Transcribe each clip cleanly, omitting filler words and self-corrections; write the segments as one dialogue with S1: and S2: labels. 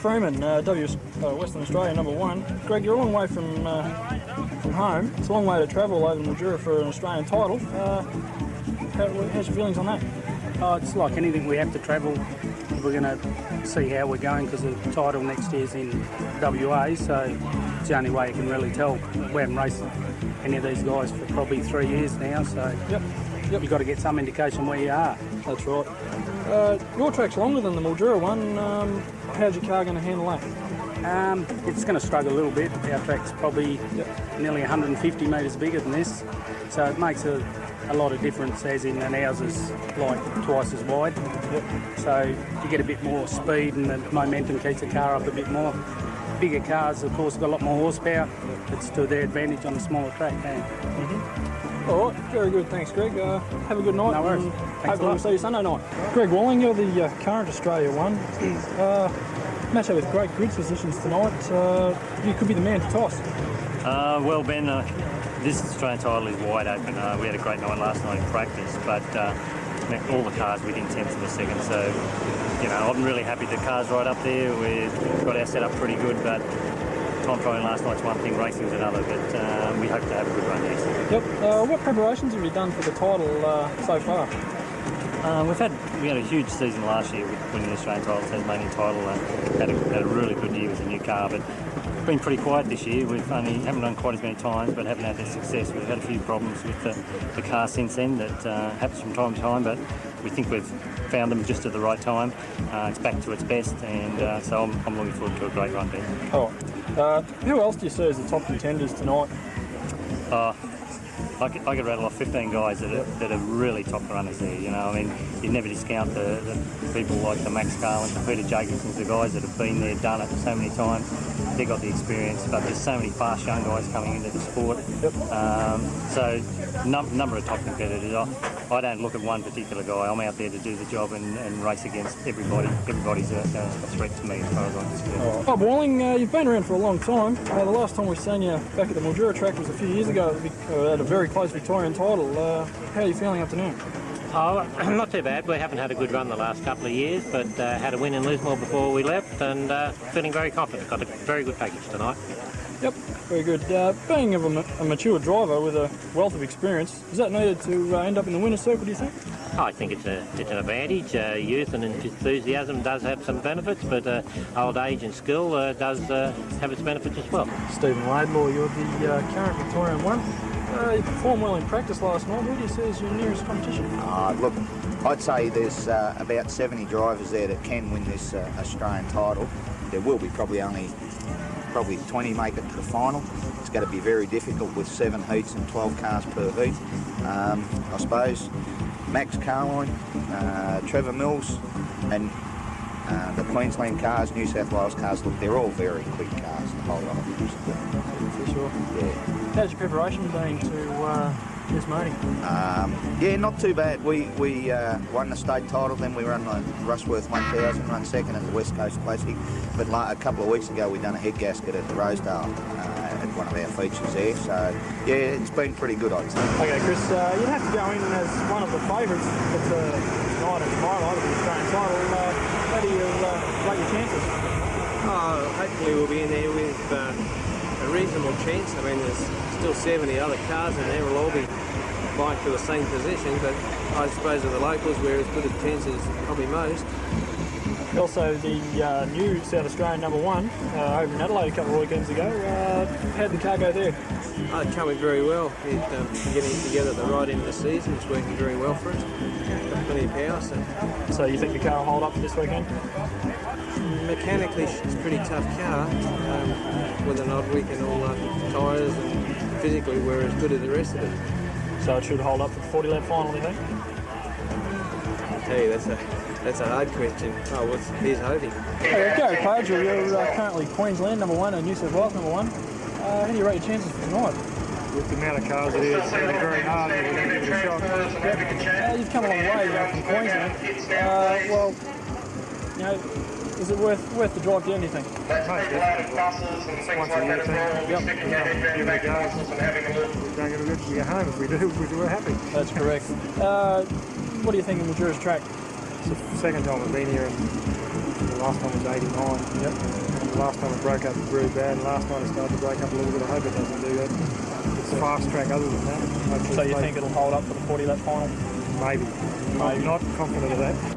S1: Freeman, Western Australia #1. Greg, you're a long way from home. It's a long way to travel over Mildura for an Australian title. How's your feelings on that?
S2: Oh, it's like anything, we have to travel. We're going to see how we're going because the title next year's in WA, so it's the only way you can really tell. We haven't raced any of these guys for probably 3 years now, so
S1: Yep.
S2: you've got to get some indication where you are.
S1: That's right. Your track's longer than the Mildura one. How's your car going to handle that?
S2: It's going to struggle a little bit. Our track's probably nearly 150 metres bigger than this, so it makes a lot of difference, as in an ours is like twice as wide.
S1: Yep.
S2: So you get a bit more speed and the momentum keeps the car up a bit more. Bigger cars, of course, got a lot more horsepower. It's to their advantage on a smaller track now.
S1: All right, very good. Thanks, Greg. Have a good night.
S2: No worries.
S1: Hopefully we'll see you Sunday night. Greg Walling, you're the current Australia one. Match up with great grid positions tonight. You could be the man to toss.
S3: Well, Ben, this Australian title is wide open. We had a great night last night in practice, but all the cars within tenths of a second. So, you know, I'm really happy the car's right up there. We've got our setup pretty good, but time trialing last night's one thing, racing's another. But we hope to have a good run next.
S1: Yep. What preparations have you done for the title so far?
S3: We had a huge season last year with winning the Australian title, Tasmanian title, and had a really good year with a new car. But it's been pretty quiet this year. Haven't done quite as many times, but haven't had that success. We've had a few problems with the car since then that happens from time to time, but we think we've found them just at the right time. It's back to its best, and so I'm looking forward to a great run there.
S1: Oh, who else do you see as the top contenders tonight?
S3: I could rattle off 15 guys that are really top runners there. You know, I mean, you never discount the people like the Max Garland, the Peter Jacobsons, the guys that have been there, done it so many times. They've got the experience, but there's so many fast young guys coming into the sport.
S1: Yep.
S3: So number of top competitors. I don't look at one particular guy. I'm out there to do the job and race against everybody. Everybody's a threat to me as far as I'm concerned.
S1: Bob Walling, you've been around for a long time. The last time we seen you back at the Mildura track was a few years ago at a very close Victorian title. How are you feeling up to now?
S4: Oh, not too bad. We haven't had a good run the last couple of years, but had a win in Lismore before we left, and feeling very confident. Got a very good package tonight.
S1: Yep, very good. Being of a mature driver with a wealth of experience, is that needed to end up in the winner's circle, do you think?
S4: I think it's an advantage. Youth and enthusiasm does have some benefits, but old age and skill does have its benefits as well.
S1: Stephen Laidlaw, you're the current Victorian one. You performed well in practice last night. Who do you see as your nearest competition?
S5: Look, I'd say there's about 70 drivers there that can win this Australian title. There will be probably 20 make it to the final. It's going to be very difficult with 7 heats and 12 cars per heat. I suppose Max Carline, Trevor Mills, and the Queensland cars, New South Wales cars, look, they're all very quick cars, the whole lot of them.
S1: For sure.
S5: Yeah.
S1: How's your preparation been to this meeting?
S5: Yeah, not too bad. We won the state title, then we ran the Rushworth 1000, run second at the West Coast Classic. But a couple of weeks ago, we done a head gasket at the Rosedale at one of our features there. So yeah, it's been pretty good, I'd say.
S1: Okay, Chris, you'd have to go in as one of the favourites for tonight and tomorrow night of the Australian title. How do you rate your chances?
S6: Hopefully we'll be in there with a reasonable chance. I mean, there's still 70 other cars in there. We'll all be vying for the same position, but I suppose of the locals, we're as good a chance as probably most.
S1: Also, the new South Australian #1 over in Adelaide a couple of weekends ago. How'd the car go there?
S6: It's coming very well. It's getting together at the right end of the season. It's working very well for us. Got plenty of power.
S1: So you think the car will hold up for this weekend?
S6: Mechanically, it's a pretty tough car. With an odd week and all tyres, and physically we're as good as the rest of it.
S1: So it should hold up for the 40-lap final, do you think?
S6: I tell you, that's a hard question. Here's hoping.
S1: Okay, Gary Page, you're currently Queensland #1 and New South Wales #1. How do you rate your chances for tonight?
S7: With the amount of cars it is, it's going to be very hard, but we're going to give it a shot.
S1: You've come a long way from Queensland. Well, you know, is it worth the drive down, do you think?
S7: Most definitely. It's once a year thing. Yep. Give it a go. We don't get a good to go home. If we do, we're happy.
S1: That's correct. What do you think of Mildura's track?
S7: It's the second time I've been here in The last time was 89. Yep. And the last time it broke up very bad, and last time it started to break up a little bit. I hope it doesn't do that. It's fast track other than that. Hopefully
S1: So you think it'll hold up for the 40 lap final?
S7: Maybe. I'm not confident of that.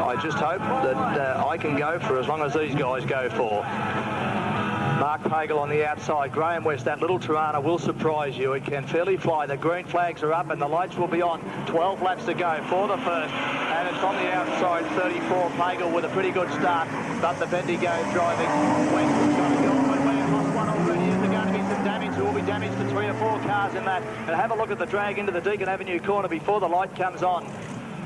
S8: I just hope that I can go for as long as these guys go for. Mark Pagel on the outside. Graham West, that little Tirana will surprise you. It can fairly fly. The green flags are up and the lights will be on. 12 laps to go for the first. And it's on the outside, 34. Pagel with a pretty good start. But the Bendigo driving. West has got to go all the way across one already. Is there going to be some damage? There will be damage to 3 or 4 cars in that. And have a look at the drag into the Deakin Avenue corner before the light comes on.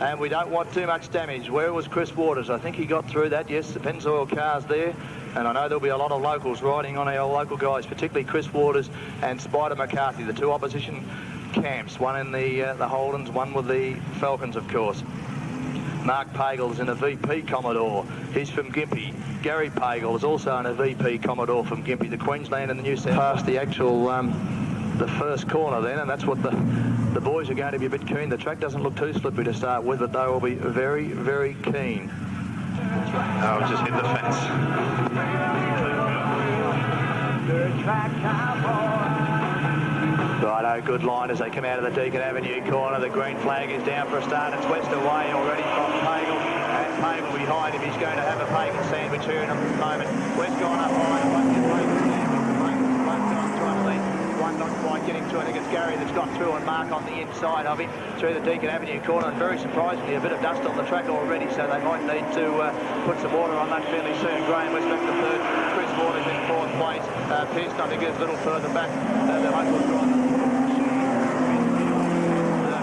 S8: And we don't want too much damage. Where was Chris Waters? I think he got through that. Yes, the Pennzoil car's there. And I know there'll be a lot of locals riding on our local guys, particularly Chris Waters and Spider McCarthy, the two opposition camps. One in the Holdens, one with the Falcons, of course. Mark Pagel's in a VP Commodore. He's from Gympie. Gary Pagel is also in a VP Commodore from Gympie, the Queensland and the New South. Past the actual, the first corner then, and that's what the boys are going to be a bit keen. The track doesn't look too slippery to start with, but they will be very, very keen. Oh, just hit the fence. Righto, good line as they come out of the Deakin Avenue corner. The green flag is down for a start. It's west away already from Pagel. And Pagel behind him. He's going to have a bacon sandwich here in a moment. West gone up high. Won't get bacon sandwich. Pagel's on trying to lead. One not quite getting through. I think it's Gary that's got through and Mark on the inside of him through the Deakin Avenue corner. And very surprisingly, a bit of dust on the track already, so they might need to put some water on that fairly soon. Graham West back to third. Chris Waters in fourth place. Pearson, I think, is a little further back. The local driver.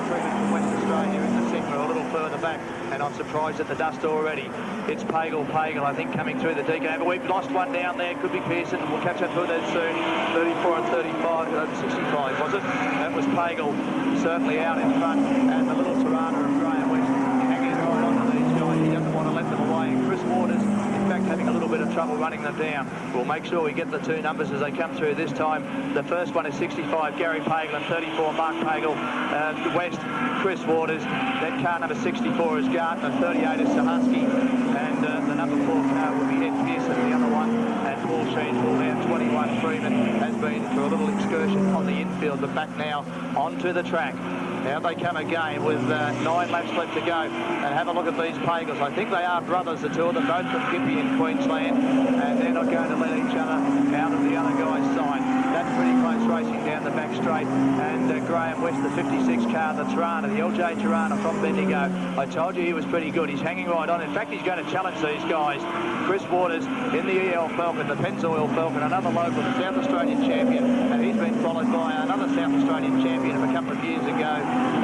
S8: Treatment from West Australia in the sector, a little further back, and I'm surprised at the dust already. It's Pagel, I think, coming through the Deacon. But we've lost one down there. Could be Pearson. We'll catch up to that soon. 34 and 35, 65, was it? That was Pagel, certainly out in front, and the little Tirana of Graham West hanging right onto these guys. He doesn't want to let them away. And Chris Waters, in fact, having a little bit of trouble running them down. We'll make sure we get the two numbers as they come through this time. The first one is 65, Gary Pagel, and 34, Mark Pagel. West, Chris Waters. Then car number 64 is Gardner, 38 is Sahansky, and the number 4 car will be Ed Pearson, the other one, and Paul Sheen will down 21. Freeman has been for a little excursion on the infield, but back now onto the track. Now they come again with 9 laps left to go, and have a look at these Pagels. I think they are brothers, the two of them, both from Gippy in Queensland, and they're not going to let each other out of the other guy's side. That's pretty close racing down the back straight, and Graham West, the 56 car, the Tirana, the LJ Tirana from Bendigo. I told you he was pretty good. He's hanging right on. In fact, he's going to challenge these guys. Chris Waters in the EL Falcon, the Pennzoil Falcon, another local, the South Australian champion, and he's been followed by another South Australian champion of a couple of years ago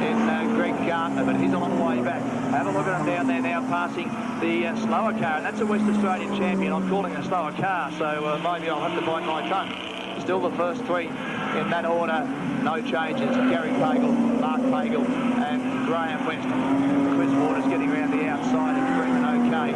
S8: in Greg Gardner, but he's on the way back. Have a look at him down there now, passing the slower car, and that's a West Australian champion. I'm calling it a slower car, so maybe I'll have to bite my tongue. Still the first three in that order, no changes. Gary Pagel, Mark Pagel, and Graham West. Chris Waters getting around the outside and Freeman okay.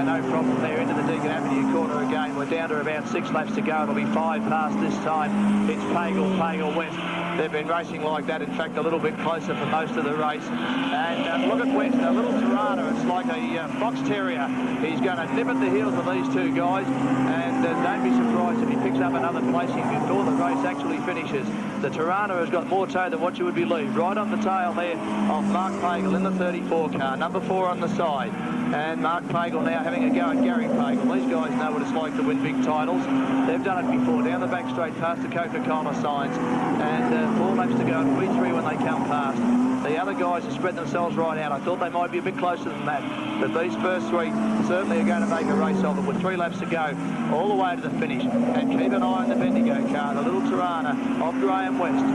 S8: No problem there into the Deacon Avenue corner again. We're down to about 6 laps to go. It'll be 5 past this time. It's Pagel, West. They've been racing like that, in fact, a little bit closer for most of the race. And look at West, a little Tirana. It's like a fox terrier. He's going to nip at the heels of these two guys, and don't be surprised if he picks up another placing before the race actually finishes. The Tirana has got more toe than what you would believe. Right on the tail there of Mark Pagel in the 34 car, number 4 on the side. And Mark Pagel now having a go at Gary Pagel. These guys know what it's like to win big titles. They've done it before, down the back straight past the Coca-Cola signs, and 4 laps to go. It'll be 3 when they come past. The other guys have spread themselves right out. I thought they might be a bit closer than that, but these first 3 certainly are going to make a race of it with 3 laps to go all the way to the finish. And keep an eye on the Bendigo car, the little Tirana of Graham West.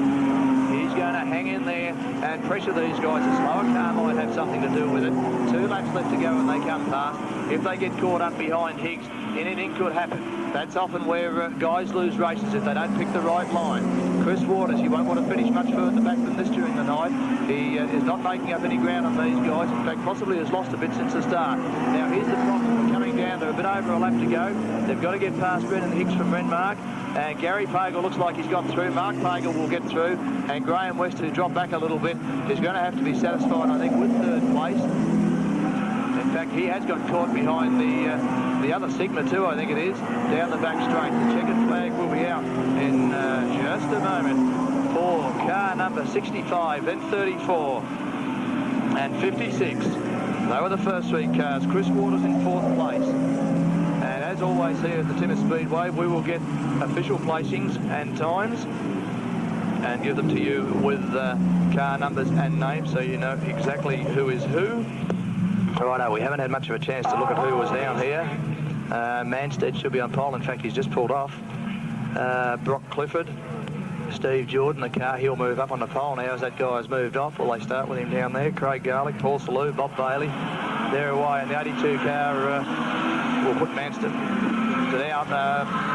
S8: He's going to hang in there and pressure these guys. A slower car might have something to do with it. 2 laps left to go when they come past. If they get caught up behind Higgs, anything could happen. That's often where guys lose races if they don't pick the right line. Chris Waters, he won't want to finish much further back than this during the night. He is not making up any ground on these guys. In fact, possibly has lost a bit since the start. Now, here's the problem. We're coming down to a bit over a lap to go. They've got to get past Brendan Hicks from Renmark. And Gary Pagel looks like he's got through. Mark Pagel will get through. And Graham West, who dropped back a little bit, is going to have to be satisfied, I think, with 3rd place. In fact, he has got caught behind the other Sigma too, I think it is, down the back straight. The checkered flag will be out in just a moment for car number 65, then 34 and 56. They were the first 3 cars. Chris Waters in 4th place. And as always here at the Timmis Speedway, we will get official placings and times and give them to you with car numbers and names, so you know exactly who is who. Righto, we haven't had much of a chance to look at who was down here. Manstead should be on pole. In fact, he's just pulled off. Brock Clifford, Steve Jordan, the car, he'll move up on the pole now as that guy has moved off. Well, they start with him down there. Craig Garlick, Paul Salou, Bob Bailey. They're away, and the 82 car will put Manstead out.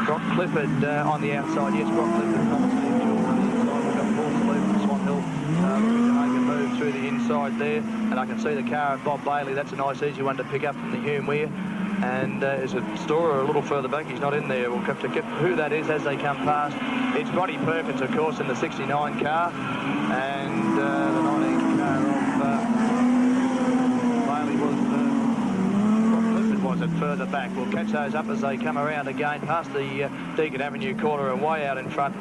S8: Brock Clifford on the outside. Yes, Brock Clifford from Steve Jordan on the inside. We've got Paul Salou from Swan Hill looking to make a move through the inside there. And I can see the car of Bob Bailey. That's a nice, easy one to pick up from the Hume Weir. And is a Storer a little further back. He's not in there. We'll have to get who that is as they come past. It's Ronnie Perkins, of course, in the 69 car. And the 19 car of Bailey was it further back. We'll catch those up as they come around again past the Deacon Avenue corner and way out in front.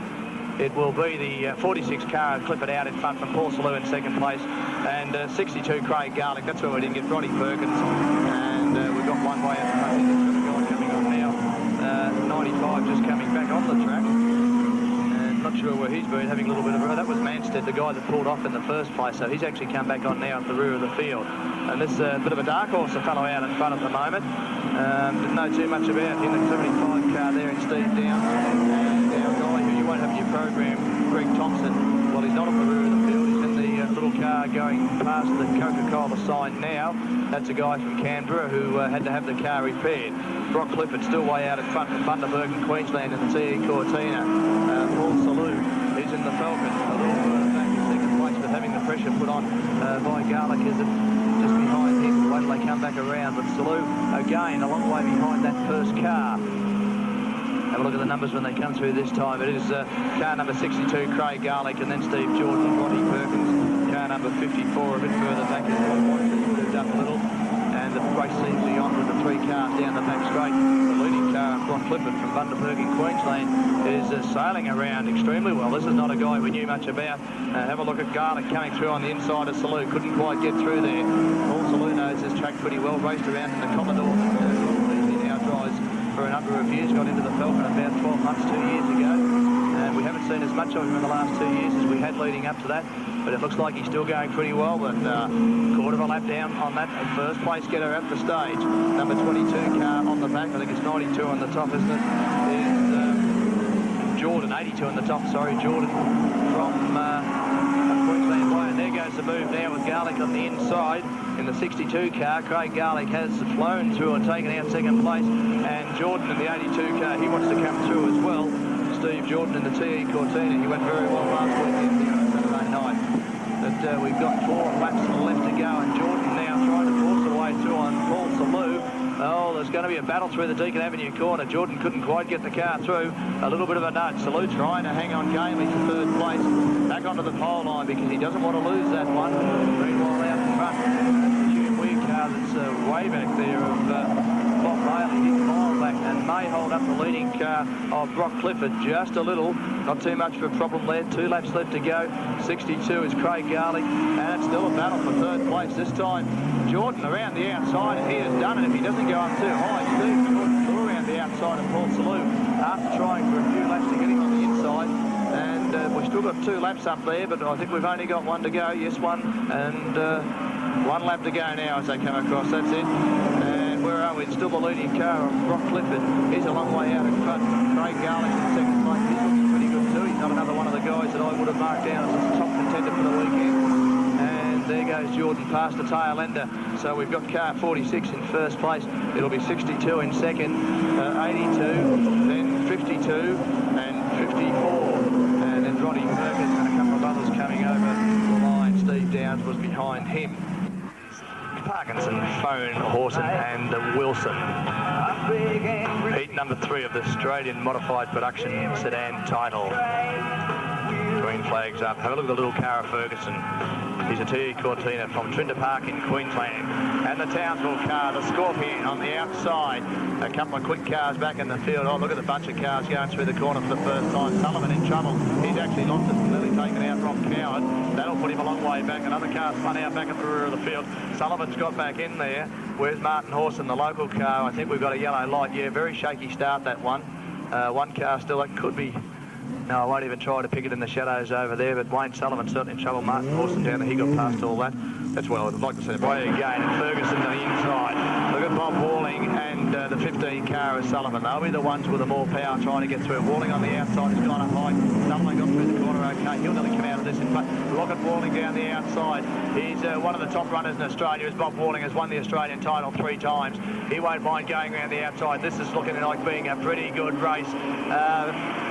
S8: It will be the 46 car and Clifford out in front from Paul Salou in 2nd place. And 62 Craig Garlick. That's where we didn't get Ronnie Perkins. And we've got one way out in front. There's got a guy coming on now. 95 just coming back on the track. And not sure where he's been, having a little bit of... That was Manstead, the guy that pulled off in the first place. So he's actually come back on now at the rear of the field. And this bit of a dark horse, a fellow out in front at the moment. Didn't know too much about him. The 75 car there in Steve Downs. And our guy who you won't have in your program, Greg Thompson. Well, he's not on the rear of the field. He's in the little car going past the Coca-Cola sign now. That's a guy from Canberra who had to have the car repaired. Brock Clifford still way out in front from Bundaberg in Queensland in the TE Cortina. Paul Salou is in the Falcon, a little back in second place, but having the pressure put on by Garlick is just behind him. Wait till they come back around, but Salou again a long way behind that first car. Have a look at the numbers when they come through this time. It is car number 62, Craig Garlick, and then Steve Jordan, Roddy Perkins. Car number 54 a bit further back is Bob Watson, moved up a little. And the race seems to be on with the 3 cars down the back straight. The leading car, Brock Clifford from Bundaberg in Queensland, is sailing around extremely well. This is not a guy we knew much about. Have a look at Garlick coming through on the inside of Salou. Couldn't quite get through there. Paul Salou knows this track pretty well. Raced around in the Commodore. He now drives for a number of years. Got into the Falcon about 12 months, 2 years ago. And we haven't seen as much of him in the last 2 years as we had leading up to that. But it looks like he's still going pretty well, but quarter of a lap down on that first place getter at the stage. Number 22 car on the back, I think it's 92 on the top, isn't it? Is Jordan, 82 on the top, sorry, Jordan from Queensland Way. And there goes the move now with Garlick on the inside. In the 62 car, Craig Garlick has flown through and taken out second place. And Jordan in the 82 car, he wants to come through as well. Steve Jordan in the TE Cortina, he went very well last weekend here on Saturday night. But we've got 4 laps left to go, and Jordan now trying to force the way through on Paul Salou. Oh, there's going to be a battle through the Deakin Avenue corner. Jordan couldn't quite get the car through. A little bit of a nudge. Salou trying to hang on gamely to third place. Back onto the pole line because he doesn't want to lose that one. Meanwhile, out in front, the June Weir car that's way back there of Bob Bailey. He's a mile back and may hold up the leading car of Brock Clifford just a little. Not too much of a problem there. 2 laps left to go. 62 is Craig Garlick, and it's still a battle for third place. This time, Jordan around the outside, and he has done it. If he doesn't go up too high, Steve Jordan flew around the outside of Paul Salou after trying for a few laps to get him on the inside. And we've still got 2 laps up there, but I think we've only got 1 to go. Yes, 1, and 1 lap to go now as they come across. That's it. And where are we? It's still the leading car of Brock Clifford. He's a long way out in front. Craig Garlick in second place. He's looking pretty good too. He's not another one of the guys that I would have marked down as a top contender for the weekend. And there goes Jordan past the tail ender. So we've got car 46 in first place. It'll be 62 in second, 82, then 52, and 54. And then Roddy Perkins and a couple of others coming over the line. Steve Downs was behind him. Parkinson, Phone, Horton and Wilson. Heat number 3 of the Australian Modified Production Sedan title. Green flags up. Have a look at the little car of Ferguson. He's a TE Cortina from Trinta Park in Queensland. And the Townsville car, the Scorpion on the outside. A couple of quick cars back in the field. Oh, look at the bunch of cars going through the corner for the first time. Sullivan in trouble. He's actually lost it, nearly taken out Rob Coward. That'll put him a long way back. Another car spun out back at the rear of the field. Sullivan's got back in there. Where's Martin Horson, the local car? I think we've got a yellow light. Yeah, very shaky start, that one. 1 car still, that could be... No, I won't even try to pick it in the shadows over there, but Wayne Sullivan certainly in trouble. Martin Horson down there, he got past all that. That's well, I'd like to see him play again. And Ferguson to the inside. Look at Bob Walling and the 15 car is Sullivan. They'll be the ones with the more power trying to get through. Walling on the outside has gone up high. Sullivan got through the corner okay. He'll nearly come out of this in front. Look at Walling down the outside. He's one of the top runners in Australia. As Bob Walling has won the Australian title 3 times. He won't mind going around the outside. This is looking like being a pretty good race.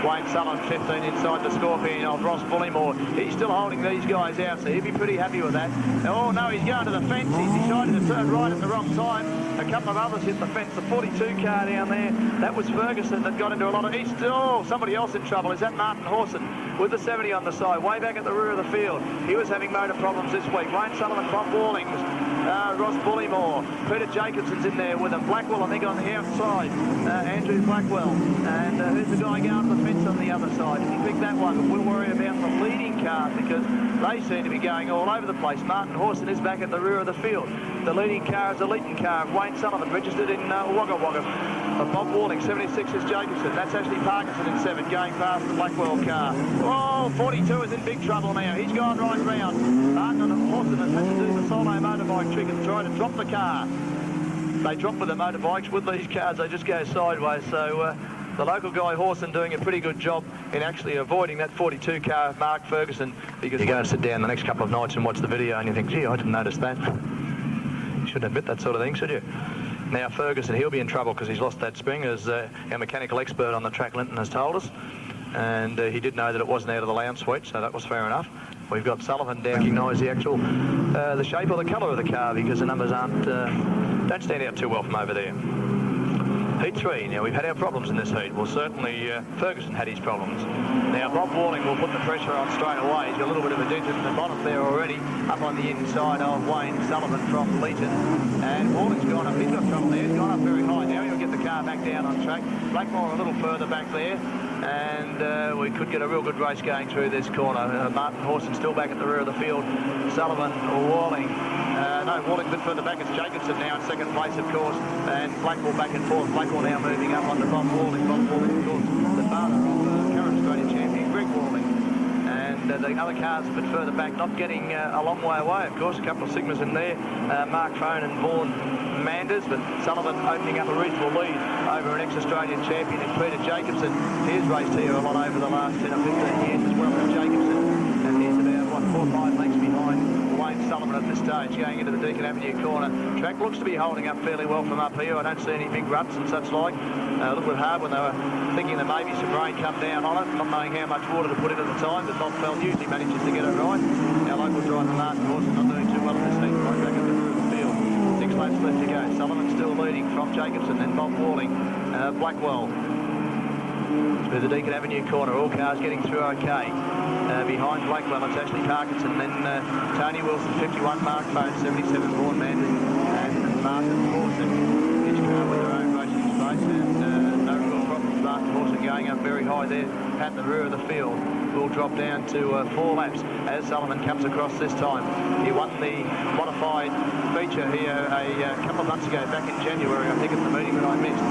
S8: Wayne Sullivan 15 inside the Scorpion of Ross Bullimore. He's still holding these guys out, so he'll be pretty happy with that. Oh no, he's going to the fence. He's decided to turn right at the wrong time. A couple of others hit the fence. The 42 car down there, that was Ferguson that got into a lot of... He's still somebody else in trouble. Is that Martin Horson with the 70 on the side, way back at the rear of the field. He was having motor problems this week. Wayne Sullivan, Bob Wallings, Ross Bullimore, Peter Jacobson's in there with him. Blackwell, I think, on the outside. Andrew Blackwell. And who's the guy going to the fence on the other side? Didn't pick that one, but we'll worry about the leading cars because they seem to be going all over the place. Martin Horson is back at the rear of the field. The leading car is a Leeton car of Wayne Sullivan, registered in Wagga Wagga. Bob Walling, 76 is Jacobson. That's Ashley Parkinson in 7, going past the Blackwell car. Oh, 42 is in big trouble now. He's gone right round. Martin Horson has had to do the solo motorbike trick and try to drop the car. They drop with the motorbikes. With these cars, they just go sideways. So The local guy Hawson doing a pretty good job in actually avoiding that 42 car of Mark Ferguson, because you go and sit down the next couple of nights and watch the video and you think, gee, I didn't notice that. You shouldn't admit that sort of thing, should you? Now Ferguson, he'll be in trouble because he's lost that spring, as our mechanical expert on the track, Linton, has told us. And he did know that it wasn't out of the lounge suite, so that was fair enough. We've got Sullivan down, recognise the actual, the shape or the colour of the car, because the numbers don't stand out too well from over there. Heat 3, now we've had our problems in this heat. Well, certainly Ferguson had his problems. Now Bob Walling will put the pressure on straight away. He's got a little bit of a dent in the bottom there already, up on the inside of Wayne Sullivan from Leeton. And Walling's gone up, he's got trouble there, he's gone up very high. Now he'll get the car back down on track. Blackmore a little further back there. And we could get a real good race going through this corner. Martin Hawson still back at the rear of the field. Sullivan, Walling. No, Walling a bit further back. It's Jacobson now in second place, of course. And Blackwell back and forth. Blackwell now moving up onto Bob Walling. Bob Walling, of course, the father of current Australian champion Greg Walling. And the other cars a bit further back, not getting a long way away, of course. A couple of Sigmas in there. Mark Frone and Vaughan Manders, but Sullivan opening up a reasonable lead over an ex-Australian champion in Peter Jacobson. He's raced here a lot over the last 10 or 15 years as well as Jacobson. And he's about, 4 or 5 lengths behind Wayne Sullivan at this stage, going into the Deakin Avenue corner. Track looks to be holding up fairly well from up here. I don't see any big ruts and such like. A little bit hard when they were thinking that maybe some rain come down on it, not knowing how much water to put in at the time, but Bob Fell usually manages to get it right. Our local driver, Martin Hawson, not doing too well in this heat, right back at the rear of the field. 6 laps left to go. Sullivan still leading from Jacobson, then Bob Walling, Blackwell. Through the Deakin Avenue corner, all cars getting through okay. Behind Blackwell, it's Ashley Parkinson, then Tony Wilson, 51, Mark Phone, 77, Vaughan Manders, and Martin Hawson. Each car with their own racing space, and no real problems. Martin Hawson going up very high there at the rear of the field. Will drop down to 4 laps as Sullivan comes across this time. He won the modified feature here a couple of months ago, back in January, I think, at the meeting that I missed.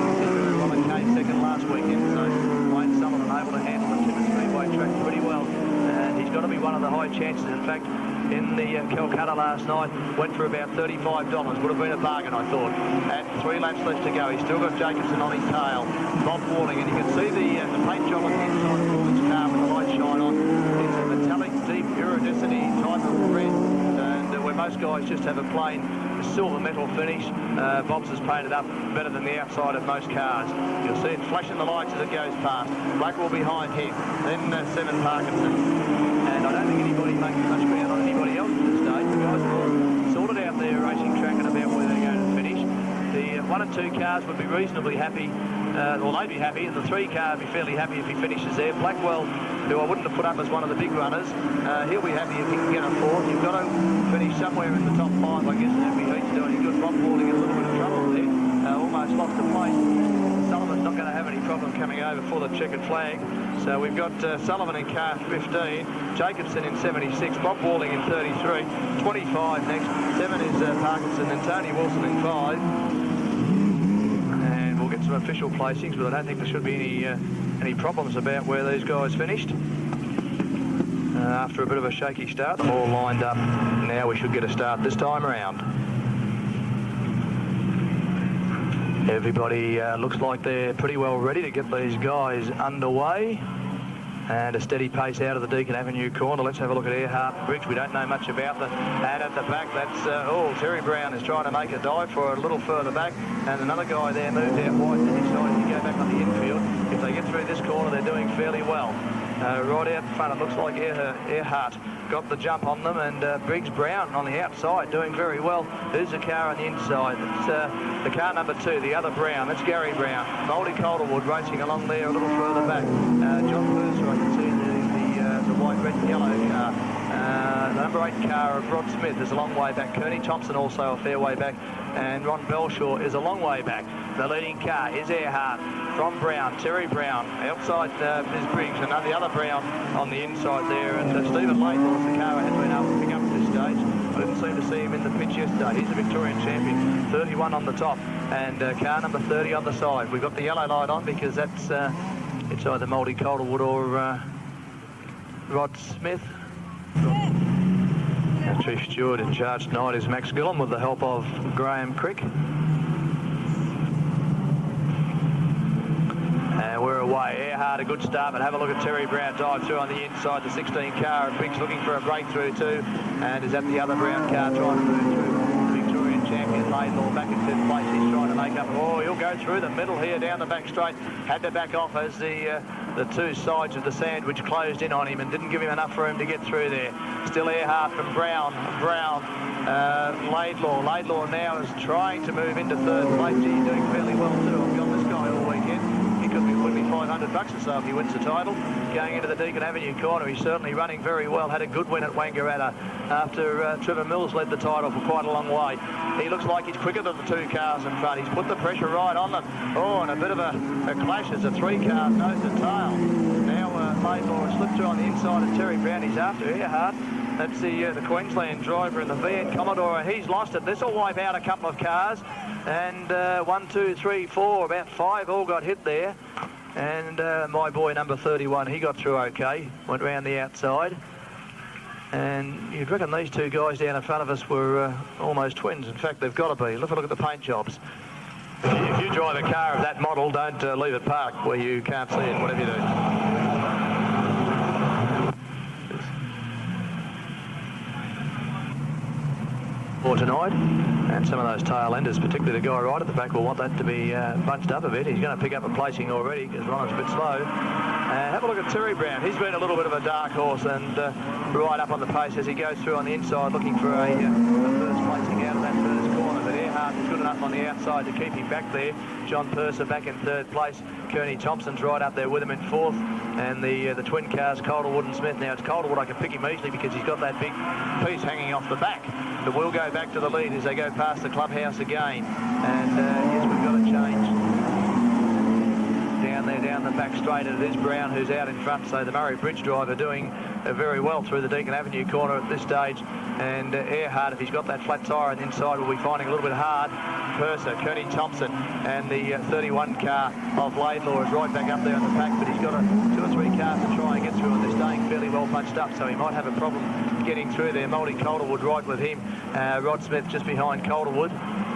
S8: Robert came second last weekend, so Wayne Sullivan able to handle the Timmis Speedway track pretty well. And he's got to be one of the high chances. In fact, in the Calcutta last night, went for about $35. Would have been a bargain, I thought. At 3 laps left to go, he's still got Jacobson on his tail. Bob Walling, and you can see the paint job on the inside of Walling's car with the light shine on. It's a metallic, deep, iridescent type of red, and where most guys just have a plain silver metal finish, Bob's has painted up better than the outside of most cars. You'll see it flashing the lights as it goes past. Blackwell behind him, then 7 Parkinson. And I don't think anybody making much ground on anybody else at this stage. The guys are all sorted out there racing track and about where they're going to finish. The 1 and 2 cars would be reasonably happy, or they'd be happy, and the 3 car would be fairly happy if he finishes there. Blackwell, who I wouldn't have put up as one of the big runners, he'll be happy if he can get a 4th. You've got to finish somewhere in the top 5, I guess, and every heat's doing good. Bob Walling in a little bit of trouble there, almost lost a place. Sullivan's not going to have any problem coming over for the checkered flag. So we've got Sullivan in car 15, Jacobson in 76, Bob Walling in 33, 25 next, 7 is Parkinson, and Tony Wilson in 5. And we'll get some official placings, but I don't think there should be any problems about where these guys finished. After a bit of a shaky start, them all lined up. Now we should get a start this time around. Everybody looks like they're pretty well ready to get these guys underway. And a steady pace out of the Deakin Avenue corner. Let's have a look at Earhart and Briggs. We don't know much about them. And at the back, that's, Terry Brown is trying to make a dive for it a little further back. And another guy there moved out wide to his side to go back on the infield. If they get through this corner, they're doing fairly well. Right out front, it looks like Earhart got the jump on them, and Briggs Brown on the outside doing very well. There's a car on the inside. It's the car number 2, the other Brown. That's Gary Brown. Moldy Calderwood racing along there a little further back. John Mercer, I can see the white, red and yellow car. The number 8 car of Rod Smith is a long way back. Kearney Thompson also a fair way back. And Ron Belshaw is a long way back. The leading car is Earhart from Brown, Terry Brown. Outside is Briggs, and the other Brown on the inside there. And Stephen Lathorpe, the car has been able to pick up at this stage. I didn't seem to see him in the pitch yesterday. He's a Victorian champion, 31 on the top, and car number 30 on the side. We've got the yellow light on because that's it's either Moldy Calderwood or Rod Smith. Our Chief Steward in charge tonight is Max Gillum with the help of Graham Crick. And we're away. Earhart, a good start, but have a look at Terry Brown dive through on the inside. The 16 car of Biggs looking for a breakthrough too, and is at the other Brown car trying to move through. The Victorian champion Laidlaw back in 5th place. He's trying to make up. Oh, he'll go through the middle here down the back straight. Had to back off as the two sides of the sandwich closed in on him and didn't give him enough room to get through there. Still Earhart from Brown. Laidlaw now is trying to move into 3rd place. He's doing fairly well too. I've got this guy all weekend. He could be $500 or so if he wins the title. Going into the Deacon Avenue corner, he's certainly running very well. Had a good win at Wangaratta after Trevor Mills led the title for quite a long way. He looks like he's quicker than the 2 cars in front. He's put the pressure right on them. Oh, and a bit of a clash as the 3 cars nose to tail. Now Laidlaw has slipped through on the inside of Terry Brown. He's after Earhart. That's the Queensland driver in the VN Commodore. He's lost it. This will wipe out a couple of cars. And 1, 2, 3, 4, about 5 all got hit there. And my boy number 31, he got through okay. Went round the outside. And you'd reckon these 2 guys down in front of us were almost twins. In fact, they've got to be. Look at the paint jobs. If you drive a car of that model, don't leave it parked where you can't see it, whatever you do. For tonight, and some of those tail enders, particularly the guy right at the back, will want that to be bunched up a bit. He's going to pick up a placing already because Ronald's a bit slow. Have a look at Terry Brown. He's been a little bit of a dark horse and right up on the pace as he goes through on the inside looking for a first placing out of that first corner. But Earhart is good enough on the outside to keep him back there. John Purser back in 3rd place. Kearney Thompson's right up there with him in 4th. And the twin cars, Calderwood and Smith. Now it's Calderwood, I can pick him easily because he's got that big piece hanging off the back. But we'll go back to the lead as they go past the clubhouse again. And yes, we've got a change. Down the back straight, and it is Brown who's out in front. So the Murray Bridge driver doing very well through the Deacon Avenue corner at this stage. And Earhart, if he's got that flat tyre on the inside, will be finding a little bit hard. Purser, Kearney Thompson, and the 31 car of Laidlaw is right back up there in the pack, but he's got 2 or 3 cars to try and get through, and they're staying fairly well punched up, so he might have a problem getting through there. Moldy Calderwood right with him. Rod Smith just behind Calderwood.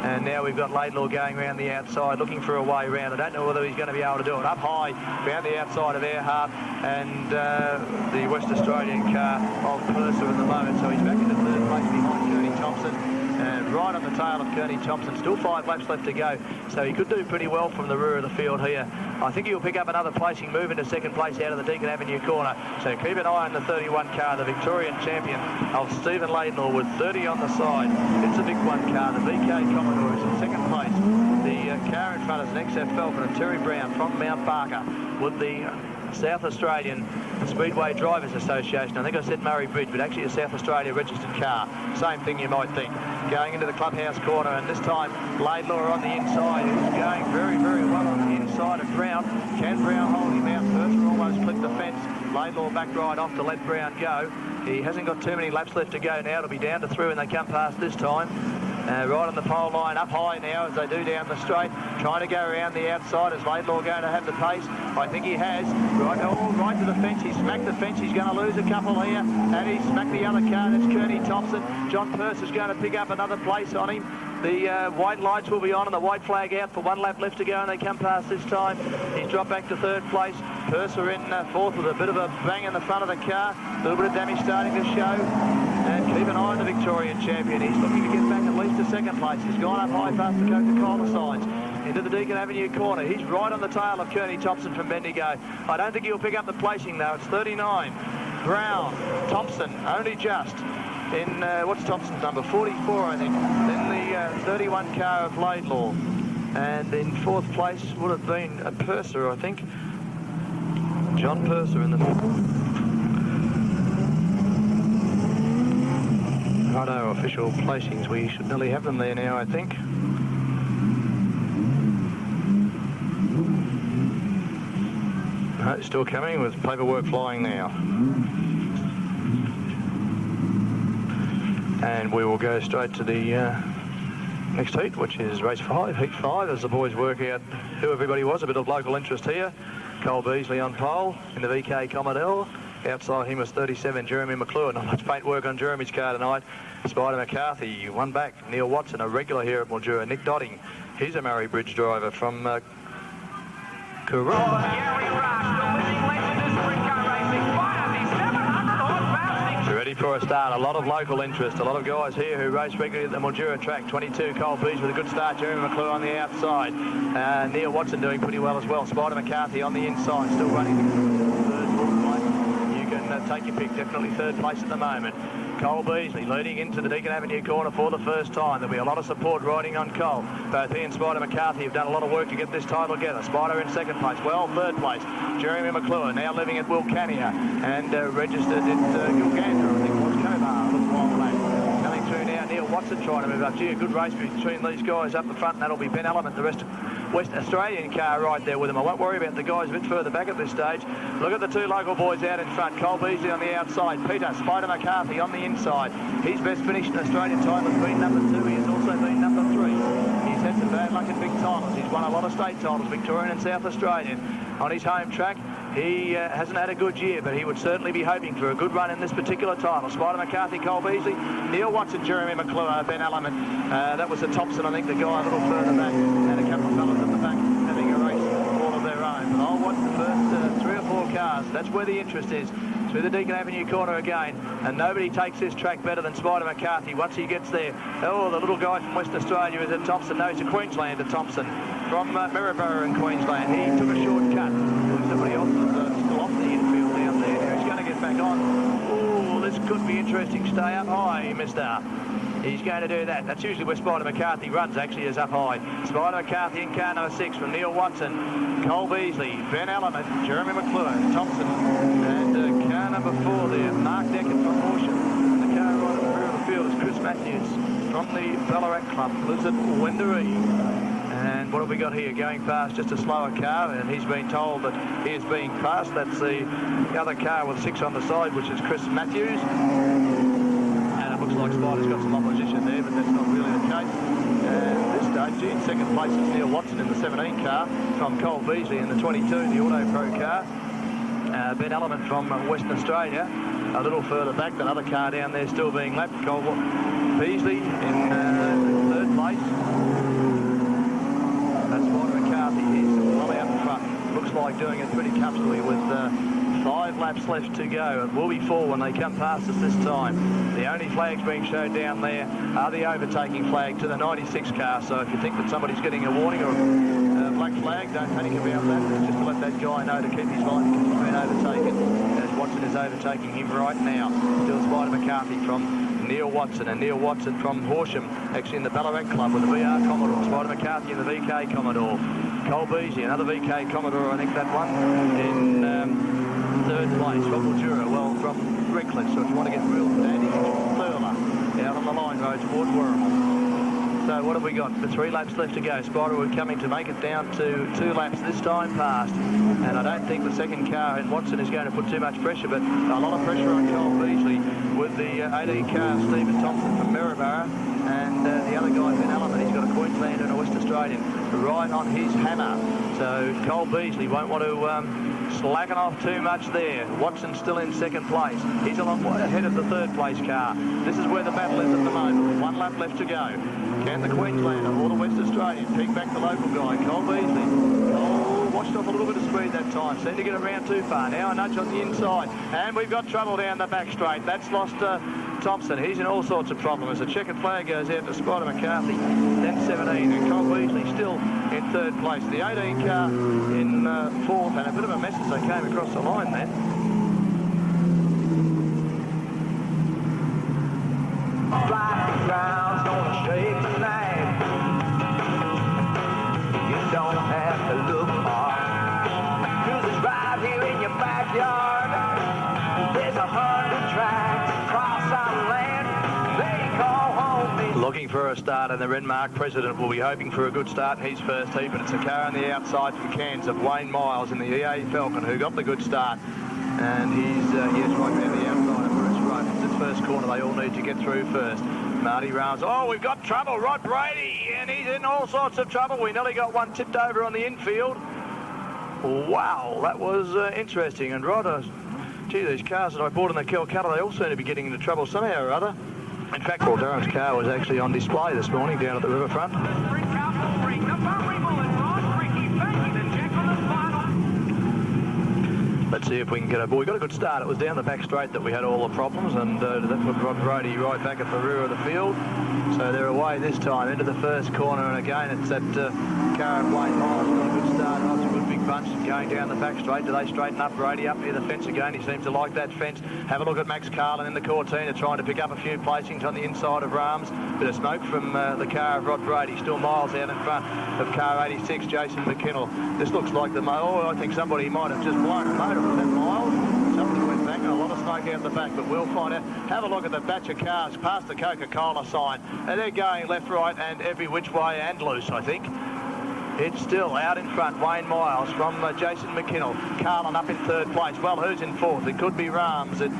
S8: And now we've got Laidlaw going around the outside, looking for a way round. I don't know whether he's going to be able to do it. Up high, round the outside of Earhart, and the West Australian car of Purser at the moment. So he's back into 3rd place behind Kearney Thompson. And right on the tail of Kearney Thompson. Still 5 laps left to go. So he could do pretty well from the rear of the field here. I think he'll pick up another placing, move into 2nd place out of the Deacon Avenue corner. So keep an eye on the 31 car, the Victorian champion of Stephen Laidlaw with 30 on the side. It's a big 1 car. The VK Commodore is in 2nd place. The car in front is an XF Falcon of Terry Brown from Mount Barker with the South Australian Speedway Drivers Association. I think I said Murray Bridge, but actually a South Australia registered car. Same thing you might think. Going into the clubhouse corner, and this time Laidlaw on the inside. He's going very, very well on the inside of Brown. Can Brown hold him out? Purser almost clipped the fence. Laidlaw back right off to let Brown go. He hasn't got too many laps left to go now. It'll be down to 3 when they come past this time. Right on the pole line, up high now as they do down the straight, trying to go around the outside. Is Laidlaw going to have the pace? I think he has. Right to the fence. He smacked the fence. He's going to lose a couple here, and he smacked the other car. That's Kearney Thompson. John Purser's going to pick up another place on him. The white lights will be on and the white flag out for 1 lap left to go, and they come past this time. He's dropped back to 3rd place. Purser in 4th with a bit of a bang in the front of the car. A little bit of damage starting to show. And keep an eye on the Victorian champion. He's looking to get back at least to 2nd place. He's gone up high past the Coca-Cola signs into the Deacon Avenue corner. He's right on the tail of Kearney Thompson from Bendigo. I don't think he'll pick up the placing though. It's 39. Brown, Thompson, only just. In, what's Thompson's number? 44, I think. Then the 31 car of Laidlaw. And in 4th place would have been a Purser, I think. John Purser in the... Righto, official placings. We should nearly have them there now, I think. No, still coming with paperwork flying now. And we will go straight to the next heat, which is race 5, heat 5, as the boys work out who everybody was. A bit of local interest here. Cole Beasley on pole in the VK Commodore. Outside him was 37, Jeremy McClure. Not much paintwork on Jeremy's car tonight. Spider McCarthy, 1 back. Neil Watson, a regular here at Mildura. Nick Dotting, he's a Murray Bridge driver from Karoo. for a start. A lot of local interest. A lot of guys here who race regularly at the Mildura track. 22 Cole Beach with a good start. Jeremy McClure on the outside. Neil Watson doing pretty well as well. Spider McCarthy on the inside, still running third, fourth place. You can take your pick. Definitely third place at the moment. Cole Beasley leading into the Deakin Avenue corner for the first time. There'll be a lot of support riding on Cole. Both he and Spider McCarthy have done a lot of work to get this title together. Spider in second place. Well, third place. Jeremy McClure now living at Wilcannia and registered at Gilgandra, I think it was Cobar a little while back. Coming through now, Neil Watson trying to move up. Gee, a good race between these guys up the front, and that'll be Ben Element, the rest of West Australian car right there with him. I won't worry about the guys a bit further back at this stage. Look at the two local boys out in front. Cole Beasley on the outside. Peter Spider McCarthy on the inside. His best finish in Australian time has been number 2. He has also been number 3. He's had some bad luck in big titles. He's won a lot of state titles, Victorian and South Australian. On his home track, he hasn't had a good year, but he would certainly be hoping for a good run in this particular title. Spider McCarthy, Cole Beasley, Neil Watson, Jeremy McClure, Ben Element. That was a Thompson, I think, the guy a little further back, and a couple of fellas at the back having a race all of their own. But I'll watch the first 3 or 4 cars. That's where the interest is. Through the Deakin Avenue corner again, and nobody takes this track better than Spider McCarthy once he gets there. Oh, the little guy from West Australia is at Thompson. No, he's a Queenslander, Thompson, from Maryborough in Queensland. He took a shortcut. Somebody else was still off the infield down there. Now he's going to get back on. Oh, this could be interesting. Stay up high, mister. He's going to do that. That's usually where Spider McCarthy runs, actually, is up high. Spider McCarthy in car number 6 from Neil Watson, Cole Beasley, Ben Element, Jeremy McClure, Thompson, and car number 4 there, Mark Deckett from Horsham. And the car right at the rear of the field is Chris Matthews from the Ballarat Club, lives at Wendouree. And what have we got here? Going past just a slower car, and he's been told that he is being passed. That's the other car with 6 on the side, which is Chris Matthews. Looks like Spider's got some opposition there, but that's not really the case. And this stage, in second place is Neil Watson in the 17 car from Cole Beasley in the 22, the Auto Pro car. Ben Element from Western Australia, a little further back. Another car down there still being lapped. Cole Beasley in third place. That's Spider McCarthy. He's well out in front. Looks like doing it pretty comfortably with 5 laps left to go. It will be 4 when they come past us this time. The only flags being shown down there are the overtaking flag to the 96 car. So if you think that somebody's getting a warning or a black flag, don't panic about that. It's just to let that guy know to keep his mind because he's been overtaken. As Watson is overtaking him right now. Still Spider McCarthy from Neil Watson, and Neil Watson from Horsham, actually in the Ballarat Club with the VR Commodore. Spider McCarthy in the VK Commodore. Cole Beasley, another VK Commodore, I think that one, in third place from Mildura, well, from Redcliffe. So if you want to get real dandy, Thurler out on the line road towards Wirral. So what have we got? The 3 laps left to go. Spider will coming to make it down to 2 laps this time past. And I don't think the second car in Watson is going to put too much pressure, but a lot of pressure on Cole Beasley with the 18 car Stephen Thompson from Maryborough. And the other guy, Ben Element, he's got a Queenslander and a West Australian right on his hammer. So Cole Beasley won't want to slacken off too much there. Watson's still in second place. He's a long way ahead of the third place car. This is where the battle is at the moment. 1 lap left to go. Can the Queenslander or the West Australian pick back the local guy, Cole Beasley? Oh, washed off a little bit of speed that time. Seemed to get around too far. Now a nudge on the inside. And we've got trouble down the back straight. That's lost Thompson. He's in all sorts of problems. The checkered flag goes out to Spider McCarthy. Then 17. And Cole Beasley still in third place. The 18 car in fourth. And a bit of a mess as they came across the line then.
S9: Fly the ground's gonna shake tonight. You don't have to look hard, 'cause it's right here in your backyard. There's 100 tracks across our land they call home.
S8: Looking for a start, and the Renmark president will be hoping for a good start. He's first heat, but it's a car on the outside from Cairns of Wayne Miles in the EA Falcon who got the good start. And he's right around the outside of Bruce Road. It's his first corner they all need to get through first. Marty Rounds. Oh, we've got trouble. Rod Brady, and he's in all sorts of trouble. We nearly got one tipped over on the infield. Wow, that was interesting. And Rod, gee, these cars that I bought in the Calcutta, they all seem to be getting into trouble somehow or other. In fact, Paul Durham's car was actually on display this morning down at the riverfront. Let's see if we can get a... Well, we got a good start. It was down the back straight that we had all the problems, and that put Rod Brady right back at the rear of the field. So they're away this time into the first corner, and again it's that car of Wayne Miles. Got a good start after a good big bunch going down the back straight. Do they straighten up Brady up near the fence again? He seems to like that fence. Have a look at Max Carlin in the Cortina trying to pick up a few placings on the inside of Rams. Bit of smoke from the car of Rod Brady. Still Miles out in front of car 86, Jason McKinnell. This looks like the... Oh, I think somebody might have just blown a motor with that Miles. Something went back and a lot of smoke out the back, but we'll find out. Have a look at the batch of cars past the Coca-Cola sign. And they're going left, right, and every which way and loose, I think. It's still out in front, Wayne Miles from Jason McKinnell. Carlin up in third place. Well, who's in fourth? It could be Rams. It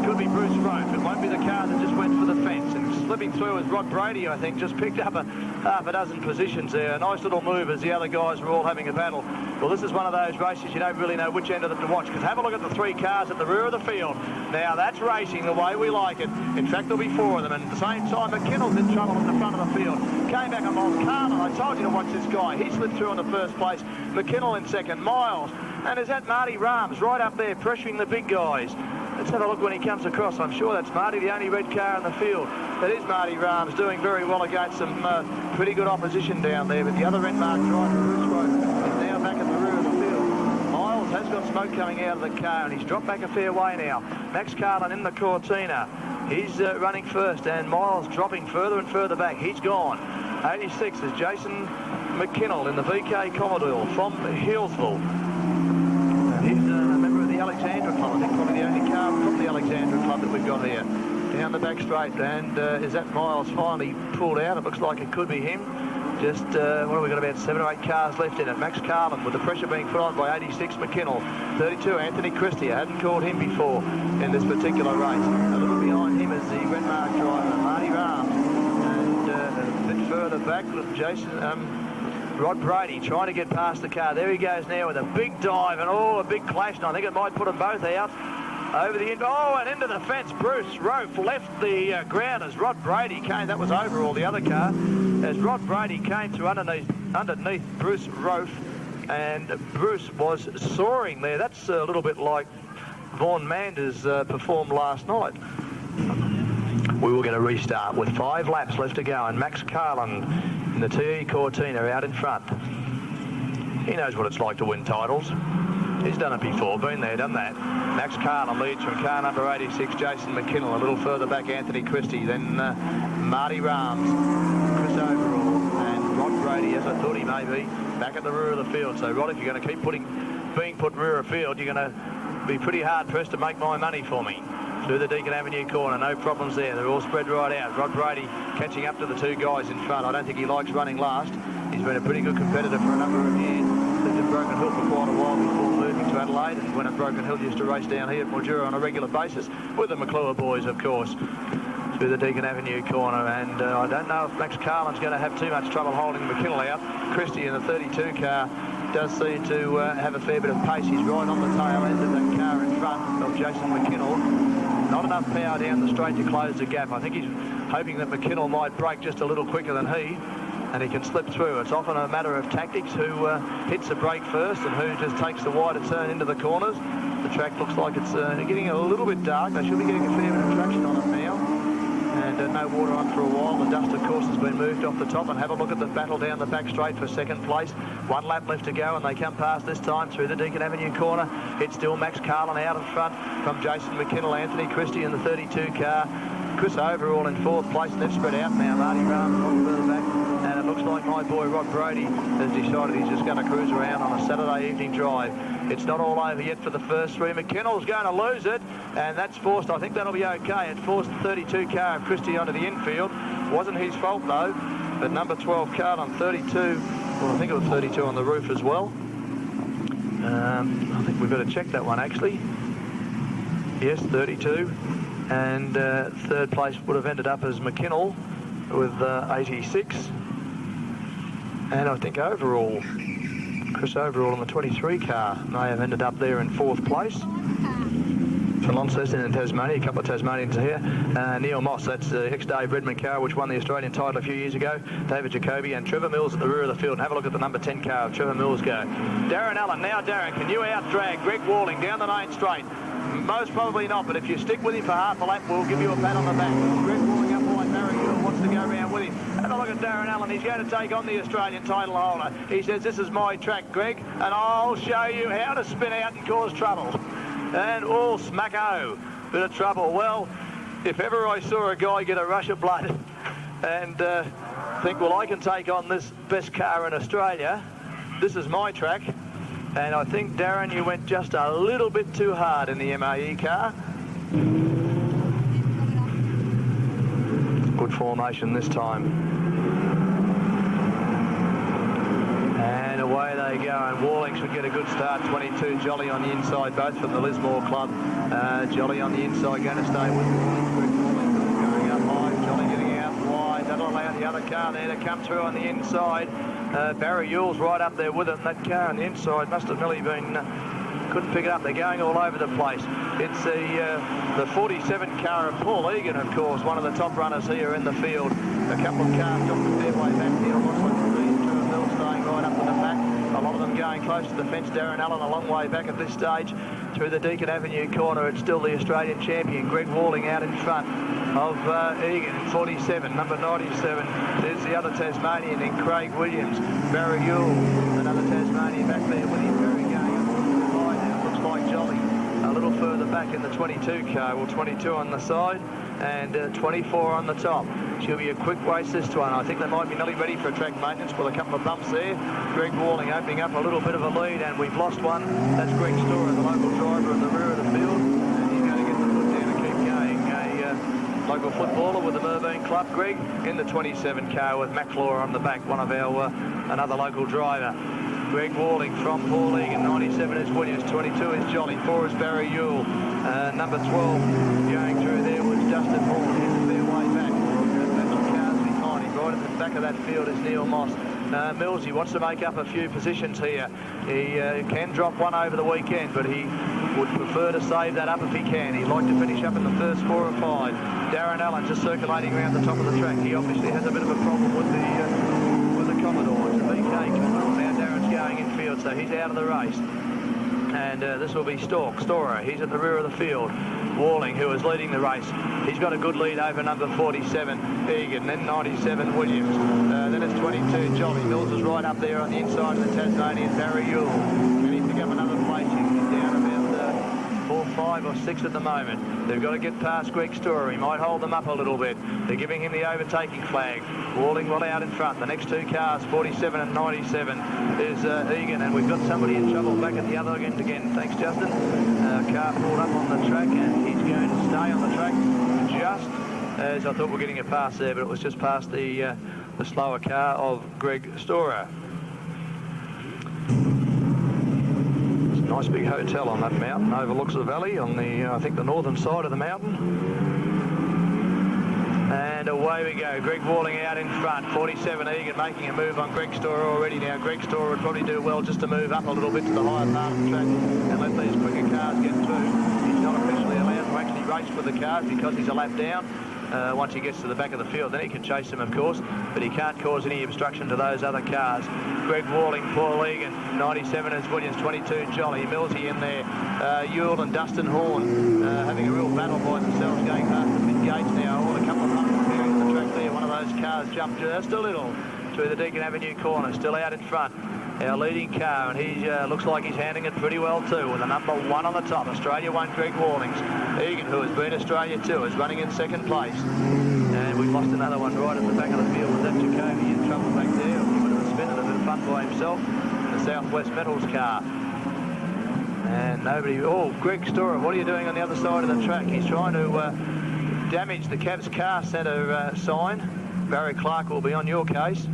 S8: could be Bruce Rope. It won't be the car that just went for the fence. And slipping through is Rod Brady, I think, just picked up half a dozen positions there. A nice little move as the other guys were all having a battle. Well, this is one of those races you don't really know which end of them to watch, because have a look at the three cars at the rear of the field. Now, that's racing the way we like it. In fact, there'll be four of them. And at the same time, McKinnell's in trouble in the front of the field. Came back and lost Carlin. I told you to watch this guy. He slipped through in the first place. McKinnell in second. Miles. And is that Marty Rams right up there pressuring the big guys? Let's have a look when he comes across. I'm sure that's Marty, the only red car in the field. That is Marty Rams doing very well against some pretty good opposition down there. But the other end mark driver, Bruce Rope, is now back at the rear of the field. Miles has got smoke coming out of the car, and he's dropped back a fair way now. Max Carlin in the Cortina. He's running first, and Miles dropping further and further back. He's gone. 86 is Jason McKinnell in the VK Commodore from Hillsville. He's a member of the Alexandra Club. I think probably the only car from the Alexandra Club that we've got here. Down the back straight, and is that Miles finally pulled out? It looks like it could be him. Just, what have we got, about 7 or 8 cars left in it. Max Carlin with the pressure being put on by 86 McKinnell. 32, Anthony Christie. I hadn't called him before in this particular race. A little behind him is the red mark driver, Marty Rams. And a bit further back, Rod Brady trying to get past the car. There he goes now with a big dive and a big clash, and I think it might put them both out. Over the end, and into the fence. Bruce Rope left the ground as Rod Brady came. That was Overall, the other car. As Rod Brady came to underneath Bruce Rope, and Bruce was soaring there. That's a little bit like Vaughan Manders performed last night. We will get a restart with 5 laps left to go, and Max Carlin in the TE Cortina out in front. He knows what it's like to win titles. He's done it before, been there, done that. Max Carlin leads from car number 86, Jason McKinnell. A little further back, Anthony Christie. Then Marty Rams, Chris Overall, and Rod Brady, as I thought he may be, back at the rear of the field. So, Rod, if you're going to keep being put rear of field, you're going to be pretty hard-pressed to make my money for me. Through the Deacon Avenue corner, no problems there. They're all spread right out. Rod Brady catching up to the 2 guys in front. I don't think he likes running last. He's been a pretty good competitor for a number of years. Lived in Broken Hill for quite a while before moving to Adelaide, and when at Broken Hill used to race down here at Mildura on a regular basis with the McClure boys, of course. Through the Deacon Avenue corner, and I don't know if Max Carlin's going to have too much trouble holding McKinnell out. Christie in the 32 car does seem to have a fair bit of pace. He's right on the tail end of that car in front of Jason McKinnell. Not enough power down the straight to close the gap. I think he's hoping that McKinnell might brake just a little quicker than he, and he can slip through. It's often a matter of tactics, who hits the brake first and who just takes the wider turn into the corners. The track looks like it's getting a little bit dark. They should be getting a fair bit of traction on it now. And no water on for a while. The dust, of course, has been moved off the top. And have a look at the battle down the back straight for second place. 1 lap left to go, and they come past this time through the Deacon Avenue corner. It's still Max Carlin out in front from Jason McKinnell, Anthony Christie in the 32 car. Chris Overall in 4th place, and they've spread out now. Marty Rams a little further back, and it looks like my boy Rod Brady has decided he's just going to cruise around on a Saturday evening drive. It's not all over yet for the first 3. McKinnell's going to lose it, and that's forced. I think that'll be okay. It forced the 32 car of Christie onto the infield. Wasn't his fault though. But number 12 car on 32. Well, I think it was 32 on the roof as well. I think we better check that one actually. Yes, 32. And 3rd place would have ended up as McKinnell with 86. And I think Overall, Chris Overall in the 23 car may have ended up there in 4th place. from Launceston in Tasmania, a couple of Tasmanians here. Neil Moss, that's the ex-Dave Redmond car, which won the Australian title a few years ago. David Jacoby and Trevor Mills at the rear of the field. And have a look at the number 10 car of Trevor Mills go. Darren Allen, now Darren, can you out-drag Greg Walling down the main straight? Most probably not, but if you stick with him for half a lap, we'll give you a pat on the back. Greg Walling up behind Barry Hill wants to go around with him. Have a look at Darren Allen. He's going to take on the Australian title holder. He says, this is my track, Greg, and I'll show you how to spin out and cause trouble. And all smacko, bit of trouble. Well, if ever I saw a guy get a rush of blood and think, well, I can take on this best car in Australia, this is my track. And I think, Darren, you went just a little bit too hard in the MAE car. Good formation this time. And away they go, and Walling should get a good start. 22, Jolly on the inside, both from the Lismore club. Jolly on the inside, going to stay with Walling, going up high. Jolly getting out wide. That'll allow the other car there to come through on the inside. Barry Yule's right up there with it, and that car on the inside must have nearly been... couldn't pick it up. They're going all over the place. It's the 47 car of Paul Egan, of course, one of the top runners here in the field. A couple of cars got the fairway back here. Looks like the Trevor Mills staying right up to the back. A lot of them going close to the fence. Darren Allen a long way back at this stage. Through the Deakin Avenue corner, it's still the Australian champion, Greg Walling, out in front of Egan, 47, number 97. There's the other Tasmanian in Craig Williams. Barry Yule, another Tasmanian back there with him. Barry going up to the side now. Looks like Jolly a little further back in the 22 car. Well, 22 on the side and 24 on the top. She'll be a quick race, this one. I think they might be nearly ready for a track maintenance with a couple of bumps there. Greg Walling opening up a little bit of a lead, and we've lost one. That's Greg Storer, the local driver in the rear of the field. And he's going to get the foot down and keep going. A local footballer with the Merbean Club, Greg, in the 27 car with McClure on the back, one of our another local driver. Greg Walling from Paul Egan, 97 is Williams, 22 is Jolly, 4 is Barry Yule. Number 12 going through there was Justin Horn. He's a fair way back. Cars behind him. Right at the back of that field is Neil Moss. Millsy wants to make up a few positions here. He can drop one over the weekend, but he would prefer to save that up if he can. He'd like to finish up in the first 4 or 5. Darren Allen just circulating around the top of the track. He obviously has a bit of a problem with the Commodore. It's a BK Commodore. Now Darren's going in field, so he's out of the race. And this will be Storer. He's at the rear of the field. Walling, who is leading the race. He's got a good lead over number 47, Egan, then 97, Williams. Then it's 22, Jolly. Mills is right up there on the inside of the Tasmanian, Barry Yule. Can he pick up another place? He's down about 4, 5 or 6 at the moment. They've got to get past Greg Storer. He might hold them up a little bit. They're giving him the overtaking flag. Walling well out in front. The next 2 cars, 47 and 97, is Egan, and we've got somebody in trouble back at the other end again. Thanks, Justin. Car pulled up on the track, and he's going to stay on the track just as I thought we're getting a pass there, but it was just past the slower car of Greg Storer. It's a nice big hotel on that mountain, overlooks the valley on the, I think, the northern side of the mountain. And away we go. Greg Walling out in front. 47 Egan making a move on Greg Storer already now. Greg Storer would probably do well just to move up a little bit to the higher part of the track and let these quicker cars get through. He's not officially allowed to actually race with the cars because he's a lap down. Once he gets to the back of the field, then he can chase them, of course, but he can't cause any obstruction to those other cars. Greg Walling, Paul Egan, 97 is Williams, 22 Jolly, Millsy in there, Yule and Dustin Horn having a real battle by themselves, going past the mid gates now. All a couple of bumps appearing on the track there. One of those cars jumped just a little through the Deakin Avenue corner, still out in front. Our leading car, and he looks like he's handling it pretty well too, with the number 1 on the top. Australia 1, Greg Wallings. Egan, who has been Australia 2, is running in second place. And we've lost another one right at the back of the field with that Jacoby in trouble back there. A bit of a spin and a bit of fun by himself in the Southwest Metals car. And nobody... Oh, Greg Storer, what are you doing on the other side of the track? He's trying to damage the Cavs Car Centre sign. Barry Clark will be on your case.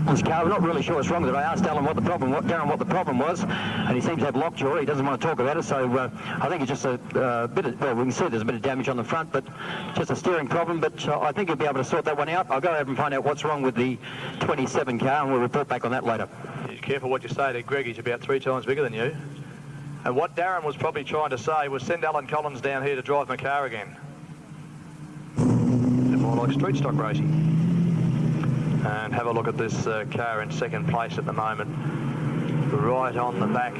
S10: This car, we're not really sure what's wrong with it. I asked Alan what the problem was, and he seems to have lockjaw. He doesn't want to talk about it, so I think it's just a bit of, well, we can see there's a bit of damage on the front, but just a steering problem, but I think he'll be able to sort that one out. I'll go over and find out what's wrong with the 27 car, and we'll report back on that later.
S8: Careful what you say to Greg, he's about 3 times bigger than you. And what Darren was probably trying to say was send Alan Collins down here to drive my car again. Bit more like street stock racing. And have a look at this car in second place at the moment. Right on the back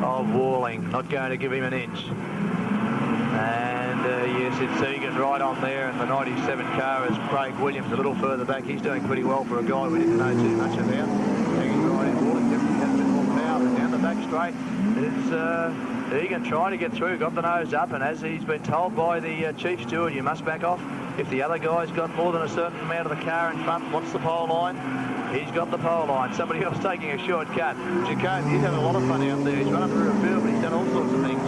S8: of Walling, not going to give him an inch. And yes, it's Egan right on there, and the 97 car is Craig Williams a little further back. He's doing pretty well for a guy we didn't know too much about. Hanging right in. Walling definitely has a bit more power. And down the back straight is Egan trying to get through, got the nose up, and as he's been told by the chief steward, you must back off. If the other guy's got more than a certain amount of the car in front, wants the pole line, he's got the pole line. Somebody else taking a shortcut. Jacob, he's having a lot of fun out there. He's run up the rear field, but he's done all sorts of things.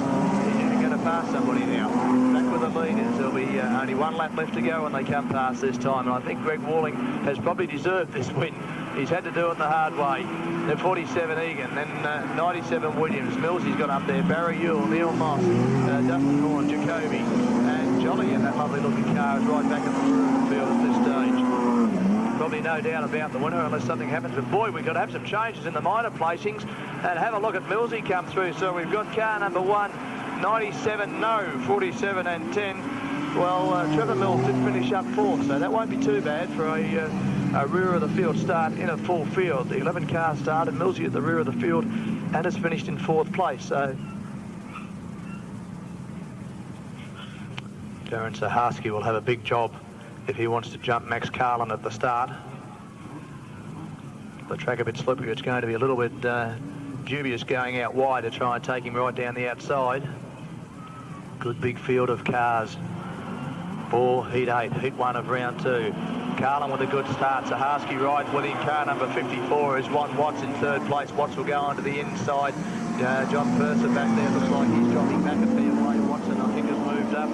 S8: He's even going to pass somebody now. Back with the leaders. There'll be only one lap left to go when they come past this time. And I think Greg Walling has probably deserved this win. He's had to do it the hard way. The 47 Egan, then 97 Williams. Millsy's got up there. Barry Ewell, Neil Moss, Dustin Horn, Jacoby, and Jolly in that lovely looking car is right back in the rear of the field at this stage. Probably no doubt about the winner unless something happens. But boy, we've got to have some changes in the minor placings and have a look at Millsy come through. So we've got car number 1, 97, no, 47 and 10. Well, Trevor Mills did finish up 4th, so that won't be too bad for a rear of the field start in a full field. The 11 car started, Millsy at the rear of the field, and has finished in 4th place. So Darren Saharsky will have a big job if he wants to jump Max Carlin at the start. The track a bit slippery, it's going to be a little bit dubious going out wide to try and take him right down the outside. Good big field of cars for Heat 8, Heat 1 of round 2. Carlin with a good start. Saharsky rides with him. Car number 54 is Ron Watts in 3rd place. Watts will go onto the inside. John Purser back there looks like he's dropping back a fair way. Watson, I think, has moved up.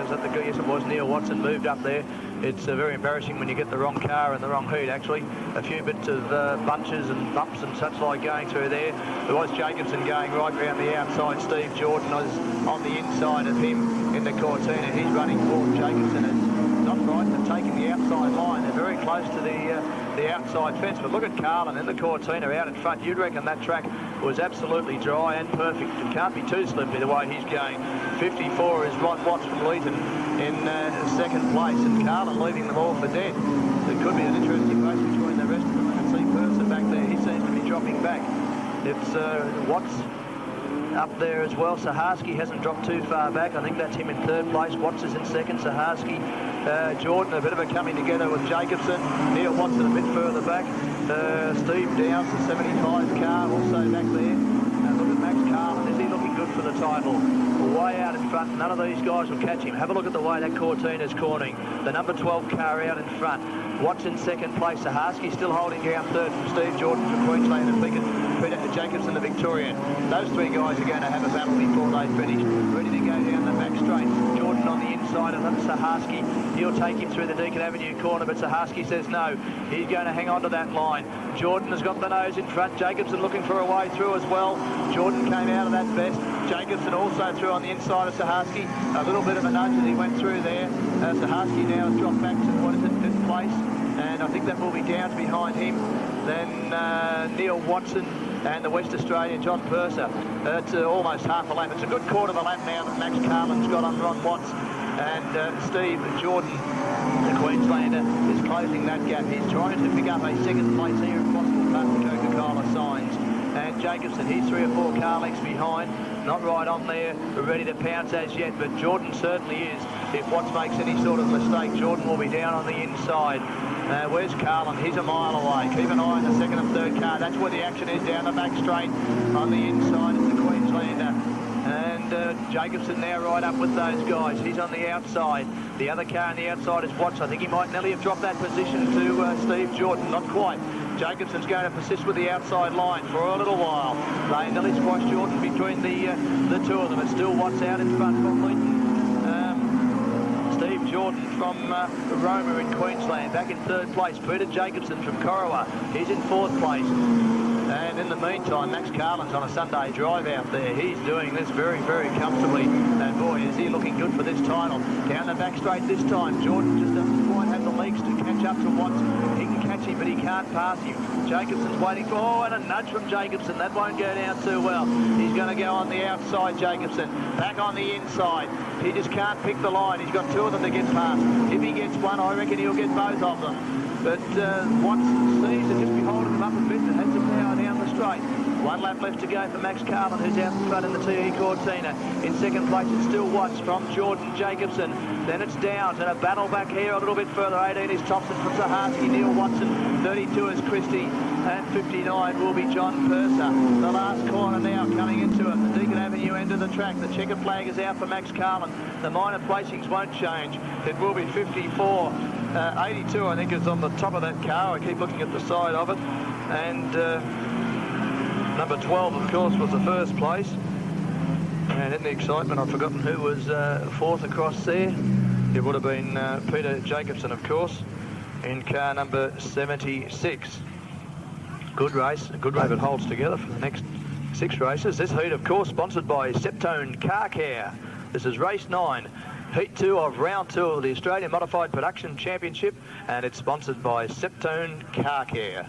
S8: Is that the yes, it was Neil Watson moved up there. It's very embarrassing when you get the wrong car and the wrong heat, actually. A few bits of bunches and bumps and such like going through there. There was Jacobson going right around the outside. Steve Jordan was on the inside of him in the Cortina. He's running forward. Jacobson is not frightened of taking the outside line. They're very close to the outside fence. But look at Carlin in the Cortina out in front. You'd reckon that track was absolutely dry and perfect. It can't be too slippery the way he's going. 54 is Ron Watts from Leeton in 2nd place, and Carlin leaving them all for dead. It could be an interesting race between the rest of them. I can see Purser back there. He seems to be dropping back. It's Watts up there as well. Saharsky hasn't dropped too far back. I think that's him in 3rd place. Watts is in 2nd. Saharsky, Jordan, a bit of a coming together with Jacobson. Neil Watson a bit further back. Steve Downs, the 75 car, also back there. Look at Max Carlin. Is he looking good for the title? Way out in front. None of these guys will catch him. Have a look at the way that Cortina's cornering. The number 12 car out in front. Watts in 2nd place. Saharsky still holding down 3rd from Steve Jordan from Queensland and Peter Jacobson, the Victorian. Those 3 guys are going to have a battle before they finish. Ready to go down the back straight. Jordan on the inside of them. Saharsky, he'll take him through the Deakin Avenue corner, but Saharsky says no. He's going to hang on to that line. Jordan has got the nose in front. Jacobson looking for a way through as well. Jordan came out of that vest. Jacobson also through on the inside of Saharsky. A little bit of a nudge as he went through there. Saharsky now has dropped back to, 5th place. And I think that will be Downs behind him. Then Neil Watson and the West Australian John Purser. It's almost half a lap. It's a good quarter of a lap now that Max Carlin's got on Ron Watts. And Steve Jordan, the Queenslander, is closing that gap. He's trying to pick up a 2nd place here if possible past the Coca-Cola signs. And Jacobson, he's 3 or 4 car lengths behind. Not right on there, ready to pounce as yet, but Jordan certainly is. If Watts makes any sort of mistake, Jordan will be down on the inside. Where's Carlin? He's a mile away. Keep an eye on the 2nd and 3rd car. That's where the action is, down the back straight on the inside of the Queenslander. And Jacobson now right up with those guys. He's on the outside. The other car on the outside is Watts. I think he might nearly have dropped that position to Steve Jordan. Not quite. Jacobson's going to persist with the outside line for a little while. They nearly squashed Jordan between the 2 of them. It's still Watts out in front from Leeton. Steve Jordan from Roma in Queensland, back in 3rd place. Peter Jacobson from Corowa, he's in 4th place. And in the meantime, Max Carlin's on a Sunday drive out there. He's doing this very, very comfortably. And boy, is he looking good for this title. Down the back straight this time. Jordan just doesn't quite have the legs to catch up to Watts. He can catch him, but he can't pass him. Jacobson's waiting for, and a nudge from Jacobson. That won't go down too well. He's going to go on the outside, Jacobson. Back on the inside. He just can't pick the line. He's got 2 of them to get past. If he gets one, I reckon he'll get both of them. But Watson seems to just be holding him up a bit and has the power down the straight. 1 lap left to go for Max Carlin, who's out in front in the TE Cortina. In second place, it's still Watts from Jordan Jacobson. Then it's Downs, and a battle back here a little bit further. 18 is Thompson from Saharsky, Neil Watson. 32 is Christie, and 59 will be John Purser. The last corner now coming into it. The Deacon Avenue end of the track. The checkered flag is out for Max Carlin. The minor placings won't change. It will be 54. 82, I think, is on the top of that car. I keep looking at the side of it. And number 12, of course, was the first place. And in the excitement, I've forgotten who was fourth across there. It would have been Peter Jacobson, of course, in car number 76. Good race. A good race that holds together for the next 6 races. This heat, of course, sponsored by Septone Car Care. This is race 9. Heat 2 of round 2 of the Australian Modified Production Championship, and it's sponsored by Septone Car Care.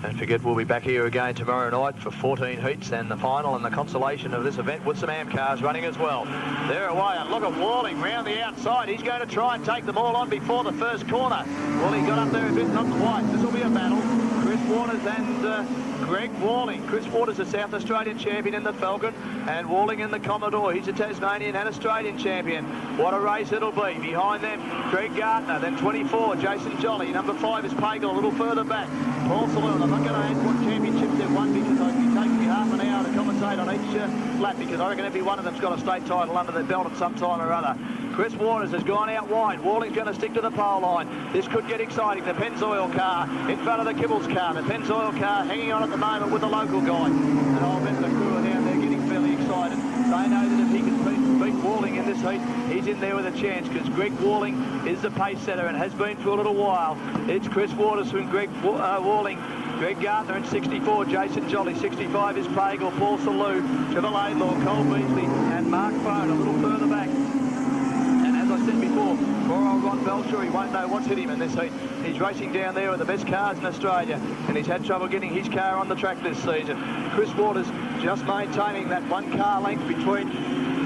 S8: Don't forget, we'll be back here again tomorrow night for 14 heats and the final and the consolation of this event with some AM cars running as well. They're away, and look at Walling round the outside. He's going to try and take them all on before the first corner. Well, he got up there a bit, not quite. This will be a battle. Chris Waters and Greg Walling. Chris Waters, a South Australian champion in the Falcon, and Walling in the Commodore. He's a Tasmanian and Australian champion. What a race it'll be. Behind them, Greg Gardner, then 24, Jason Jolly. Number 5 is Pagel, a little further back. Paul Saloon. I'm not going to ask what championships they've won because I'd be taking me half an hour to commentate on each lap, because I reckon every one of them's got a state title under their belt at some time or other. Chris Waters has gone out wide. Walling's going to stick to the pole line. This could get exciting. The Pennzoil car in front of the Kibbles car. The Pennzoil car hanging on at the moment with the local guy. And I'll bet the crew are down there getting fairly excited. They know that if he can beat Walling in this heat, he's in there with a chance, because Greg Walling is the pace setter and has been for a little while. It's Chris Waters from Greg Walling. Greg Gardner in 64, Jason Jolly, 65 is Pagel, Paul Salou, Trevor Laidlaw, Cole Beasley and Mark Fone a little further back. And as I said before, poor old Ron Belcher, he won't know what's hit him in this heat. He's racing down there with the best cars in Australia, and he's had trouble getting his car on the track this season. Chris Waters just maintaining that 1 car length between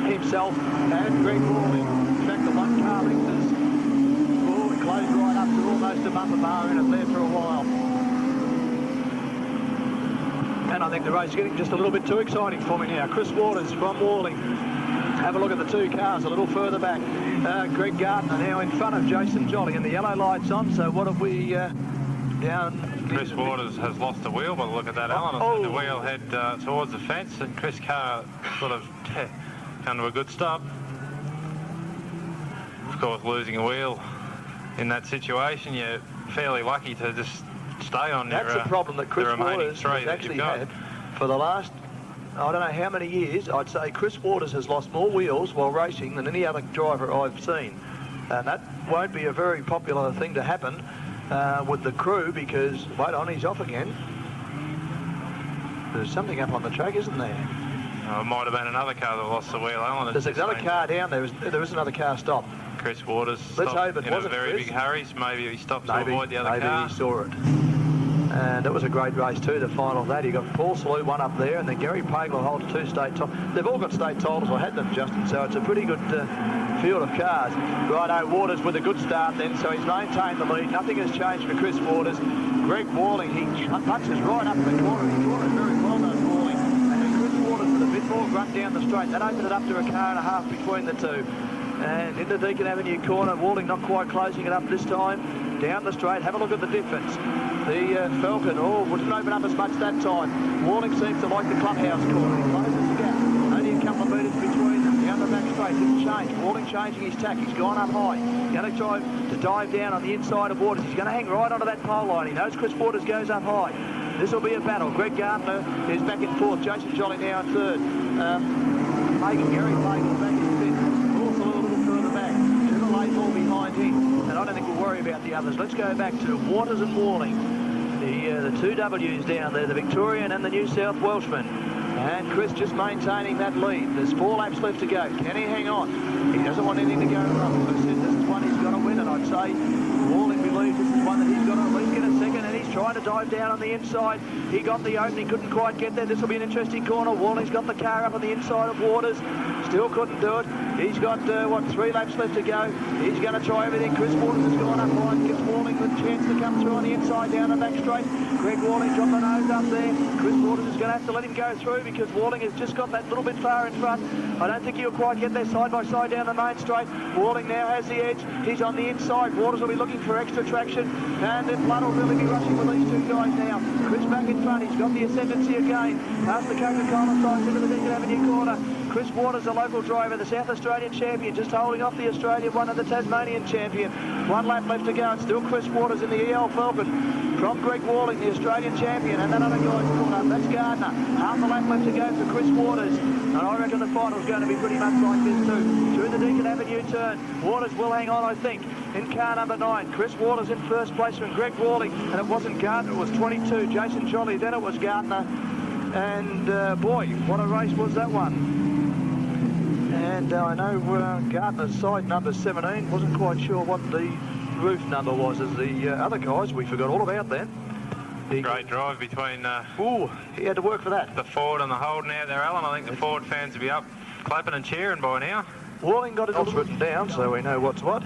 S8: himself and Greg Walling. In fact, the 1 car length is closed right up to almost a bumper bar in it there for a while. And I think the race is getting just a little bit too exciting for me now. Chris Waters from Walling. Have a look at the 2 cars a little further back. Greg Gardner now in front of Jason Jolly, and the yellow light's on. So what have we down?
S11: Chris Waters has lost the wheel, but look at that, Alan. The wheel head towards the fence, and Chris Carr sort of come to a good stop. Of course, losing a wheel in that situation, you're fairly lucky to just stay on.
S8: That's the problem that Chris Waters has actually had for the last, I don't know how many years. I'd say Chris Waters has lost more wheels while racing than any other driver I've seen. And that won't be a very popular thing to happen with the crew, because, wait on, he's off again. There's something up on the track, isn't there?
S11: It might have been another car that lost the wheel, Alan.
S8: There's another car down there. There is another car stopped.
S11: Chris Waters
S8: Let's hope it
S11: in a
S8: wasn't
S11: very
S8: Chris.
S11: big hurry. Maybe he stopped to avoid the other car.
S8: Maybe he saw it. And that was a great race too, the final of that. You got Paul Salou, 1 up there, and then Gary Pagel holds 2 state titles. They've all got state titles, I had them, Justin, so it's a pretty good field of cars. Righto, Waters with a good start then, so he's maintained the lead. Nothing has changed for Chris Waters. Greg Walling, he punches right up the corner. He cornered very well, though, Walling. And then Chris Waters with a bit more grunt down the straight. That opened it up to a car and a half between the 2. And into Deacon Avenue corner, Walling not quite closing it up this time. Down the straight, have a look at the difference. The Falcon, didn't open up as much that time. Walling seems to like the clubhouse corner. He closes the gap. Only a couple of metres between them. Down the back straight, didn't change. Walling changing his tack. He's gone up high. Going to try to dive down on the inside of Waters. He's going to hang right onto that pole line. He knows Chris Waters goes up high. This will be a battle. Greg Gardner is back and forth. Jason Jolly now in third. Gary Pagel back in fifth. Also a little further back. Trevor Laidlaw behind him. And I don't think we'll worry about the others. Let's go back to Waters and Walling. The 2 W's down there, the Victorian and the New South Welshman. And Chris just maintaining that lead. There's 4 laps left to go. Can he hang on? He doesn't want anything to go wrong. trying to dive down on the inside. He got the opening, couldn't quite get there. This will be an interesting corner. Walling's got the car up on the inside of Waters. Still couldn't do it. He's got, 3 laps left to go. He's going to try everything. Chris Waters has gone up wide. Gives Walling the chance to come through on the inside down the back straight. Greg Walling dropped the nose up there. Chris Waters is going to have to let him go through because Walling has just got that little bit far in front. I don't think he'll quite get there side by side down the main straight. Walling now has the edge. He's on the inside. Waters will be looking for extra traction. And then Blood will really be rushing with these two guys now. Chris back in front. He's got the ascendancy again. Past the Coca-Cola side into the Deacon Avenue corner. Chris Waters, the local driver, the South Australian champion, just holding off the Australian one and the Tasmanian champion. 1 lap left to go. It's still Chris Waters in the EL Falcon from Greg Walling, the Australian champion, and that other guy's caught up. That's Gardner. Half a lap left to go for Chris Waters. And I reckon the final's going to be pretty much like this too. Through the Deacon Avenue turn. Waters will hang on, I think, in car number 9. Chris Waters in first place from Greg Walling. And it wasn't Gardner, it was 22. Jason Jolly, then it was Gardner. And boy, what a race was that one. And I know Gardner's side number 17, wasn't quite sure what the roof number was as the other guys. We forgot all about that.
S11: Great drive between
S8: he had to work for that.
S11: The Ford and the Holden out there, Alan. I think the Ford fans will be up clapping and cheering by now.
S8: Walling got it all written down so we know what's what.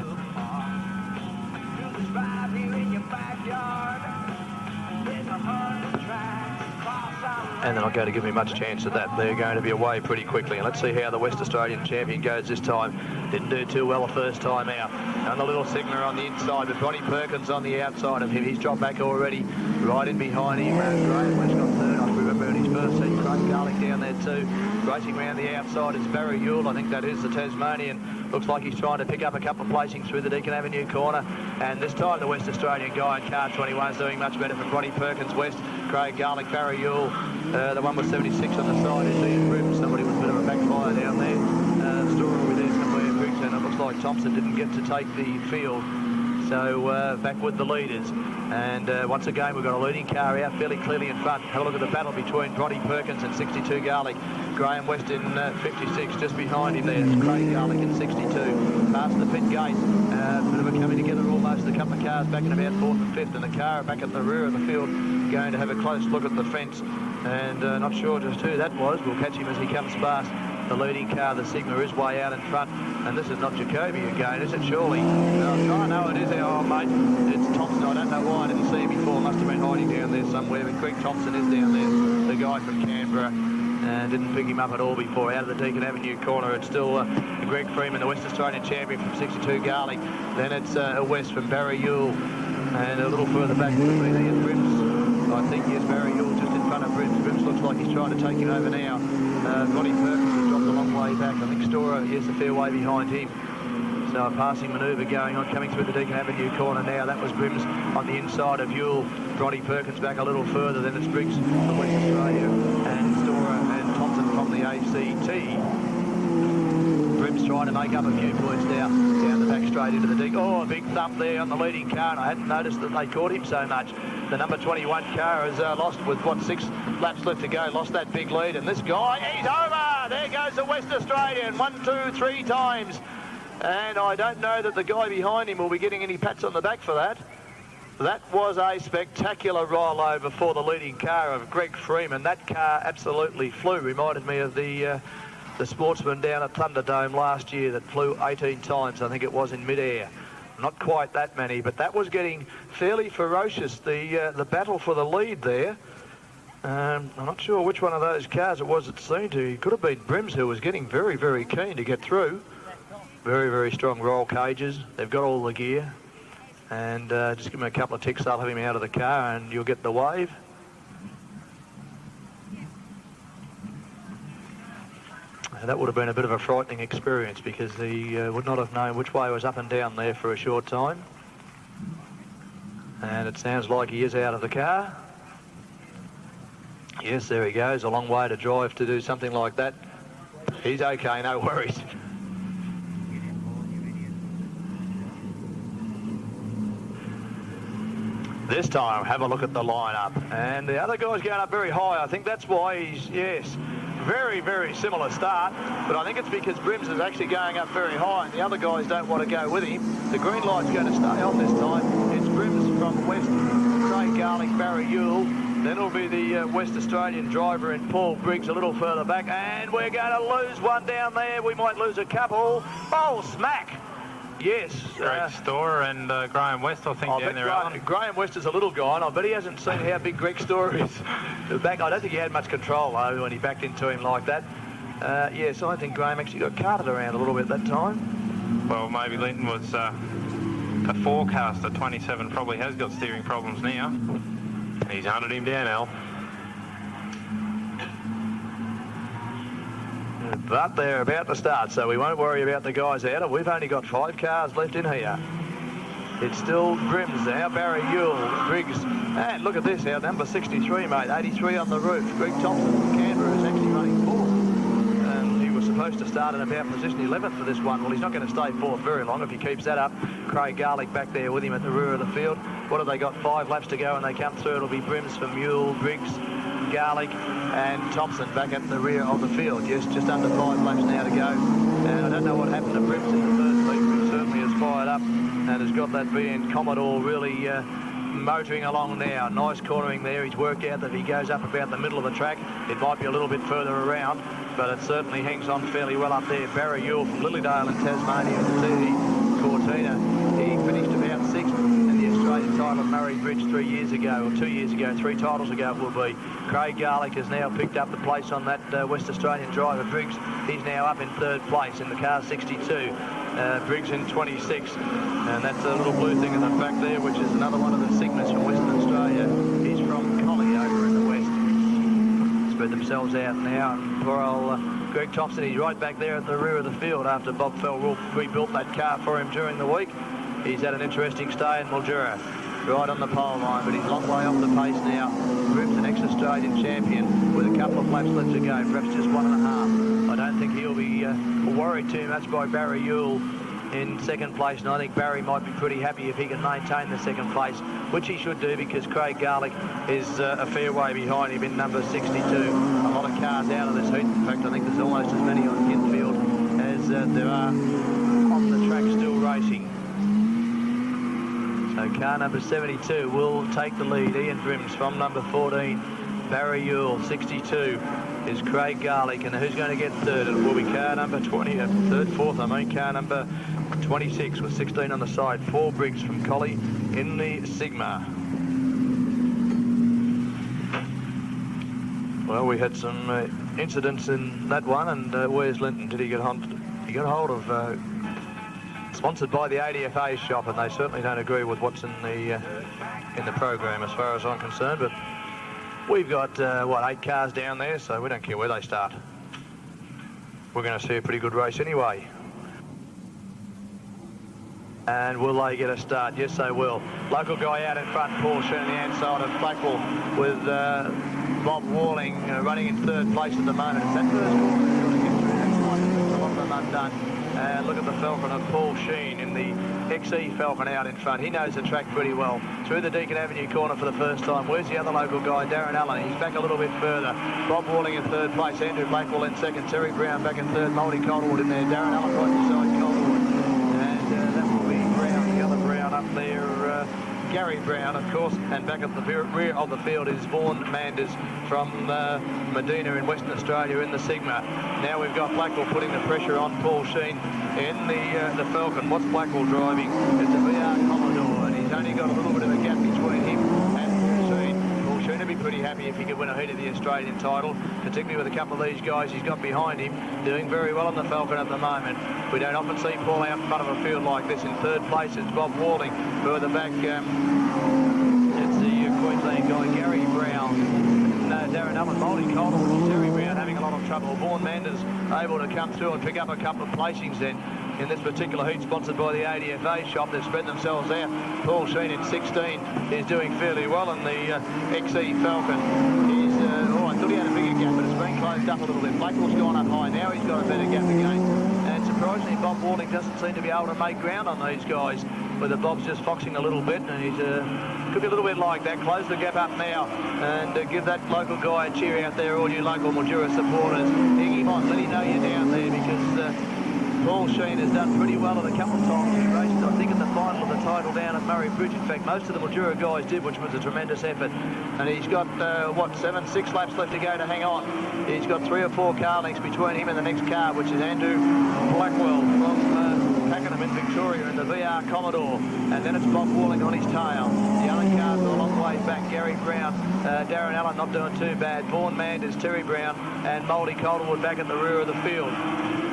S8: And they're not going to give me much chance of that. They're going to be away pretty quickly. And let's see how the West Australian champion goes this time. Didn't do too well the first time out. And the little Sigma on the inside, but Ronnie Perkins on the outside of him. He's dropped back already, right in behind him. Graham West got third. I remember in his first seat. Craig Garlick down there too. Racing around the outside is Barry Yule. I think that is the Tasmanian. Looks like he's trying to pick up a couple of placings through the Deacon Avenue corner. And this time the West Australian guy in car 21 is doing much better from Ronnie Perkins West. Craig Garlick, Barry Yule. The one with 76 on the side is Ian Grimm. Somebody with a bit of a backfire down there. Story over there somewhere, Briggs, and it looks like Thompson didn't get to take the field. So back with the leaders. And once again, we've got a leading car out fairly clearly in front. Have a look at the battle between Ronnie Perkins and 62 Garlick. Graham West in 56, just behind him there. It's Craig Garlick in 62. Past the pit gate. Bit of a coming together almost. A couple of cars back in about 4th and 5th, and the car back at the rear of the field going to have a close look at the fence. And not sure just who that was. We'll catch him as he comes past. The leading car, the Sigma, is way out in front. And this is not Jacoby again, is it, surely? I know it is our old mate. It's Thompson. I don't know why I didn't see him before. Must have been hiding down there somewhere. But Greg Thompson is down there, the guy from Canberra. Didn't pick him up at all before. Out of the Deacon Avenue corner, it's still Greg Freeman, the West Australian champion from 62 Garlick. Then it's West from Barry Yule. And a little further back would have been Ian Brims. I think, yes, Barry Yule just in front of Brims. Brims looks like he's trying to take him over now. Ronnie Perkins has dropped a long way back. I think Storer, yes, a fair way behind him. So a passing manoeuvre going on, coming through the Deacon Avenue corner now. That was Brims on the inside of Yule. Ronnie Perkins back a little further. Then it's Briggs from West Australia and Storer and Thompson from the ACT. Brims trying to make up a few points now down the back straight into the dig. Oh, a big thump there on the leading car, and I hadn't noticed that they caught him so much. The number 21 car has lost with, 6 laps left to go, lost that big lead, and this guy, he's over! There goes the West Australian, 1, 2, 3 times. And I don't know that the guy behind him will be getting any pats on the back for that. That was a spectacular rollover for the leading car of Greg Freeman. That car absolutely flew. Reminded me of the sportsman down at Thunderdome last year that flew 18 times, I think it was, in midair. Not quite that many, but that was getting fairly ferocious, the battle for the lead there. I'm not sure which one of those cars it was that seemed to. It could have been Brims, who was getting very, very keen to get through. Very, very strong roll cages. They've got all the gear. And just give him a couple of ticks, they'll have him out of the car and you'll get the wave. That would have been a bit of a frightening experience because he would not have known which way was up and down there for a short time. And it sounds like he is out of the car. Yes, there he goes. A long way to drive to do something like that. He's okay, no worries. This time, have a look at the lineup. And the other guy's going up very high. I think that's why he's, yes, very, very similar start. But I think it's because Brims is actually going up very high and the other guys don't want to go with him. The green light's going to stay on this time. It's Brims from West, Craig Garlick, Barry Ewell. Then it'll be the West Australian driver in Paul Briggs a little further back. And we're going to lose one down there. We might lose a couple. Oh, smack. Yes.
S11: Greg Storr and Graham West, I think, down there, Alan.
S8: Graham West is a little guy, and I bet he hasn't seen how big Greg Storr is. Back, I don't think he had much control, though, when he backed into him like that. Yes, I think Graham actually got carted around a little bit that time.
S11: Well, maybe Linton was a forecaster. 27 probably has got steering problems now. He's hunted him down, Al.
S8: But they're about to start, so we won't worry about the guys out. We've only got 5 cars left in here. It's still Grims now, Barry Ewell, Briggs. And look at this, our number 63, mate, 83 on the roof. Greg Thompson from Canberra is actually running 4th. He was supposed to start in about position 11th for this one. Well, he's not going to stay 4th very long if he keeps that up. Craig Garlick back there with him at the rear of the field. What have they got? 5 laps to go, and they come through. It'll be Brims from Ewell, Briggs, Garlick and Thompson back at the rear of the field. Yes, just under 5 laps now to go. And I don't know what happened to Brims in the first heat. Brims certainly has fired up and has got that VN Commodore really motoring along now. Nice cornering there. He's worked out that if he goes up about the middle of the track, it might be a little bit further around, but it certainly hangs on fairly well up there. Barry Ewell from Lilydale in Tasmania to the Cortina. He finished about 6th in the Australian title at Murray Bridge 3 years ago, or 2 years ago, 3 titles ago it will be. Craig Garlick has now picked up the place on that West Australian driver, Briggs. He's now up in 3rd place in the car 62. Briggs in 26, and that's a little blue thing in the back there, which is another one of the Sigmas from Western Australia. He's from Collie over in the west. Spread themselves out now, and poor old Greg Thompson, he's right back there at the rear of the field after Bob Fell rebuilt that car for him during the week. He's had an interesting stay in Mildura, right on the pole line, but he's a long way off the pace now. Grims, an ex-Australian champion, with a couple of laps left to go, perhaps just 1.5. I don't think he'll be worried too much by Barry Ewell in 2nd place, and I think Barry might be pretty happy if he can maintain the 2nd place, which he should do, because Craig Garlick is a fair way behind him in number 62. A lot of cars out of this heat. In fact, I think there's almost as many on the infield as there are on the track still racing. So car number 72 will take the lead. Ian Brims from number 14. Barry Ewell, 62, is Craig Garlick. And who's going to get 3rd? It will be car number 20, 3rd, 4th, I mean, car number 26 with 16 on the side. 4 Briggs from Collie in the Sigma. Well, we had some incidents in that one, and where's Linton? Did he get hold? He got hold of... sponsored by the ADFA shop, and they certainly don't agree with what's in the program as far as I'm concerned, but we've got, 8 cars down there, so we don't care where they start. We're going to see a pretty good race anyway. And will they get a start? Yes, they will. Local guy out in front, Paul Sheen on the outside of Blackwell, with Bob Walling running in 3rd place at the moment. It's that first corner they're going to get through. That's like a lot of them undone. And look at the Falcon of Paul Sheen in the XE Falcon out in front. He knows the track pretty well. Through the Deakin Avenue corner for the first time. Where's the other local guy? Darren Allen. He's back a little bit further. Bob Walling in 3rd place. Andrew Blackwell in 2nd. Terry Brown back in 3rd. Moldy Calderwood in there. Darren Allen right beside Calderwood. And that will be Brown, the other Brown up there. Gary Brown, of course, and back at the rear of the field is Vaughan Manders from Medina in Western Australia in the Sigma. Now we've got Blackwell putting the pressure on Paul Sheen in the Falcon. What's Blackwell driving? It's a VR Commodore, and he's only got a little bit of a gap between him and Paul Sheen. Paul Sheen would be pretty happy if he could win a heat of the Australian title, particularly with a couple of these guys he's got behind him doing very well on the Falcon at the moment. We don't often see Paul out in front of a field like this. In 3rd place, it's Bob Walling. Further back, it's the Queensland guy, Gary Brown. Darren Allen, Moldy Calderwood, Terry Brown having a lot of trouble. Vaughan Manders able to come through and pick up a couple of placings then in this particular heat, sponsored by the ADFA shop. They've spread themselves out. Paul Sheen in 16 is doing fairly well in the XE Falcon. He's, I thought he had a bigger gap, but it's been closed up a little bit. Blackwell's gone up high. Now he's got a better gap again. And surprisingly, Bob Walling doesn't seem to be able to make ground on these guys, whether Bob's just foxing a little bit, and he's could be a little bit like that. Close the gap up now and give that local guy a cheer out there, all you local Mildura supporters. Egg him on, let him know you're down there, because Paul Sheen has done pretty well at a couple of times. He raced, I think, in the final of the title total down at Murray Bridge. In fact, most of the Mildura guys did, which was a tremendous effort. And he's got, 6 laps left to go to hang on. He's got 3 or 4 car lengths between him and the next car, which is Andrew Blackwell from Pakenham in Victoria in the VR Commodore. And then it's Bob Walling on his tail. The other cars are a long way back. Gary Brown, Darren Allen not doing too bad. Vaughan Manders, Terry Brown, and Mouldy Calderwood back at the rear of the field.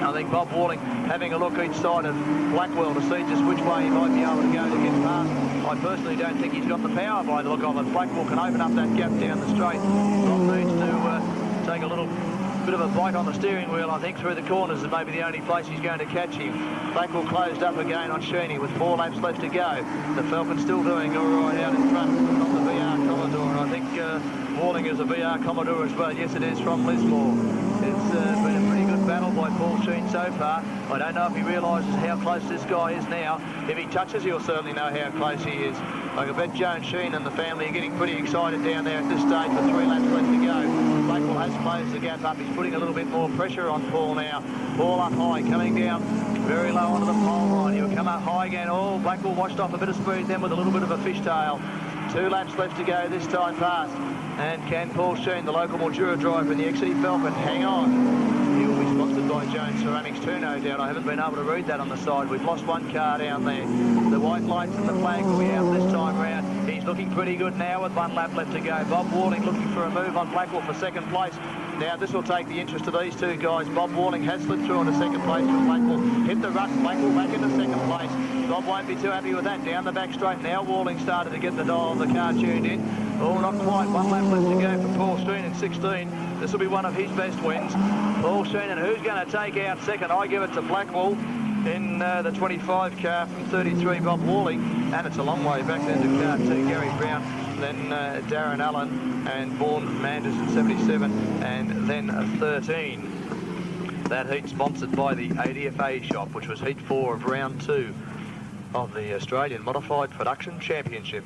S8: I think Bob Walling having a look each side of Blackwell to see just which way he might be able to go to get past. I personally don't think he's got the power by the look of it. Blackwell can open up that gap down the straight. Bob needs to take a little bit of a bite on the steering wheel. I think through the corners is maybe the only place he's going to catch him. Blackwell closed up again on Sheeny with 4 laps left to go. The Falcon still doing all right out in front on the VR Commodore. I think Walling is a VR Commodore as well. Yes, it is from Lismore. It's been a pretty good battle by Paul Sheen so far. I don't know if he realises how close this guy is now. If he touches, he'll certainly know how close he is. I can bet Joan Sheen and the family are getting pretty excited down there at this stage with 3 laps left to go. Blackwell has closed the gap up. He's putting a little bit more pressure on Paul now. Paul up high, coming down very low onto the pole line. He'll come up high again. Oh, Blackwell washed off a bit of speed then with a little bit of a fishtail. 2 laps left to go this time past. And can Paul Sheen, the local Mildura driver in the XE Falcon, hang on? He will be sponsored by Jones Ceramics too, no doubt. I haven't been able to read that on the side. We've lost 1 car down there. The white lights and the flag will be out this time round. He's looking pretty good now with 1 lap left to go. Bob Walling looking for a move on Blackwell for 2nd place. Now this will take the interest of these 2 guys. Bob Walling has slipped through into 2nd place with Blackwell. Hit the rut, Blackwell back into 2nd place. Bob won't be too happy with that. Down the back straight now, Walling started to get the dial of the car tuned in. Oh, not quite. 1 lap left to go for Paul Sheen in 16. This will be one of his best wins. Paul Sheen, and who's going to take out 2nd? I give it to Blackwell in the 25 car from 33, Bob Walling. And it's a long way back then to car 2, Gary Brown, then Darren Allen and Vaughan Manders in 77, and then 13. That heat sponsored by the ADFA shop, which was heat 4 of round 2 of the Australian Modified Production Championship.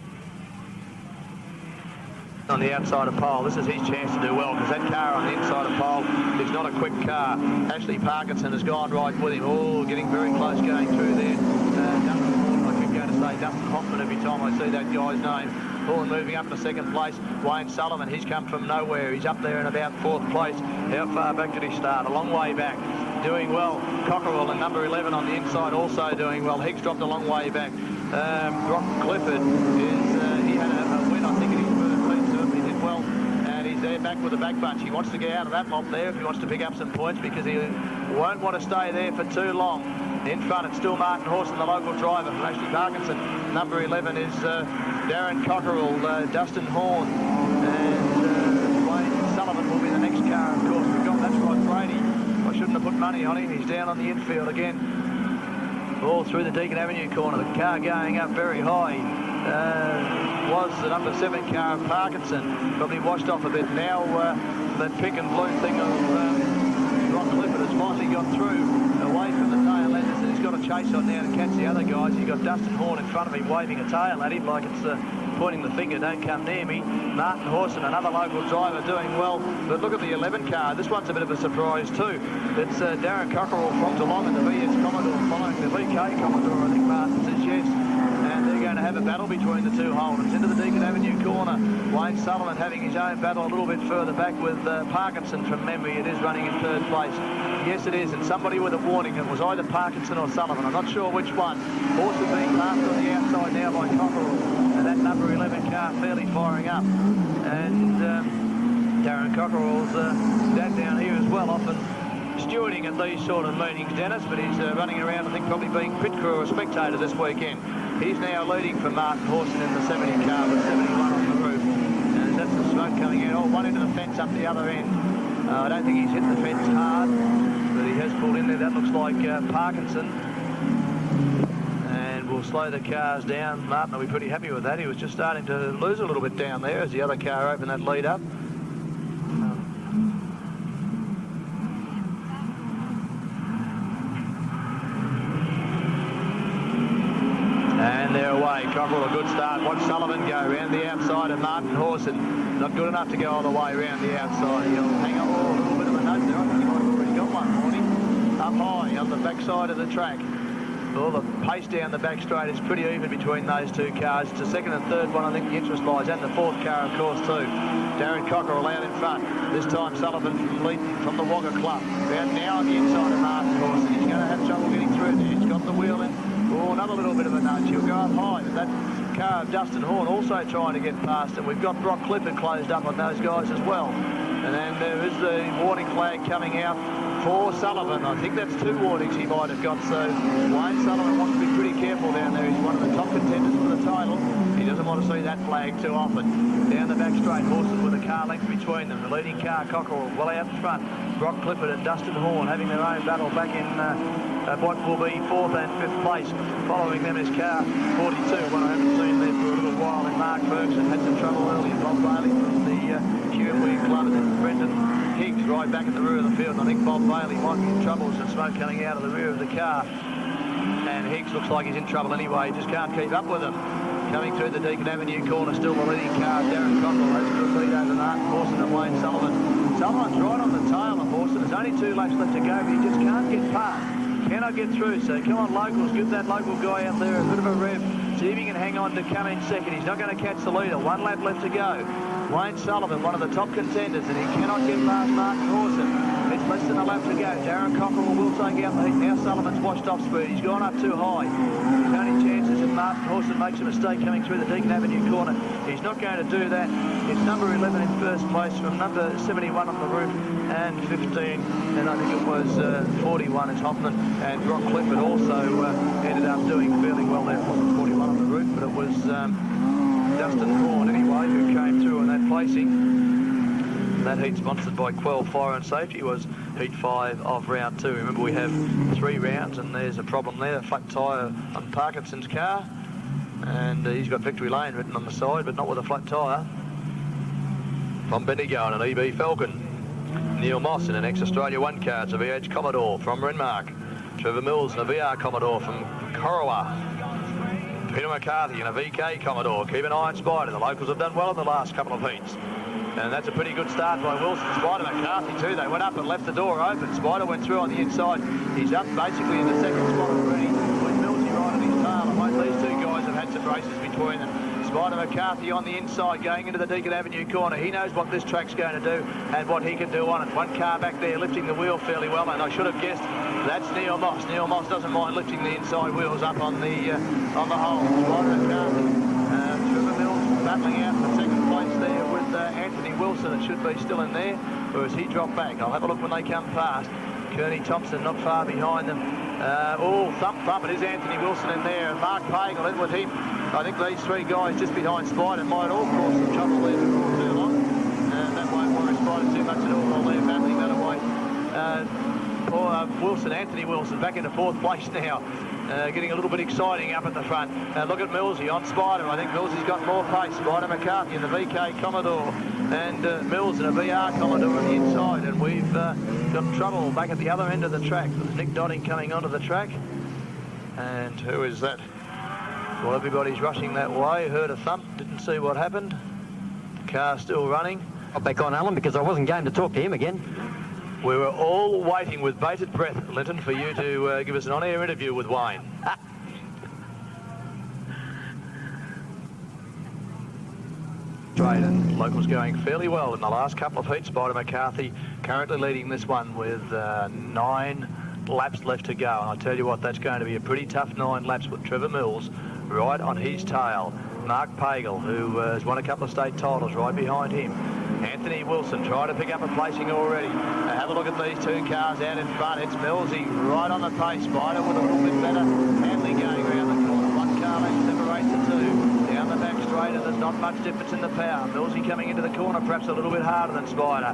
S8: On the outside of pole, this is his chance to do well, because that car on the inside of pole is not a quick car. Ashley Parkinson has gone right with him. Oh, getting very close going through there. I keep going to say Dustin Hoffman every time I see that guy's name. Oh, and moving up to 2nd place, Wayne Sullivan. He's come from nowhere. He's up there in about 4th place. How far back did he start? A long way back. Doing well. Cockerell and number 11 on the inside also doing well. Higgs dropped a long way back. Brock Clifford he had a win, I think, in his first heat. Certainly did well. And he's there back with the back bunch. He wants to get out of that lot there if he wants to pick up some points, because he won't want to stay there for too long. In front, it's still Martin Horson, the local driver from Ashley Parkinson. Number 11 is Darren Cockerell, Dustin Horn, and Wayne Sullivan will be the next car, of course. We've got, that's right, Brady. I shouldn't have put money on him. He's down on the infield again. All through the Deacon Avenue corner. The car going up very high. Was the number 7 car of Parkinson. Probably washed off a bit. Now that pink and blue thing of Brock Clifford has finally got through away from the tail enders, and he's got a chase on now to catch the other guys. You've got Dustin Horn in front of him waving a tail at him like it's pointing the finger, don't come near me. Martin Horson, another local driver, doing well. But look at the 11 car. This one's a bit of a surprise too. It's Darren Cockerell from Geelong in the VS Commodore following the VK Commodore, I think Martin says yes. And they're going to have a battle between the 2 holders. Into the Deacon Avenue corner. Wayne Sullivan having his own battle a little bit further back with Parkinson from memory. It is running in 3rd place. Yes, it is. And somebody with a warning. It was either Parkinson or Sullivan. I'm not sure which one. Horse is being passed on the outside now by Cockerell. And that number 11 car fairly firing up. And Darren Cockerell's dad down here as well, often stewarding at these sort of meetings, Dennis, but he's running around, I think, probably being pit crew or a spectator this weekend. He's now leading for Martin Horson in the 70 car with 71 on the roof. And that's the smoke coming in. Oh, one into the fence up the other end. I don't think he's hit the fence hard, but he has pulled in there. That looks like Parkinson. And we'll slow the cars down. Martin will be pretty happy with that. He was just starting to lose a little bit down there as the other car opened that lead up. And they're away. Cockerell, a good start. Watch Sullivan go around the outside of Martin Horson. Not good enough to go all the way around the outside. He'll hang on. Oh, a little bit of a note there. I think he might have already got one, Morning. Up high on the backside of the track. Well, the pace down the back straight is pretty even between those two cars. It's the second and third one, I think the interest lies, and the fourth car, of course, too. Darren Cockerell out in front. This time Sullivan from the Wagga Club. About now on the inside of Martin Horse, and he's going to have trouble getting through there. He's got the wheel in. Oh, another little bit of a nudge. He'll go up high, but that car of Dustin Horn also trying to get past, and we've got Brock Clifford closed up on those guys as well. And then there is the warning flag coming out for Sullivan. I think that's 2 warnings he might have got, so Wayne Sullivan wants to be pretty careful down there. He's one of the top contenders for the title. He doesn't want to see that flag too often. Down the back straight, horses with a car length between them. The leading car, Cockerell, well out in front. Brock Clifford and Dustin Horn having their own battle back in what will be 4th and 5th place. Following them is car 42, one I haven't seen there for a little while, in Mark Ferguson. Had some trouble earlier. Bob Bailey from the QMW Club, and then Brendan Higgs right back at the rear of the field. And I think Bob Bailey might be in trouble. Some smoke coming out of the rear of the car. And Higgs looks like he's in trouble anyway. He just can't keep up with them. Coming through the Deacon Avenue corner, still the leading car, Darren Cockerell, has a good lead over Martin Horson and Wayne Sullivan. Sullivan's right on the tail of Horson. There's only 2 laps left to go, but he just can't get past. Cannot get through, so come on, locals, give that local guy out there a bit of a rev. See if he can hang on to come in second. He's not going to catch the leader. 1 lap left to go. Wayne Sullivan, one of the top contenders, and he cannot get past Martin Horson. It's less than a lap to go. Darren Cockerell will take out the heat. Now Sullivan's washed off speed. He's gone up too high. His only chances if Martin Horson makes a mistake coming through the Deacon Avenue corner. He's not going to do that. It's number 11 in first place from number 71 on the roof, and 15, and I think it was 41 is Hoffman, and Brock Clifford also ended up doing fairly well there. It wasn't 41 on the roof, but it was Dustin Horn anyway who came through in that placing. That heat sponsored by Quell Fire and Safety was heat 5 of round 2. Remember, we have 3 rounds, and there's a problem there. A flat tyre on Parkinson's car, and he's got Victory Lane written on the side, but not with a flat tyre. From Bendigo and an EB Falcon. Neil Moss in an ex-Australia 1 car. It's a VH Commodore from Renmark. Trevor Mills in a VR Commodore from Corowa. Peter McCarthy in a VK Commodore. Keep an eye on Spider. The locals have done well in the last couple of heats. And that's a pretty good start by Wilson. Spider McCarthy too. They went up and left the door open. Spider went through on the inside. He's up basically in the second spot already with Millsy right on his tail. And both these 2 guys have had some races between them. Spider McCarthy on the inside going into the Deacon Avenue corner. He knows what this track's going to do and what he can do on it. 1 car back there lifting the wheel fairly well, and I should have guessed that's Neil Moss. Neil Moss doesn't mind lifting the inside wheels up on the hole. Spider McCarthy, Trevor Mills battling out for second place there with Anthony Wilson. It should be still in there, whereas he dropped back. I'll have a look when they come past. Kearney Thompson not far behind them. Thump, it is Anthony Wilson in there, and Mark Pagel in with him. I think these 3 guys just behind Spider might all cause some trouble there for too long, and that won't worry Spider too much at all while they're battling that away. Wilson, Anthony Wilson, back into 4th place now. Getting a little bit exciting up at the front. Look at Millsy on Spider. I think Millsy's got more pace. Spider McCarthy in the VK Commodore, and Mills in a VR Commodore on the inside. And we've got trouble back at the other end of the track. There's Nick Dodding coming onto the track. And who is that? Well, everybody's rushing that way. Heard a thump, didn't see what happened. The car's still running.
S10: I'll back on Alan because I wasn't going to talk to him again.
S8: We were all waiting with bated breath, Linton, for you to give us an on-air interview with Wayne. Trade, and locals going fairly well in the last couple of heats. Spider McCarthy currently leading this one with 9 laps left to go. And I tell you what, that's going to be a pretty tough 9 laps with Trevor Mills right on his tail. Mark Pagel, who has won a couple of state titles, right behind him. Anthony Wilson trying to pick up a placing already. Have a look at these 2 cars out in front. It's Millsy right on the pace. Spider with a little bit better handling going around the corner. 1 car left separates the 2. Down the back straight, and there's not much difference in the power. Millsy coming into the corner, perhaps a little bit harder than Spider.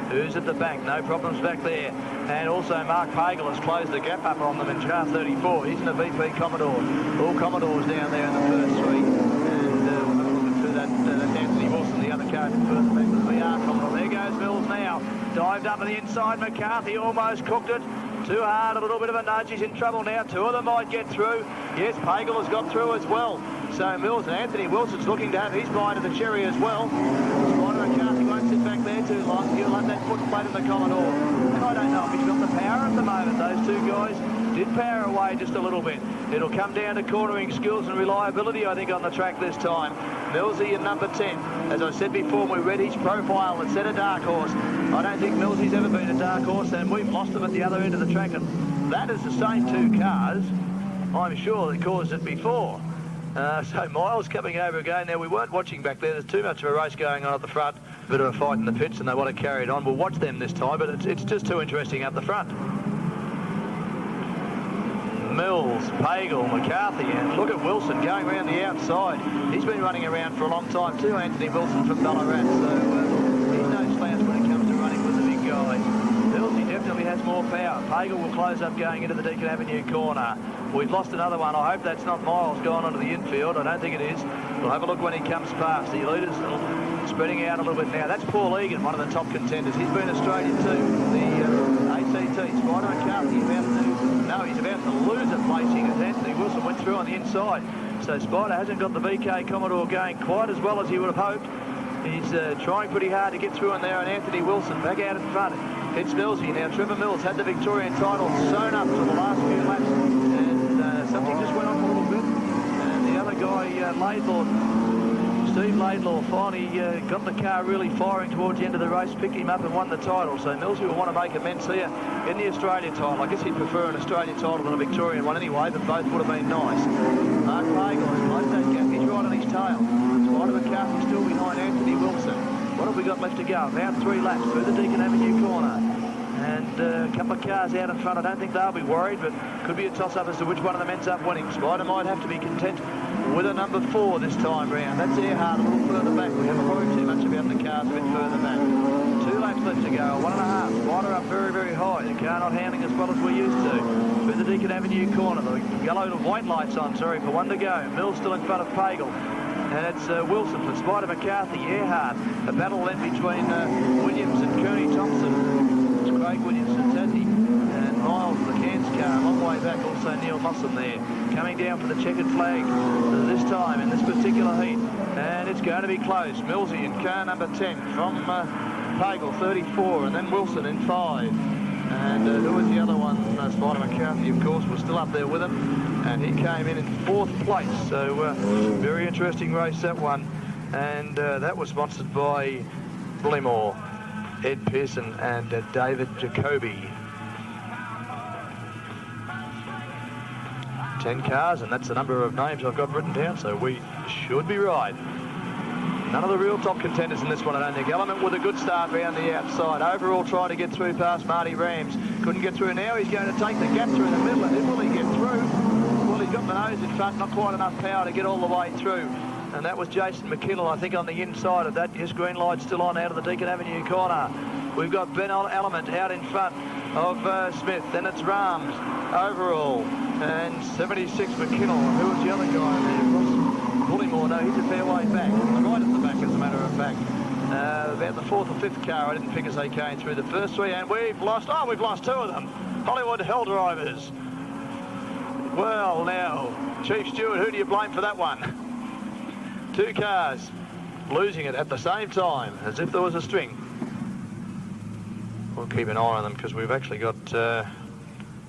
S8: Who's at the back? No problems back there. And also Mark Pagel has closed the gap up on them in car 34. He's in a VP Commodore. All Commodores down there in the first 3. And we're looking through that. That's Anthony Wilson, the other car further back with the VR Commodore. There goes Mills now. Dived up on the inside. McCarthy almost cooked it. Too hard, a little bit of a nudge. He's in trouble now. 2 of them might get through. Yes, Pagel has got through as well. So Mills and Anthony Wilson's looking to have his bite of the cherry as well. Spider McCarthy won't sit back there too long. He'll have that foot plate in the Commodore. And I don't know if he's got the power at the moment, those 2 guys. did power away just a little bit. It'll come down to cornering skills and reliability, I think, on the track this time. Millsy in number 10. As I said before, we read his profile and said a dark horse. I don't think Millsy's ever been a dark horse, and we've lost him at the other end of the track. And that is the same two cars, I'm sure, that caused it before. So Miles coming over again. Now, we weren't watching back there. There's too much of a race going on at the front. Bit of a fight in the pits, and they want to carry it on. We'll watch them this time, but it's just too interesting up the front. Mills, Pagel, McCarthy, and look at Wilson going around the outside. He's been running around for a long time too, Anthony Wilson from Ballarat, so he's no slouch when it comes to running with the big guys. Millsy definitely has more power. Pagel will close up going into the Deakin Avenue corner. We've lost another one. I hope that's not Miles going onto the infield. I don't think it is. We'll have a look when he comes past. The leaders spreading out a little bit now. That's Paul Egan, one of the top contenders. He's been Australian too. The ACT, Spider McCarthy, he's about to lose a placing as Anthony Wilson went through on the inside. So Spider hasn't got the VK Commodore going quite as well as he would have hoped. He's trying pretty hard to get through in there, and Anthony Wilson back out in front. It's Millsy now. Trevor Mills had the Victorian title sewn up for the last few laps, and something just went off a little bit. And the other guy, Laidlaw, Steve Laidlaw, finally got the car really firing towards the end of the race, picked him up and won the title. So Millsy will want to make amends here in the Australian title. I guess he'd prefer an Australian title than a Victorian one anyway, but both would have been nice. Mark Pagel has closed that gap. He's right on his tail. Spider McCarthy still behind Anthony Wilson. What have we got left to go? About 3 laps through the Deakin Avenue corner. And a couple of cars out in front. I don't think they'll be worried, but could be a toss-up as to which one of them ends up winning. Spider might have to be content with a number 4 this time round. That's Earhart a little further back. We haven't worried too much about the cars a bit further back. 2 laps left to go, 1.5. Spider up very, very high. The car not handling as well as we're used to. Through the Deakin Avenue corner. The yellow to white lights on, sorry, for 1 to go. Mills still in front of Pagel. And it's Wilson for Spider McCarthy, Earhart. A battle then between Williams and Kearney Thompson. It's Craig Williams and Tassie. And Miles, the Cairns car, a long way back. Also Neil Mossam there. Coming down for the checkered flag this time in this particular heat. And it's going to be close. Millsy in car number 10 from Pagel, 34. And then Wilson in 5. And who was the other one? Spider McCarthy, of course, was still up there with him. And he came in 4th place. So very interesting race, that one. And that was sponsored by Bullymore, Ed Pearson and David Jacoby. 10 cars, and that's the number of names I've got written down, so we should be right. None of the real top contenders in this one, I don't think. Element with a good start round the outside. Overall trying to get through past Marty Rams. Couldn't get through. Now he's going to take the gap through the middle. And will he get through? Well, he's got the nose in front, not quite enough power to get all the way through. And that was Jason McKinnell, I think, on the inside of that. His green light's still on out of the Deakin Avenue corner. We've got Ben Element out in front of Smith. Then it's Rams, Overall, and 76 McKinnell. Who was the other guy there? Bullymore, no, he's a fair way back. He's right at the back, as a matter of fact. About the 4th or 5th car, I didn't pick as they came through the first 3, and we've lost 2 of them. Hollywood Hell Drivers. Well, now, Chief Stewart, who do you blame for that one? 2 cars losing it at the same time, as if there was a string. We'll keep an eye on them, because we've actually got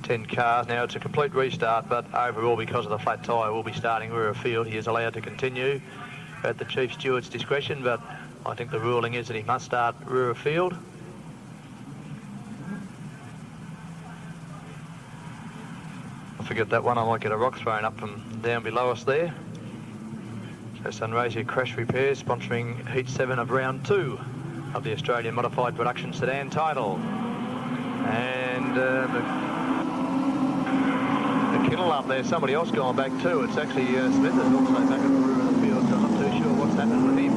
S8: 10 cars. Now it's a complete restart, but overall, because of the flat tyre, we'll be starting rear of field. He is allowed to continue at the Chief Steward's discretion, but I think the ruling is that he must start rear of field. I forget that one. I might get a rock thrown up from down below us there. So Sunraysia Crash Repairs sponsoring Heat 7 of Round 2 of the Australian Modified Production Sedan title. And McKinnell up there, somebody else going back too. It's actually Smith is also back at the rear of the field, so I'm not too sure what's happened with him.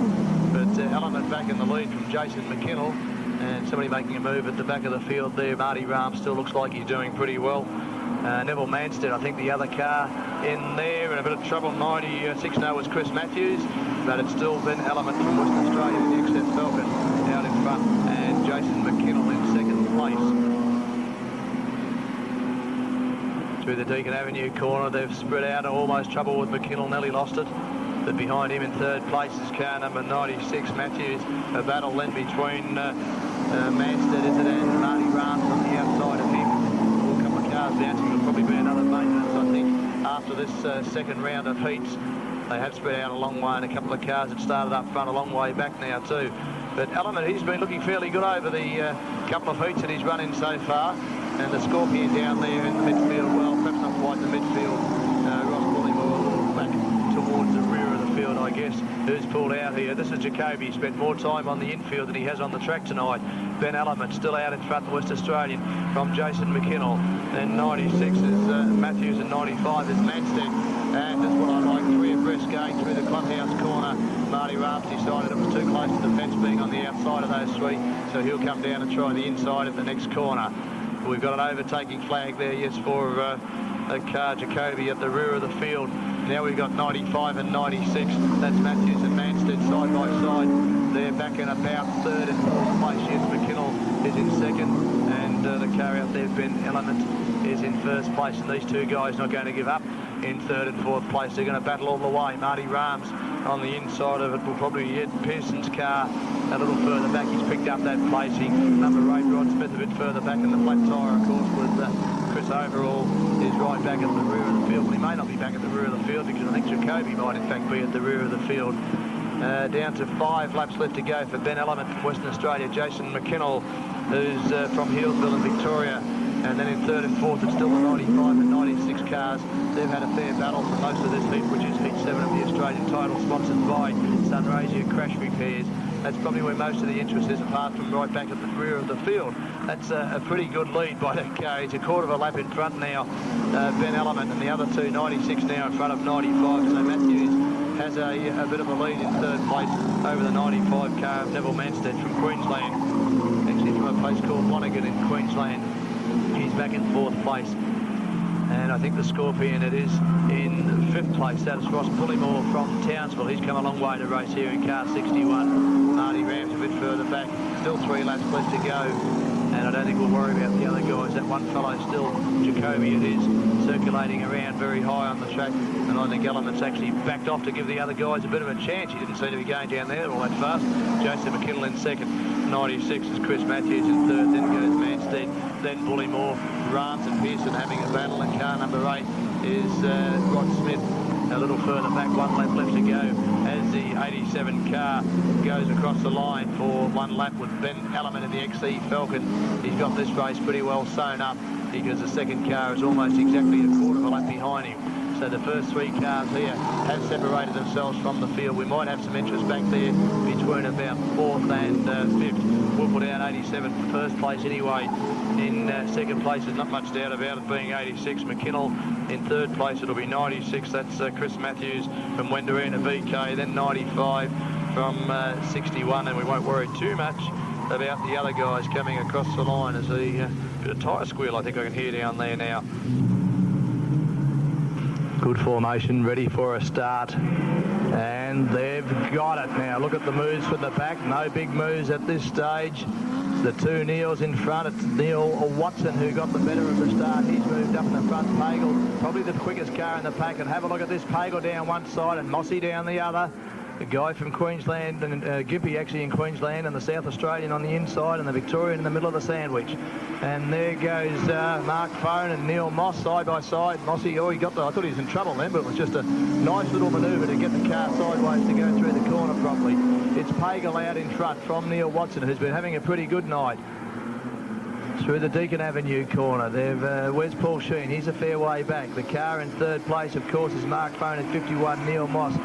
S8: But Element back in the lead from Jason McKinnell, and somebody making a move at the back of the field there. Marty Rahm still looks like he's doing pretty well. Neville Manstead, I think the other car in there, in a bit of trouble. 96 now was Chris Matthews, but it's still been Element from Western Australia, the XF Falcon out in front, and Jason McKinnell in 2nd place. Through the Deakin Avenue corner, they've spread out, almost trouble with McKinnell, nearly lost it. But behind him in 3rd place is car number 96, Matthews. A battle then between Manstead, is it, and Marty Rahm on the outside of him. A couple of cars announcing there'll probably be another maintenance, I think, after this second round of heats. They have spread out a long way, and a couple of cars that started up front a long way back now too. But Element, he's been looking fairly good over the couple of heats that he's run in so far. And the Scorpion down there in the midfield, well, perhaps not quite the midfield. Ross Bullymore a little back towards the rear of the field, I guess. Who's pulled out here? This is Jacoby. He spent more time on the infield than he has on the track tonight. Ben Element still out in front, the West Australian, from Jason McKinnell. Then 96 is Matthews, and 95 is Manstead. And that's what I like, 3 abreast going through the clubhouse corner. Marty Raps decided it was too close to the fence being on the outside of those 3, so he'll come down and try the inside at the next corner. We've got an overtaking flag there, yes, for a car, Jacoby, at the rear of the field. Now we've got 95 and 96. That's Matthews and Manstead side by side. They're back in about 3rd and 4th place. Yes, McKinnell is in 2nd, and the car out there, Ben Element, is in 1st place. And these 2 guys not going to give up in 3rd and 4th place. They're going to battle all the way. Marty Rams on the inside of it will probably be Ed Pearson's car a little further back. He's picked up that placing. Number 8, Rod Smith, a bit further back in the flat tyre, of course, with Chris Overall is right back at the rear of the field. Well, he may not be back at the rear of the field, because I think Jacoby might in fact be at the rear of the field. Down to 5 laps left to go for Ben Element from Western Australia. Jason McKinnell, who's from Healesville in Victoria. And then in 3rd and 4th, it's still the 95 and 96 cars. They've had a fair battle for most of this heat, which is Heat 7 of the Australian title, sponsored by Sunraysia Crash Repairs. That's probably where most of the interest is, apart from right back at the rear of the field. That's a pretty good lead by that car. He's a quarter of a lap in front now, Ben Element, and the other 2, 96 now in front of 95. So Matthews has a bit of a lead in 3rd place over the 95 car of Neville Manstead from Queensland, actually from a place called Monaghan in Queensland. He's back in 4th place. And I think the Scorpion, it is in 5th place. That's Ross Bullymore from Townsville. He's come a long way to race here in car 61. Marty Rams a bit further back. Still 3 laps left to go. And I don't think we'll worry about the other guys. That one fellow still, Jacoby it is, circulating around very high on the track. And I think Element's actually backed off to give the other guys a bit of a chance. He didn't seem to be going down there all that fast. Jason McKinnell in 2nd. 96 is Chris Matthews in 3rd. Then goes Manstead. Then Bullymore, Rams and Pearson having a battle. And car number 8 is Rod Smith. A little further back, 1 lap left to go as the 87 car goes across the line for 1 lap with Ben Element in the XE Falcon. He's got this race pretty well sewn up, because the 2nd car is almost exactly a quarter of a lap behind him. So the first 3 cars here have separated themselves from the field. We might have some interest back there between about 4th and 5th. We'll put out 87 for 1st place anyway. In 2nd place, there's not much doubt about it being 86. McKinnell in 3rd place, it'll be 96. That's Chris Matthews from Wendouree VK. Then 95 from 61, and we won't worry too much about the other guys coming across the line as a bit of tyre squeal I think I can hear down there now. Good formation, ready for a start. And they've got it now. Look at the moves from the back. No big moves at this stage. The 2 Neils in front. It's Neil Watson who got the better of the start. He's moved up in the front. Pagel, probably the quickest car in the pack. And have a look at this. Pagel down one side and Mossy down the other. The guy from Queensland, and Gimpy actually in Queensland, and the South Australian on the inside, and the Victorian in the middle of the sandwich. And there goes Mark Phone and Neil Moss side by side. Mossy, oh, he got I thought he was in trouble then, but it was just a nice little manoeuvre to get the car sideways to go through the corner properly. It's Pagel out in front from Neil Watson, who's been having a pretty good night. Through the Deakin Avenue corner. Where's Paul Sheen? He's a fair way back. The car in 3rd place, of course, is Mark Phone at 51, Neil Moss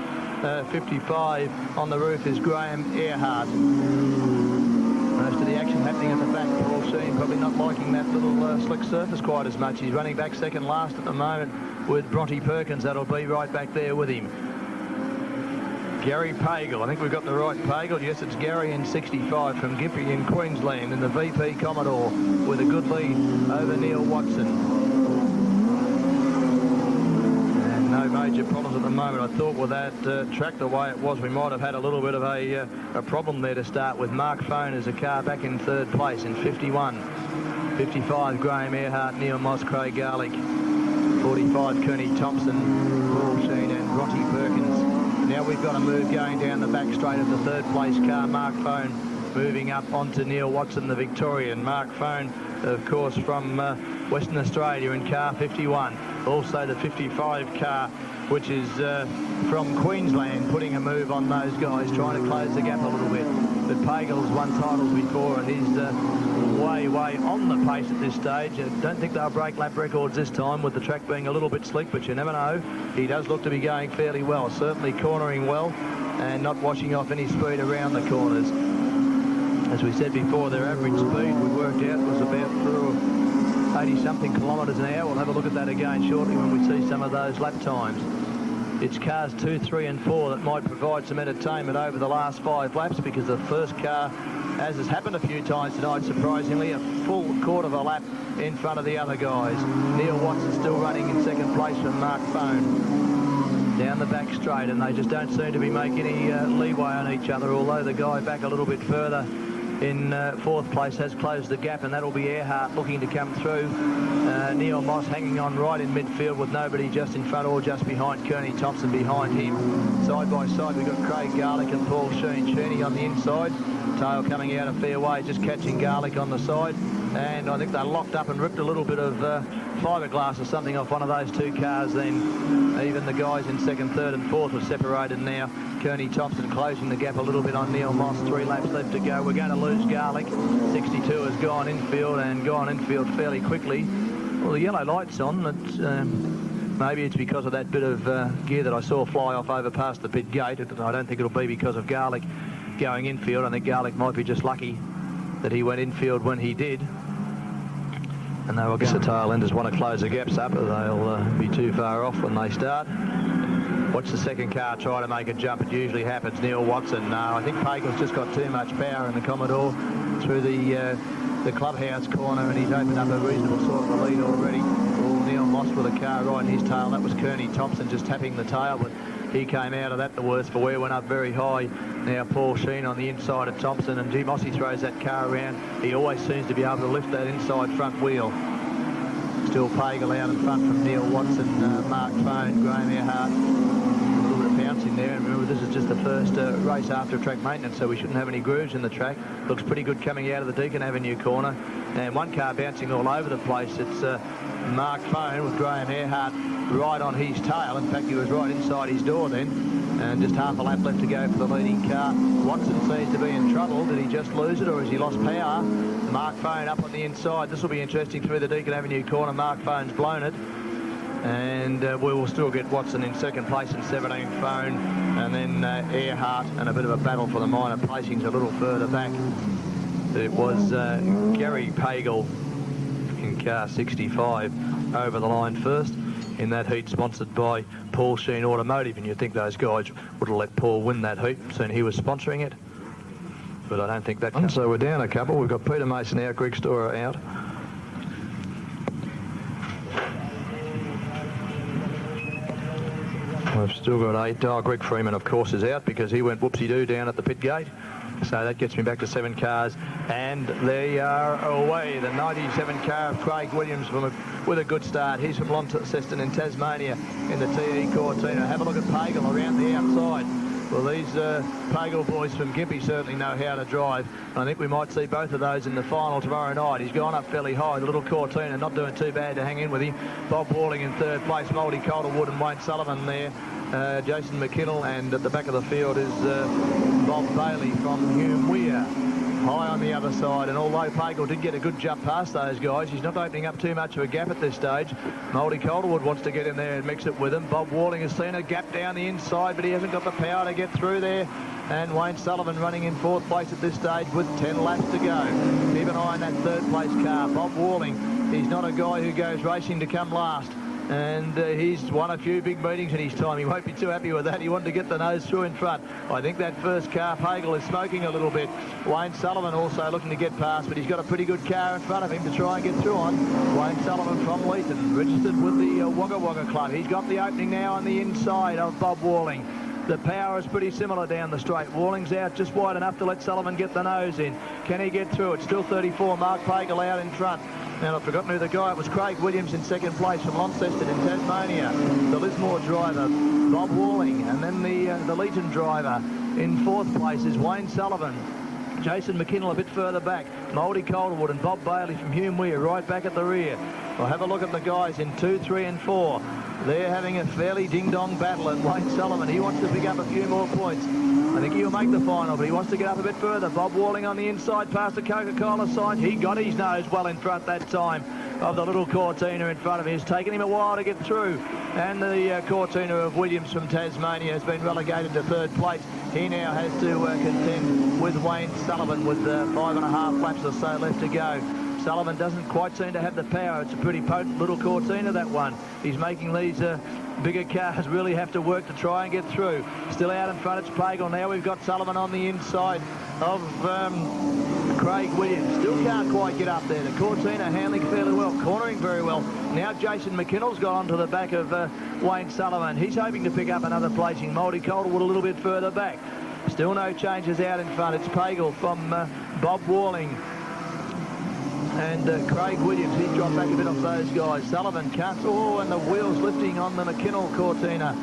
S8: 55. On the roof is Graham Earhart. Most of the action happening at the back. Paul Sheen probably not liking that little slick surface quite as much. He's running back 2nd last at the moment with Bronte Perkins. That'll be right back there with him. Gary Pagel. I think we've got the right Pagel. Yes, it's Gary in 65 from Gimpy in Queensland in the VP Commodore with a good lead over Neil Watson. No major problems at the moment. I thought with that track the way it was, we might have had a little bit of a problem there to start with. Mark Phone as a car back in 3rd place in 51. 55, Graham Earhart, Neil Moss, Craig Garlick. 45, Kearney Thompson, Paul Sheen and Bronte Perkins. Now we've got a move going down the back straight of the 3rd place car. Mark Phone moving up onto Neil Watson, the Victorian. Mark Phone, of course, from Western Australia in car 51. Also the 55 car, which is from Queensland, putting a move on those guys, trying to close the gap a little bit. But Pagel's won titles before, and he's way on the pace at this stage. I don't think they'll break lap records this time, with the track being a little bit slick, but you never know. He does look to be going fairly well, certainly cornering well and not washing off any speed around the corners. As we said before, their average speed we worked out was about 80-something kilometres an hour. We'll have a look at that again shortly when we see some of those lap times. It's cars 2, 3 and 4 that might provide some entertainment over the last 5 laps, because the first car, as has happened a few times tonight, surprisingly, a full quarter of a lap in front of the other guys. Neil Watson still running in second place from Mark Phone down the back straight, and they just don't seem to be making any leeway on each other, although the guy back a little bit further in fourth place has closed the gap, and that'll be Earhart looking to come through. Neil Moss hanging on right in midfield with nobody just in front or just behind. Kearney Thompson behind him. Side by side we've got Craig Garlick and Paul Sheen. Sheeny on the inside, tail coming out a fair way, just catching Garlick on the side, and I think they locked up and ripped a little bit of fiberglass or something off one of those two cars. Then even the guys in second, third and fourth are separated now. Kearney Thompson closing the gap a little bit on Neil Moss. 3 laps left to go. We're going to lose Garlick. 62 has gone infield, and gone infield fairly quickly. Well, the yellow light's on. Maybe it's because of that bit of gear that I saw fly off over past the pit gate. I don't think it'll be because of Garlick going infield. I think Garlick might be just lucky that he went infield when he did. And they will guess the tail enders want to close the gaps up, or they'll be too far off when they start. Watch the second car try to make a jump. It usually happens. Neil Watson. No, I think Pagel's just got too much power in the Commodore through the clubhouse corner, and he's opened up a reasonable sort of a lead already. Oh, Neil Moss with a car right in his tail. That was Kearney Thompson just tapping the tail, but he came out of that the worst for wear, went up very high. Now Paul Sheen on the inside of Thompson, and G. Mossy throws that car around. He always seems to be able to lift that inside front wheel. Still Pagel out in front from Neil Watson, Mark Phone, Graham Earhart. A little bit of bounce in there, and remember this is just the first race after track maintenance, so we shouldn't have any grooves in the track. Looks pretty good coming out of the Deakin Avenue corner, and one car bouncing all over the place. It's Mark Phone with Graham Earhart right on his tail. In fact, he was right inside his door then, and just half a lap left to go for the leading car. Watson seems to be in trouble. Did he just lose it, or has he lost power? Mark Phone up on the inside. This will be interesting through the Deakin Avenue corner. Mark Phone's blown it, and we will still get Watson in second place in 17 Phone, and then Earhart, and a bit of a battle for the minor placings a little further back. It was Gary Pagel in car 65 over the line first in that heat, sponsored by Paul Sheen Automotive, and you'd think those guys would have let Paul win that heat, seeing he was sponsoring it, but I don't think that can. So we're down a couple. We've got Peter Mason out, Greg Storer out. We've still got 8. Greg Freeman, of course, is out because he went whoopsie-doo down at the pit gate. So that gets me back to 7 cars, and they are away. The 97 car of Craig Williams with a good start. He's from Launceston in Tasmania in the TE Cortina. Have a look at Pagel around the outside. Well, these Pagel boys from Gympie certainly know how to drive. And I think we might see both of those in the final tomorrow night. He's gone up fairly high, the little Cortina, not doing too bad to hang in with him. Bob Walling in third place, Moldy Calderwood and Wayne Sullivan there. Jason McKinnell, and at the back of the field is Bob Bailey from Hume Weir. High on the other side, and although Pagel did get a good jump past those guys, he's not opening up too much of a gap at this stage. Moldy Calderwood wants to get in there and mix it with him. Bob Walling has seen a gap down the inside, but he hasn't got the power to get through there. And Wayne Sullivan running in fourth place at this stage with 10 laps to go. Keep an eye on that third place car. Bob Walling, he's not a guy who goes racing to come last. And he's won a few big meetings in his time. He won't be too happy with that. He wanted to get the nose through in front. I think that first car, Pagel, is smoking a little bit. Wayne Sullivan also looking to get past, but he's got a pretty good car in front of him to try and get through on. Wayne Sullivan from Leeton, registered with the Wagga Wagga Club. He's got the opening now on the inside of Bob Walling. The power is pretty similar down the straight. Walling's out just wide enough to let Sullivan get the nose in. Can he get through it? Still 34. Mark Pagel out in front. Now, I've forgotten who the guy, it was Craig Williams in second place from Launceston in Tasmania. The Lismore driver, Bob Walling, and then the Leeton driver in fourth place is Wayne Sullivan. Jason McKinnell a bit further back. Mouldy Calderwood and Bob Bailey from Hume Weir right back at the rear. We'll have a look at the guys in 2, 3 and 4. They're having a fairly ding-dong battle, and Wayne Sullivan, he wants to pick up a few more points. I think he'll make the final, but he wants to get up a bit further. Bob Walling on the inside past the Coca-Cola sign. He got his nose well in front that time of the little Cortina in front of him. It's taken him a while to get through. And the Cortina of Williams from Tasmania has been relegated to 3rd place. He now has to contend with Wayne Sullivan with 5.5 laps or so left to go. Sullivan doesn't quite seem to have the power. It's a pretty potent little Cortina, that one. He's making these bigger cars really have to work to try and get through. Still out in front, it's Pagel. Now we've got Sullivan on the inside of Craig Williams. Still can't quite get up there. The Cortina handling fairly well, cornering very well. Now Jason McKinnell's got onto the back of Wayne Sullivan. He's hoping to pick up another placing. Mouldy Calderwood a little bit further back. Still no changes out in front. It's Pagel from Bob Walling. And Craig Williams, he's dropped back a bit off those guys. Sullivan can't. Oh, and the wheels lifting on the McKinnell Cortina.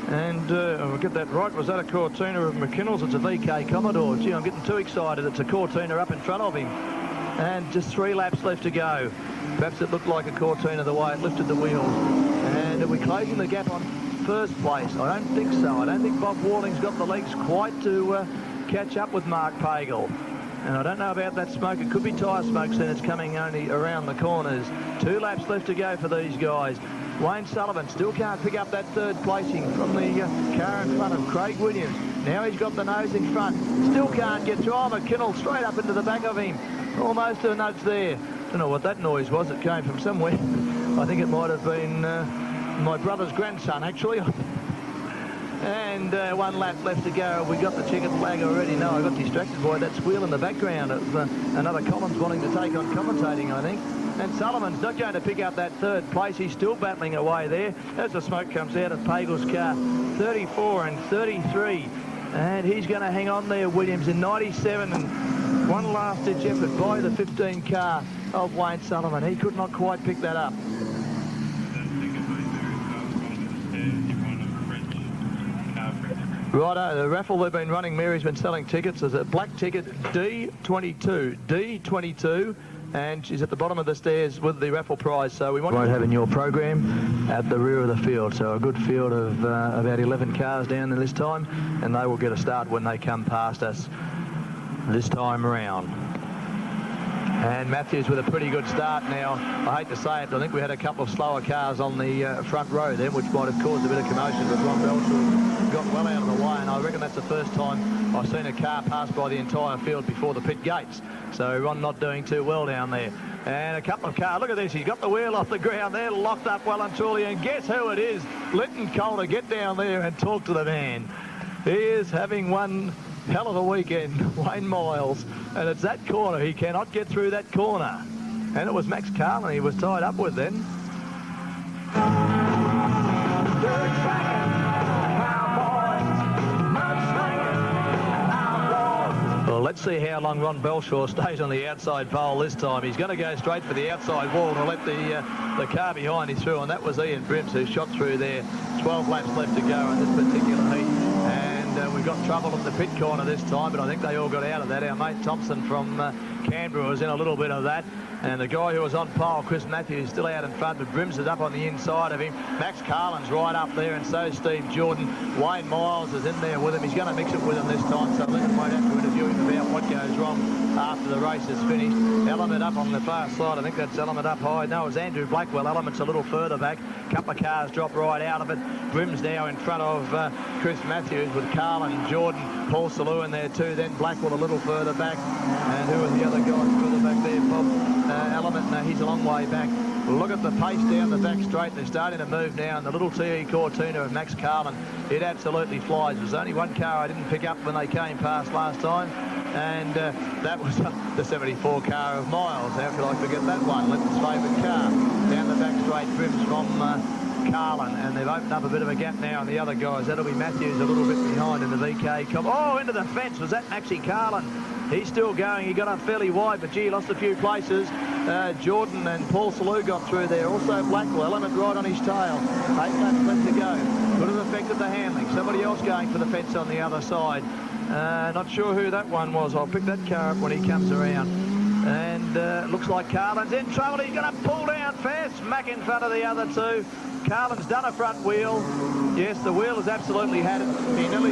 S8: And we'll get that right. Was that a Cortina of McKinnell's? It's a VK Commodore. Gee, I'm getting too excited. It's a Cortina up in front of him. And just 3 laps left to go. Perhaps it looked like a Cortina the way it lifted the wheels. And are we closing the gap on 1st place? I don't think so. I don't think Bob Walling's got the legs quite to catch up with Mark Pagel. And I don't know about that smoke. It could be tyre smoke, then it's coming only around the corners. 2 laps left to go for these guys. Wayne Sullivan still can't pick up that 3rd placing from the car in front of Craig Williams. Now he's got the nose in front. Still can't get through. Oh, McKinnell straight up into the back of him. Almost a nudge there. Don't know what that noise was. It came from somewhere. I think it might have been my brother's grandson, actually. And 1 lap left to go. We got the checkered flag already. No, I got distracted by that squeal in the background. It was another Collins wanting to take on commentating, I think. And Sullivan's not going to pick up that 3rd place. He's still battling away there as the smoke comes out of Pagel's car. 34 and 33. And he's going to hang on there, Williams, in 97. And one last-ditch effort by the 15 car of Wayne Sullivan. He could not quite pick that up. Righto, the raffle they've been running, Mary's been selling tickets. There's a black ticket, D22, and she's at the bottom of the stairs with the raffle prize. So we won't have in your program at the rear of the field. So a good field of about 11 cars down there this time, and they will get a start when they come past us this time around. And Matthews with a pretty good start now. I hate to say it, I think we had a couple of slower cars on the front row then, which might have caused a bit of commotion, but Ron Belshaw got well out of the way, and I reckon that's the first time I've seen a car pass by the entire field before the pit gates. So Ron not doing too well down there. And a couple of cars, look at this, he's got the wheel off the ground there, locked up well and truly, and guess who it is? Linton Coulter, get down there and talk to the man. He is having one hell of a weekend, Wayne Miles, and it's that corner. He cannot get through that corner. And it was Max Carlin he was tied up with then. Well, let's see how long Ron Belshaw stays on the outside pole this time. He's going to go straight for the outside wall to let the car behind him through, and that was Ian Brims who shot through there. 12 laps left to go in this particular heat. And we've got trouble at the pit corner this time, but I think they all got out of that. Our mate Thompson from Canberra was in a little bit of that. And the guy who was on pole, Chris Matthews, still out in front, but Brims is up on the inside of him. Max Carlin's right up there, and so is Steve Jordan. Wayne Miles is in there with him. He's going to mix it with him this time, so Linton won't have to interview him about what goes wrong after the race is finished. Element up on the far side. I think that's Element up high. No, it's Andrew Blackwell. Element's a little further back. A couple of cars drop right out of it. Brims now in front of Chris Matthews with Carlin and Jordan. Paul Salou in there too. Then Blackwell a little further back. And who are the other guys further back there? Bob Element. No, he's a long way back. Look at the pace down the back straight. They're starting to move now. And the little TE Cortina of Max Carlin, it absolutely flies. There's only one car I didn't pick up when they came past last time. And that was the 74 car of Miles. How could I forget that one? Linton's favourite car. Down the back straight, Brims from Carlin. And they've opened up a bit of a gap now on the other guys. That'll be Matthews a little bit behind in the VK. Oh, into the fence. Was that Maxie Carlin? He's still going. He got up fairly wide, but gee, lost a few places. Jordan and Paul Salou got through there. Also Blackwell, Element right on his tail. 8 laps left to go. Could have affected the handling. Somebody else going for the fence on the other side. Not sure who that one was. I'll pick that car up when he comes around. And looks like Carlin's in trouble. He's going to pull down fast. Smack in front of the other two. Carlin's done a front wheel. Yes, the wheel has absolutely had it. He nearly,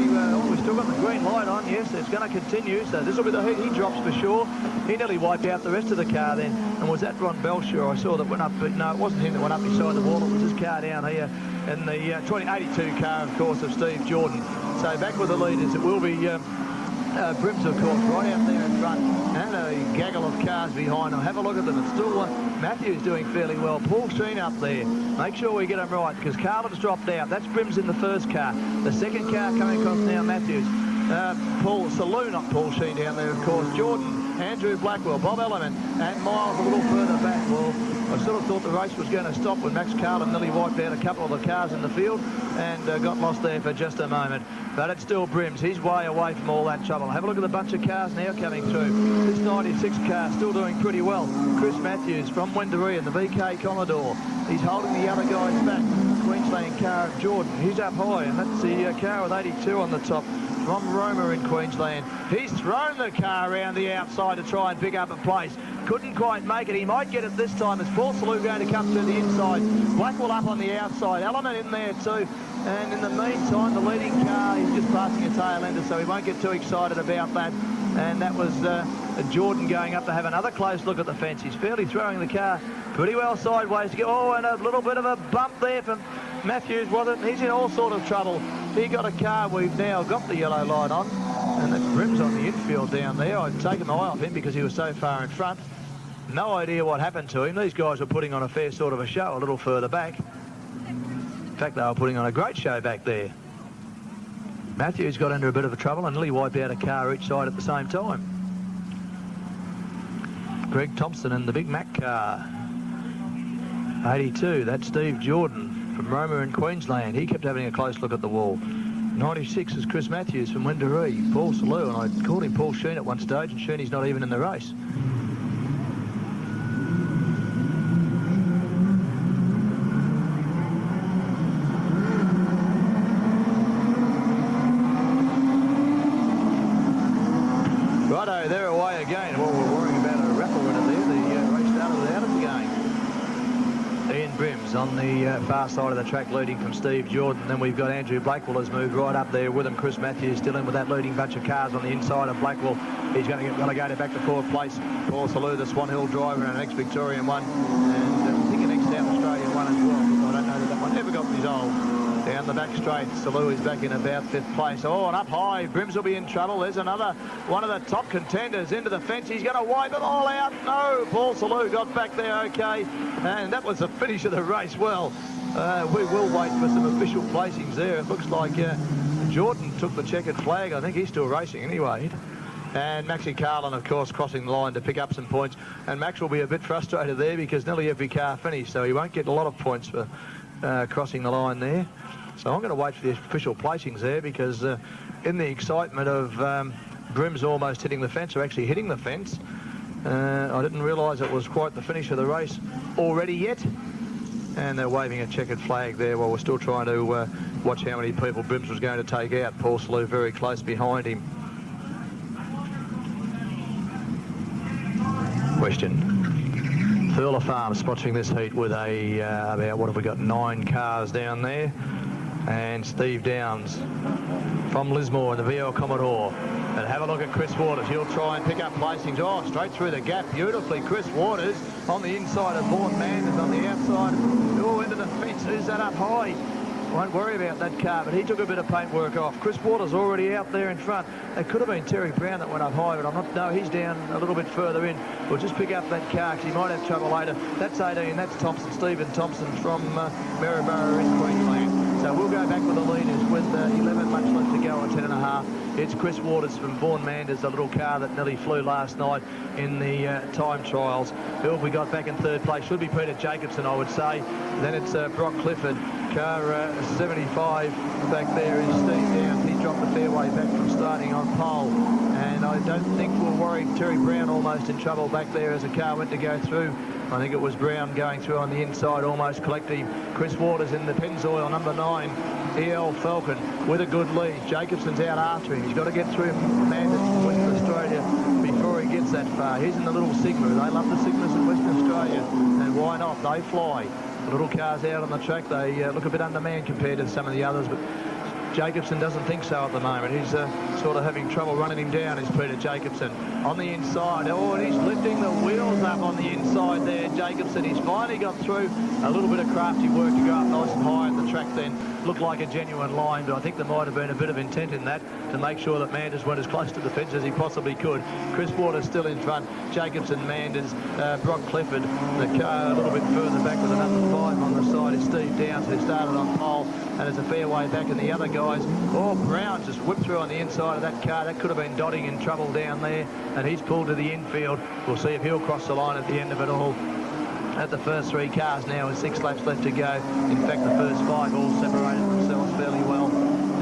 S8: we've still got the green light on. Yes, it's going to continue. So this will be the heat he drops for sure. He nearly wiped out the rest of the car then. And was that Ron Belcher I saw that went up? But no, it wasn't him that went up beside the wall. It was this car down here in the 2082 car, of course, of Steve Jordan. So back with the leaders. It will be Brims, of course, right out there in front, and a gaggle of cars behind them. Have a look at them. It's still Matthews doing fairly well. Paul Sheen up there. Make sure we get him right, because Carlin's dropped out. That's Brims in the first car. The second car coming across now, Matthews. Paul Saloon, not Paul Sheen down there, of course. Jordan, Andrew Blackwell, Bob Elliman, and Miles a little further back. Well, I sort of thought the race was going to stop when Max Carlin nearly wiped out a couple of the cars in the field and got lost there for just a moment. But it's still Brims. He's way away from all that trouble. Have a look at the bunch of cars now coming through. This 96 car still doing pretty well. Chris Matthews from Wendouree in the VK Commodore. He's holding the other guys back. Queensland car of Jordan. He's up high, and that's the car with 82 on the top. From Roma in Queensland. He's thrown the car around the outside to try and pick up a place. Couldn't quite make it. He might get it this time. It's Paul Salou going to come through the inside. Blackwell up on the outside. Element in there too. And in the meantime, the leading car, he's just passing a tail ender, so he won't get too excited about that. And that was Jordan going up to have another close look at the fence. He's fairly throwing the car pretty well sideways to go. Oh, and a little bit of a bump there from Matthews, wasn't it? He's in all sort of trouble. He got a car. We've now got the yellow light on. And that's Brims on the infield down there. I'd taken my eye off him because he was so far in front. No idea what happened to him. These guys were putting on a fair sort of a show a little further back. In fact, they were putting on a great show back there. Matthews got into a bit of a trouble and nearly wiped out a car each side at the same time. Greg Thompson in the Big Mac car. 82, that's Steve Jordan from Roma in Queensland. He kept having a close look at the wall. 96 is Chris Matthews from Wendouree. Paul Salou, and I called him Paul Sheen at one stage, and Sheeny's not even in the race. Righto, they're away again. Well, we're worrying about a raffle winner there. The race started without him again. Ian Brims on the far side of the track leading from Steve Jordan. Then we've got Andrew Blackwell has moved right up there with him. Chris Matthews still in with that leading bunch of cars on the inside of Blackwell. He's going to get relegated back to fourth place. Paul Salou, the Swan Hill driver, and an ex-Victorian one. And I think an ex-South Australian one as well. But I don't know that one ever got resolved. Down the back straight, Salou is back in about fifth place. Oh, and up high, Brims will be in trouble. There's another one of the top contenders into the fence. He's going to wipe it all out. No, Paul Salou got back there okay. And that was the finish of the race. Well, we will wait for some official placings there. It looks like Jordan took the checkered flag. I think he's still racing anyway. And Maxie Carlin, of course, crossing the line to pick up some points. And Max will be a bit frustrated there because nearly every car finished, so he won't get a lot of points for crossing the line there. So I'm going to wait for the official placings there because in the excitement of Brims almost hitting the fence, or actually hitting the fence, I didn't realise it was quite the finish of the race already yet. And they're waving a checkered flag there while we're still trying to watch how many people Brims was going to take out. Paul Salou very close behind him. Question. Thurler Farm sponsoring this heat with a about, what have we got, 9 cars down there. And Steve Downs from Lismore in the VL Commodore. And have a look at Chris Waters. He'll try and pick up placings. Oh, straight through the gap beautifully. Chris Waters on the inside of Vaughan Manders on the outside. Oh, into the fence. Who's that up high? Won't worry about that car, but he took a bit of paintwork off. Chris Waters already out there in front. It could have been Terry Brown that went up high, but I'm not. No, he's down a little bit further in. We'll just pick up that car because he might have trouble later. That's 18. That's Thompson, Stephen Thompson from Maryborough in Queensland. So we'll go back with the leaders with 11 much left to go on 10.5. It's Chris Waters from Vaughan Manders, the little car that nearly flew last night in the time trials. Who have we got back in third place? Should be Peter Jacobson, I would say. Then it's Brock Clifford. Car 75 back there is Steve Downs. He dropped the fairway back from starting on pole. And I don't think we'll worry Terry Brown almost in trouble back there as the car went to go through. I think it was Brown going through on the inside, almost collecting. Chris Waters in the Pennzoil, number 9. EL Falcon with a good lead. Jacobson's out after him. He's got to get through Manders from Western Australia before he gets that far. He's in the little Sigma. They love the Sigmas in Western Australia, and why not? They fly. The little cars out on the track, they look a bit undermanned compared to some of the others, but Jacobson doesn't think so at the moment. He's sort of having trouble running him down, is Peter Jacobson. On the inside, oh, and he's lifting the wheels up on the inside there, Jacobson. He's finally got through. A little bit of crafty work to go up nice and high on the track then. Looked like a genuine line, but I think there might have been a bit of intent in that to make sure that Manders went as close to the fence as he possibly could. Chris Waters still in front. Jacobson, Manders, Brock Clifford. The car a little bit further back with a number 5 on the side is Steve Downs, who started on pole and is a fair way back, and the other guys. Oh, Brown just whipped through on the inside of that car. That could have been Dotting in trouble down there, and he's pulled to the infield. We'll see if he'll cross the line at the end of it all. At the first 3 cars now with 6 laps left to go. In fact, the first 5 all separated themselves fairly well,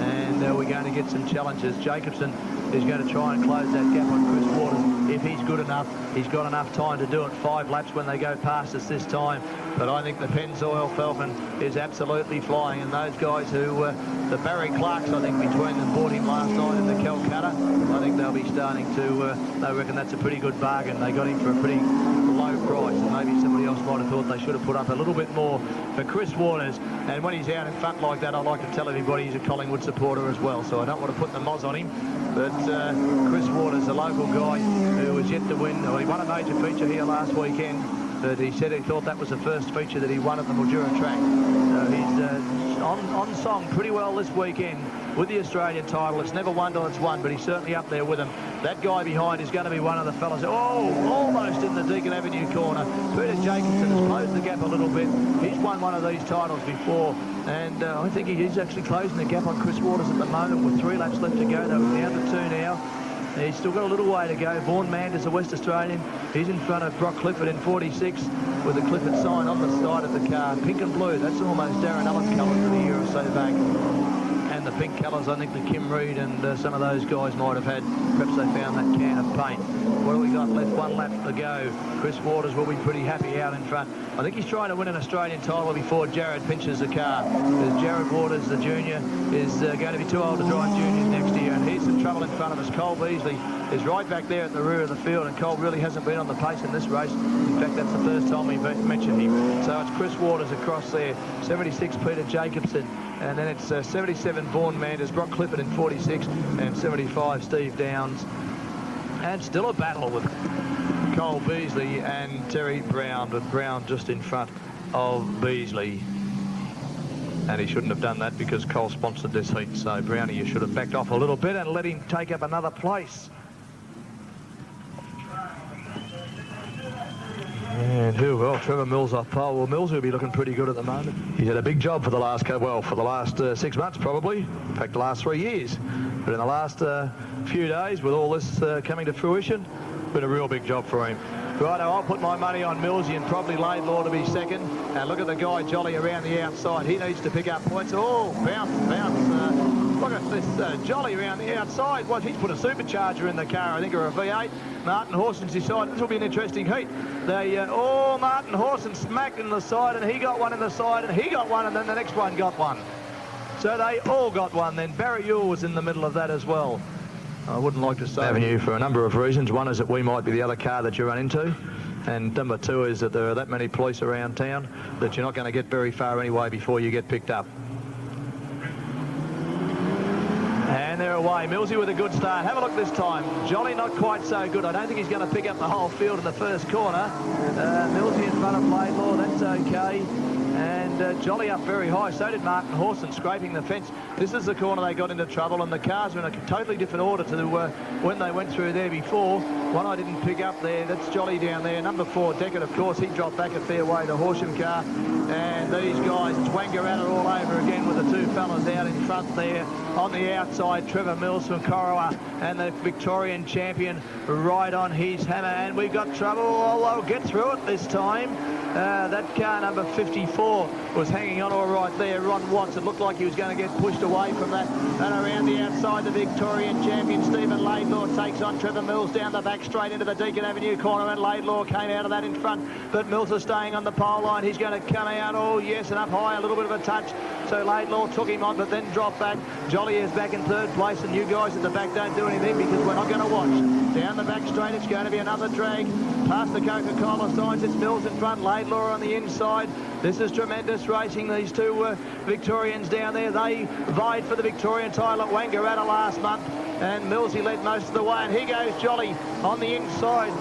S8: and we're going to get some challenges. Jacobson is going to try and close that gap on Chris Waters. If he's good enough, he's got enough time to do it. 5 laps when they go past us this time. But I think the Pennzoil Falcon is absolutely flying, and those guys who, the Barry Clarks, I think between them bought him last night in the Calcutta. I think they'll be starting to, they reckon that's a pretty good bargain. They got him for a pretty low price, and maybe somebody else might have thought they should have put up a little bit more for Chris Waters. And when he's out in front like that, I like to tell everybody he's a Collingwood supporter as well, so I don't want to put the moz on him. But Chris Waters, a local guy who was yet to win, well, he won a major feature here last weekend, but he said he thought that was the first feature that he won at the Mildura track. So he's on song pretty well this weekend with the Australian title. It's never won till it's won, but he's certainly up there with him. That guy behind is going to be one of the fellas. Oh, almost in the Deakin Avenue corner. Peter Jacobson has closed the gap a little bit. He's won one of these titles before, and I think he's actually closing the gap on Chris Waters at the moment with 3 laps left to go. They're down to 2 now. He's still got a little way to go. Vaughan Manders, a West Australian. He's in front of Brock Clifford in 46 with the Clifford sign on the side of the car. Pink and blue. That's almost Darren Allen's colours of a year or so back. And the pink colours, I think the Kim Reed and some of those guys might have had. Perhaps they found that can of paint. What do we got left? 1 lap to go. Chris Waters will be pretty happy out in front. I think he's trying to win an Australian title before Jared pinches the car. Because Jared Waters, the junior, is going to be too old to drive juniors next year. And here's some trouble in front of us. Cole Beasley is right back there at the rear of the field, and Cole really hasn't been on the pace in this race. In fact, that's the first time we mentioned him. So it's Chris Waters across there. 76, Peter Jacobson. And then it's 77, Vaughan Manders, Brock Clifford in 46, and 75, Steve Downs. And still a battle with Cole Beasley and Terry Brown, but Brown just in front of Beasley. And he shouldn't have done that because Cole sponsored this heat. So Brownie, you should have backed off a little bit and let him take up another place. And who? Well, Trevor Mills off pole. Well, Mills will be looking pretty good at the moment. He's had a big job for the last, well, for the last 6 months probably. In fact, the last 3 years. But in the last few days, with all this coming to fruition, been a real big job for him. Righto, I'll put my money on Millsy and probably Laidlaw to be second. And look at the guy Jolly around the outside. He needs to pick up points. Oh, bounce. Look at this Jolly around the outside. Well, he's put a supercharger in the car, I think, or a V8. Martin Horson's decided this will be an interesting heat. Martin Horson smacked in the side, and he got one in the side, and he got one, and then the next one got one. So they all got one then. Barry Ewell was in the middle of that as well. I wouldn't like to say Avenue for a number of reasons. One is that we might be the other car that you run into. And number 2 is that there are that many police around town that you're not going to get very far anyway before you get picked up. And they're away. Millsy with a good start. Have a look this time. Jolly not quite so good. I don't think he's going to pick up the whole field in the first corner. Millsy in front of Laidlaw. That's okay. And Jolly up very high. So did Martin Horson, scraping the fence. This is the corner they got into trouble, and the cars are in a totally different order to when they went through there before. One I didn't pick up there. That's Jolly down there. Number 4, Deckard, of course. He dropped back a fair way to Horsham car. And these guys, Twangarata all over again with the 2 fellas out in front there. On the outside, Trevor Mills from Corowa and the Victorian champion right on his hammer. And we've got trouble. Oh, they'll get through it this time. That car number 54 was hanging on all right there. Ron Watts, it looked like he was going to get pushed away from that. And around the outside, the Victorian champion Stephen Laidlaw takes on Trevor Mills down the back straight into the Deakin Avenue corner, and Laidlaw came out of that in front. But Mills is staying on the pole line. He's going to come out, oh yes, and up high, a little bit of a touch so Laidlaw took him on, but then dropped back. Jolly is back in third place, and you guys at the back don't do anything because we're not going to watch. Down the back straight, it's going to be another drag. Past the Coca-Cola signs, it's Mills in front, Laidlaw on the inside. This is tremendous racing. These two Victorians down there, they vied for the Victorian title at Wangaratta last month, and Millsy led most of the way, and here goes Jolly on the inside.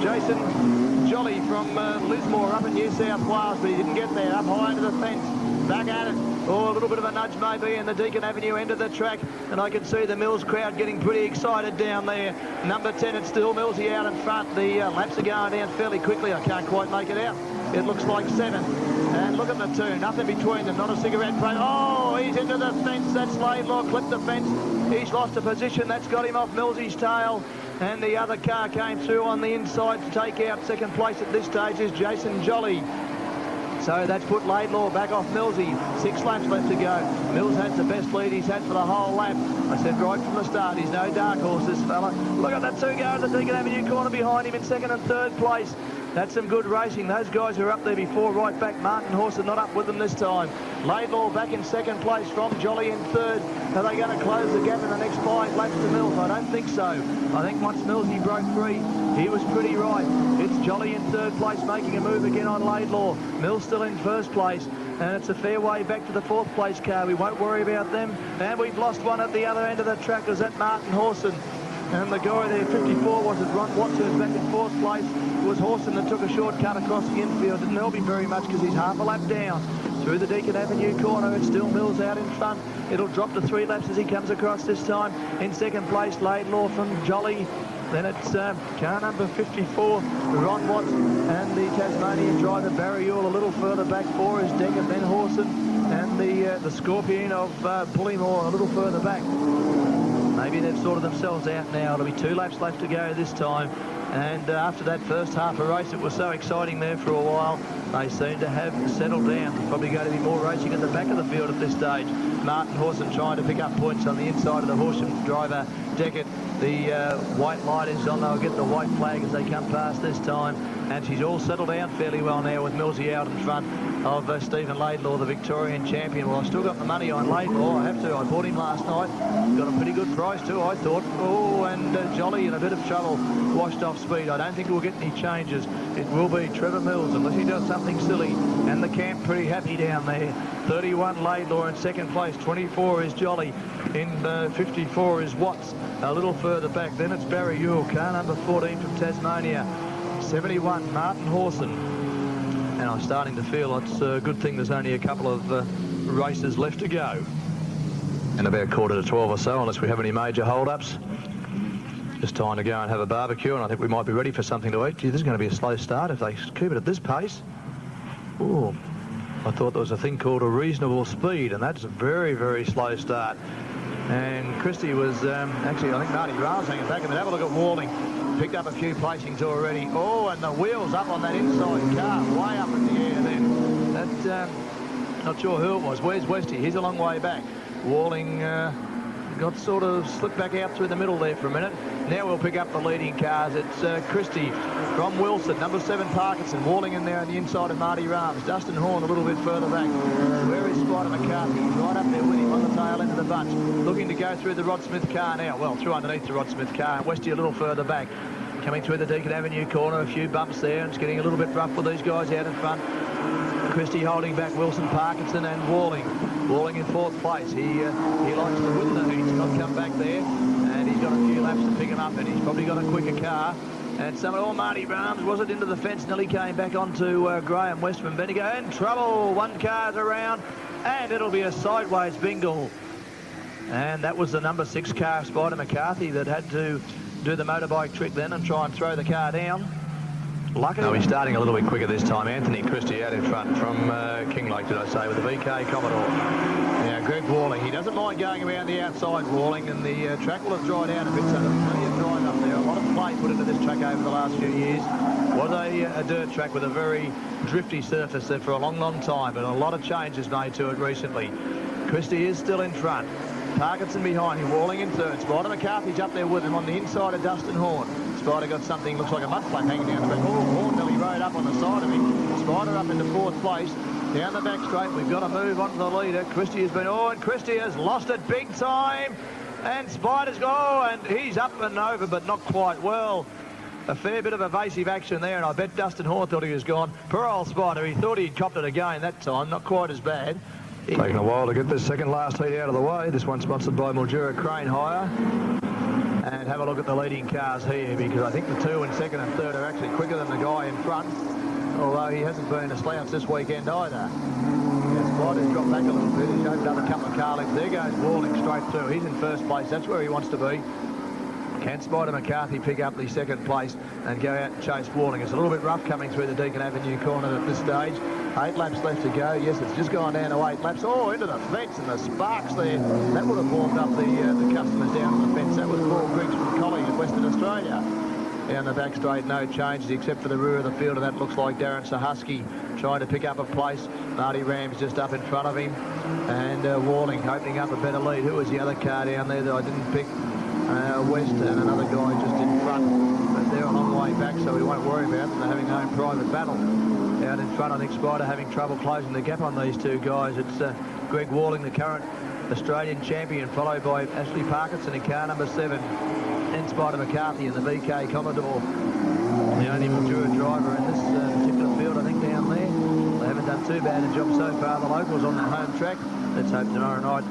S8: Jason Jolly from Lismore up in New South Wales, but he didn't get there. Up high into the fence, back at it. Oh, a little bit of a nudge maybe in the Deakin Avenue end of the track, and I can see the Mills crowd getting pretty excited down there. Number 10, it's still Millsy out in front. The laps are going down fairly quickly. I can't quite make it out. It looks like 7. And look at the two, nothing between them, not a cigarette break. Oh, he's into the fence. That's Laidlaw, clipped the fence. He's lost a position. That's got him off Millsy's tail. And the other car came through on the inside to take out second place at this stage is Jason Jolly. So that's put Laidlaw back off Millsy. 6 laps left to go. Mills has the best lead he's had for the whole lap. I said right from the start, he's no dark horse, this fella. Look at that two go in the Deakin Avenue corner behind him in second and third place. That's some good racing. Those guys who were up there before, right back. Martin Horse are not up with them this time. Laidlaw back in second place from Jolly in third. Are they going to close the gap in the next 5 laps to Mills? I don't think so. I think once Millsy broke free, he was pretty right. It's Jolly in third place making a move again on Laidlaw. Mills still in first place. And it's a fair way back to the 4th place car. We won't worry about them. And we've lost one at the other end of the track. Was that Martin Horson? And the guy there, 54, was it Ron Watts, who's back in 4th place. It was Horson that took a shortcut across the infield. Didn't help him very much because he's half a lap down. Through the Deakin Avenue corner, it's still Mills out in front. It'll drop to 3 laps as he comes across this time. In second place, Laidlaw from Jolly. Then it's car number 54, Ron Watts, and the Tasmanian driver, Barry Ewell, a little further back for is Deckard, then Horson, and the Scorpion of Bullymore a little further back. Maybe they've sorted themselves out now. It'll be 2 laps left to go this time. And after that first half of race, it was so exciting there for a while. They seem to have settled down. There's probably going to be more racing at the back of the field at this stage. Martin Horson trying to pick up points on the inside of the Horsham driver, Deckard. The white light is on. They'll get the white flag as they come past this time. And she's all settled down fairly well now with Millsy out in front of Stephen Laidlaw, the Victorian champion. Well, I've still got the money on Laidlaw. I have to. I bought him last night. Got a pretty good price too, I thought. Oh, and Jolly in a bit of trouble. Washed off speed. I don't think we'll get any changes. It will be Trevor Mills unless he does something silly. And the camp pretty happy down there. 31 Laidlaw in second place. 24 is Jolly. In 54 is Watts. A little further back. Then it's Barry Ewell, car number 14 from Tasmania. 71 Martin Horson. And I'm starting to feel it's a good thing there's only a couple of races left to go. And about 11:45 or so, unless we have any major hold-ups. Just time to go and have a barbecue, and I think we might be ready for something to eat. Gee, this is going to be a slow start if they keep it at this pace. Oh, I thought there was a thing called a reasonable speed, and that's a very, very slow start. And Christie was, actually, I think Marty Rail's hanging back, and have a look at Walling. Picked up a few placings already. Oh, and the wheels up on that inside car, way up in the air then. That, not sure who it was. Where's Westy? He's a long way back. Walling got sort of slipped back out through the middle there for a minute. Now we'll pick up the leading cars. It's Christie from Wilson, number 7 Parkinson, Walling in there on the inside of Marty Rams. Dustin Horn a little bit further back. Where is Spider McCarthy? He's right up there with him on the tail end of the bunch. Looking to go through the Rod Smith car now. Well, through underneath the Rod Smith car. Westy a little further back. Coming through the Deakin Avenue corner, a few bumps there, and it's getting a little bit rough with these guys out in front. Christie holding back Wilson, Parkinson and Walling. Walling in 4th place. He likes to win the heat. He's not come back there, and he's got a few laps to pick him up, and he's probably got a quicker car. And Marty Rams was it into the fence, nearly came back onto Graham West from Bendigo. In trouble, 1 car's around, and it'll be a sideways bingle. And that was the number 6 car, Spider McCarthy, that had to do the motorbike trick then and try and throw the car down. Luckily, he's starting a little bit quicker this time. Anthony Christie out in front from Kinglake, did I say, with the VK Commodore. Yeah, Greg Walling. He doesn't mind going around the outside, Walling, and the track will have dried out a bit, so there's plenty of drive up there. A lot of play put into this track over the last few years. Was a dirt track with a very drifty surface there for a long, long time, but a lot of changes made to it recently. Christie is still in front. Parkinson behind him, Walling in third. Spider McCarthy's up there with him on the inside of Dustin Horn. Spider got something, looks like a mud flap hanging down the back. Oh, Horn nearly rode up on the side of him. Spider up into 4th place. Down the back straight, we've got to move on to the leader. Christie has been, and Christie has lost it big time. And Spider's and he's up and over, but not quite well. A fair bit of evasive action there, and I bet Dustin Horn thought he was gone. Poor old Spider, he thought he'd copped it again that time, not quite as bad. Taking a while to get this second last heat out of the way. This one's sponsored by Mildura Crane Hire. And have a look at the leading cars here, because I think the two in second and third are actually quicker than the guy in front, although he hasn't been a slouch this weekend either. Spider's dropped back a little bit. He's opened up a couple of car lengths. There goes Walling straight through. He's in first place. That's where he wants to be. Can Spider McCarthy pick up the second place and go out and chase Walling? It's a little bit rough coming through the Deakin Avenue corner at this stage. 8 laps left to go. Yes, it's just gone down to 8 laps. Oh, into the fence, and the sparks there. That would have warmed up the customers down on the fence. That was Paul Griggs from Collie in Western Australia. Down the back straight, no changes except for the rear of the field, and that looks like Darren Sahusky trying to pick up a place. Marty Ram's just up in front of him, and Walling opening up a better lead. Who was the other car down there that I didn't pick? West, and another guy just in front, but they're a long way back, so we won't worry about them. They're having their own private battle. Out in front, I think Spider having trouble closing the gap on these two guys. It's Greg Walling, the current Australian champion, followed by Ashley Parkinson in car number 7, and Spider McCarthy in the VK Commodore. The only Mildura driver in this particular field, I think, down there. They haven't done too bad a job so far. The locals on the home track. Let's hope tomorrow night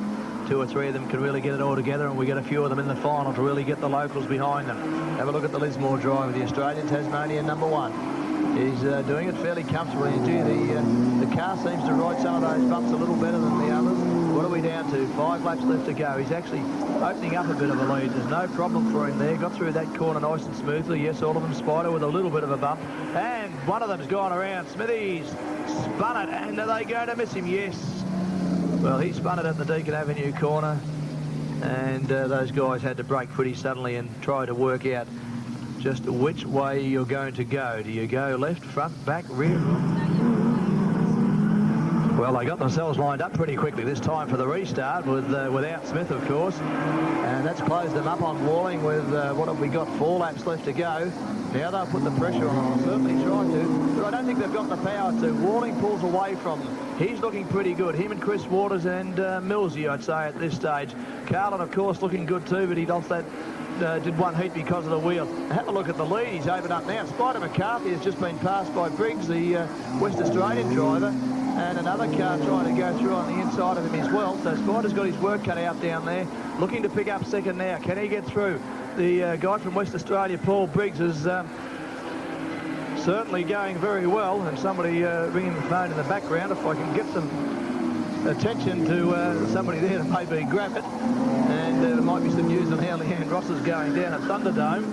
S8: 2 or 3 of them can really get it all together, and we get a few of them in the final to really get the locals behind them. Have a look at the Lismore driver, the Australian Tasmanian number 1. He's doing it fairly comfortably. The car seems to ride some of those bumps a little better than the others. What are we down to? 5 laps left to go. He's actually opening up a bit of a lead. There's no problem for him there. Got through that corner nice and smoothly. Yes, all of them Spider with a little bit of a bump. And one of them's gone around. Smithy's spun it, and are they going to miss him? Yes. Well, he spun it at the Deakin Avenue corner, and those guys had to brake pretty suddenly and try to work out just which way you're going to go. Do you go left, front, back, rear? Well, they got themselves lined up pretty quickly this time for the restart without Smith, of course, and that's closed them up on Walling with, what have we got, 4 laps left to go. Now they'll put the pressure on. They'll certainly try to, but I don't think they've got the power to. Walling pulls away from them. He's looking pretty good. Him and Chris Waters and Millsy, I'd say, at this stage. Carlin, of course, looking good too, but he lost that, did one heat because of the wheel. Have a look at the lead. He's opened up now. Spider McCarthy has just been passed by Briggs, the West Australian driver, and another car trying to go through on the inside of him as well. So Spider's got his work cut out down there, looking to pick up second now. Can he get through? The guy from West Australia, Paul Briggs, is certainly going very well, and somebody ringing the phone in the background. If I can get some attention to somebody there to maybe grab it, and there might be some news on how Leanne Ross is going down at Thunderdome.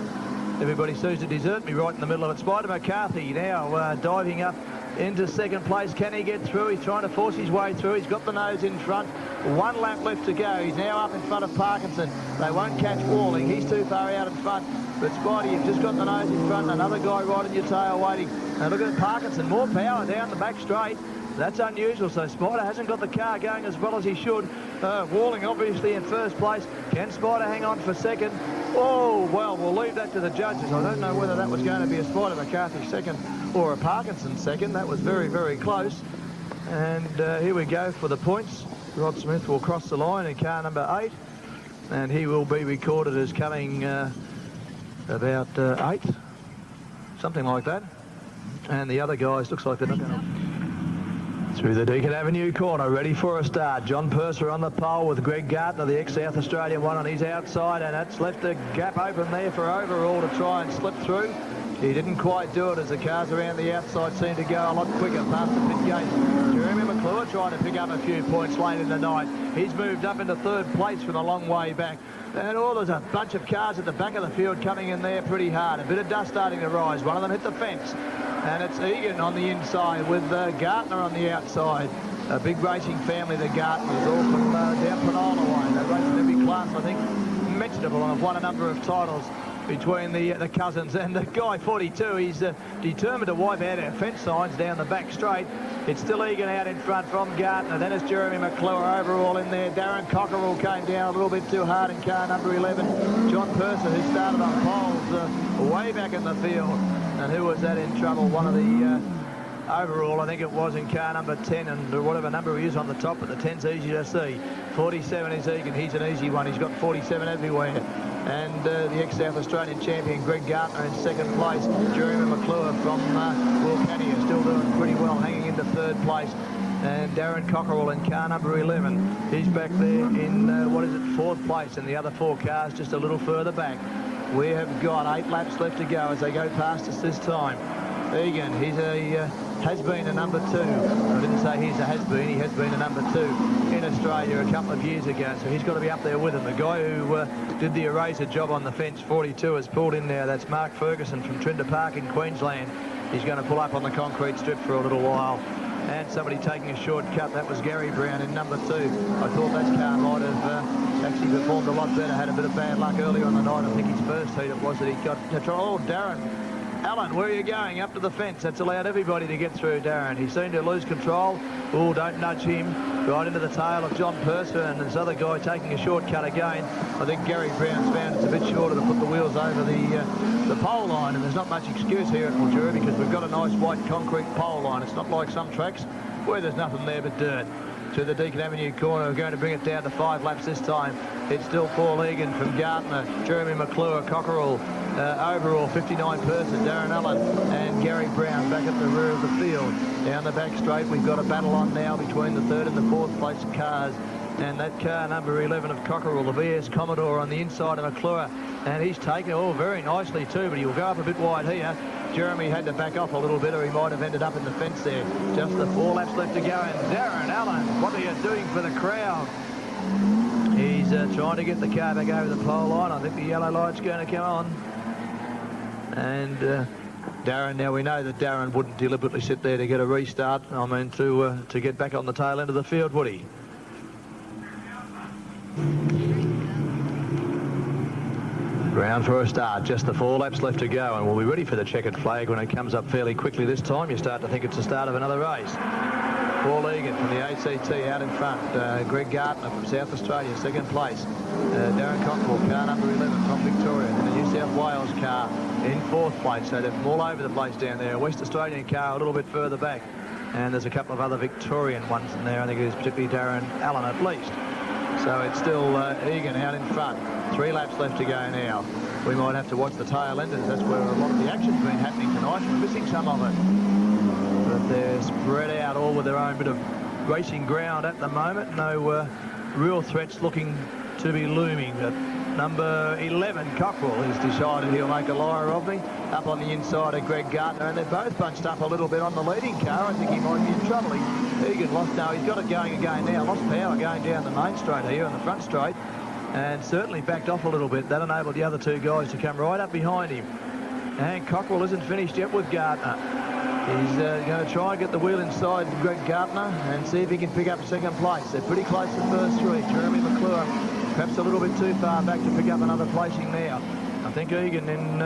S8: Everybody seems to desert me right in the middle of it. Spider McCarthy now diving up into second place. Can he get through? He's trying to force his way through. He's got the nose in front. 1 lap left to go. He's now up in front of Parkinson. They won't catch Walling. He's too far out in front. But Spidey, you've just got the nose in front. Another guy right on your tail waiting. And look at Parkinson. More power down the back straight. That's unusual. So Spider hasn't got the car going as well as he should. Walling obviously in first place. Can Spider hang on for second? Oh, well, we'll leave that to the judges. I don't know whether that was going to be a Spider McCarthy second or a Parkinson second. That was very, very close. And here we go for the points. Rod Smith will cross the line in car number 8. And he will be recorded as coming about 8. Something like that. And the other guys, looks like they're not going to... Through the Deakin Avenue corner, ready for a start. John Purser on the pole with Greg Gardner, the ex-South Australian one, on his outside, and that's left a gap open there for Overall to try and slip through. He didn't quite do it as the cars around the outside seemed to go a lot quicker past the pit gate. Jeremy McClure trying to pick up a few points late in the night. He's moved up into third place from a long way back. And there's a bunch of cars at the back of the field coming in there pretty hard. A bit of dust starting to rise. One of them hit the fence. And it's Egan on the inside with Gartner on the outside. A big racing family, the Gartners, all from down Penola way. They race in every class, I think, mentionable, and have won a number of titles between the cousins. And the guy 42, he's determined to wipe out our fence signs down the back straight. It's still Egan out in front from Gartner. Then it's Jeremy McClure Overall in there. Darren Cockerell came down a little bit too hard in car number 11. John Purser, who started on poles way back in the field. And who was that in trouble? One of the overall, I think it was, in car number 10, and whatever number he is on the top, but the 10's easy to see. 47 is Egan. He's an easy one. He's got 47 everywhere. And the ex-South Australian champion, Greg Gartner, in second place. Jeremy McClure from Wilcannia still doing pretty well, hanging into third place. And Darren Cockerell in car number 11. He's back there in, fourth place, and the other 4 cars just a little further back. We have got 8 laps left to go as they go past us this time. Egan, he's has been a number 2. I didn't say he's a has-been, he has been a number 2 in Australia a couple of years ago, so he's got to be up there with him. The guy who did the eraser job on the fence, 42, has pulled in there. That's Mark Ferguson from Trinder Park in Queensland. He's going to pull up on the concrete strip for a little while. And somebody taking a shortcut, that was Gary Brown in number 2. I thought that car might have actually performed a lot better, had a bit of bad luck earlier on the night. I think his first heat it was that he got control. Oh, Darren Allen, where are you going? Up to the fence. That's allowed everybody to get through, Darren. He seemed to lose control. Oh, don't nudge him. Right into the tail of John Purser, and this other guy taking a shortcut again. I think Gary Brown's found it's a bit shorter to put the wheels over the pole line, and there's not much excuse here at Mildura because we've got a nice white concrete pole line. It's not like some tracks where there's nothing there but dirt. To the Deacon Avenue corner, we're going to bring it down to 5 laps this time. It's still Paul Egan from Gartner, Jeremy McClure, Cockerell, overall 59 person, Darren Allen and Gary Brown back at the rear of the field. Down the back straight, we've got a battle on now between the 3rd and the 4th place cars. And that car number 11 of Cockerell, the VS Commodore on the inside of McClure. And he's taken it very nicely too, but he'll go up a bit wide here. Jeremy had to back off a little bit or he might have ended up in the fence there. Just the 4 laps left to go, and Darren Allen, what are you doing for the crowd? He's trying to get the car back over the pole line. I think the yellow light's going to come on. And Darren, now we know that Darren wouldn't deliberately sit there to get a restart. I mean, to get back on the tail end of the field, would he? Round for a start, just the 4 laps left to go, and we'll be ready for the checkered flag when it comes up fairly quickly this time. You start to think it's the start of another race. Paul Egan from the ACT out in front. Greg Gartner from South Australia, second place. Darren Cockerell, car number 11 from Victoria, and the New South Wales car in 4th place. So they're all over the place down there. A West Australian car a little bit further back, and there's a couple of other Victorian ones in there. I think it is particularly Darren Allen at least. So it's still Egan out in front. 3 laps left to go now. We might have to watch the tail enders. That's where a lot of the action's been happening tonight. We're missing some of it. But they're spread out all with their own bit of racing ground at the moment. No real threats looking to be looming. But number 11, Cockerell, has decided he'll make a liar of me. Up on the inside of Greg Gartner, and they're both bunched up a little bit on the leading car. I think he might be in trouble. Egan lost, no, he's got it going again now. Lost power going down the main straight here on the front straight, and certainly backed off a little bit. That enabled the other 2 guys to come right up behind him. And Cockerell isn't finished yet with Gartner. He's going to try and get the wheel inside Greg Gartner and see if he can pick up 2nd place. They're pretty close to the first 3. Jeremy McClure perhaps a little bit too far back to pick up another placing now. I think Egan in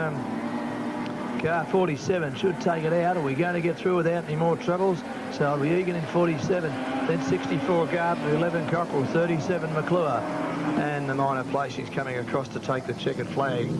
S8: car 47 should take it out. Are we going to get through without any more troubles? So it'll be Egan in 47, then 64 Gartner, 11 Cockerell, 37 McClure, and the minor placings coming across to take the checkered flag.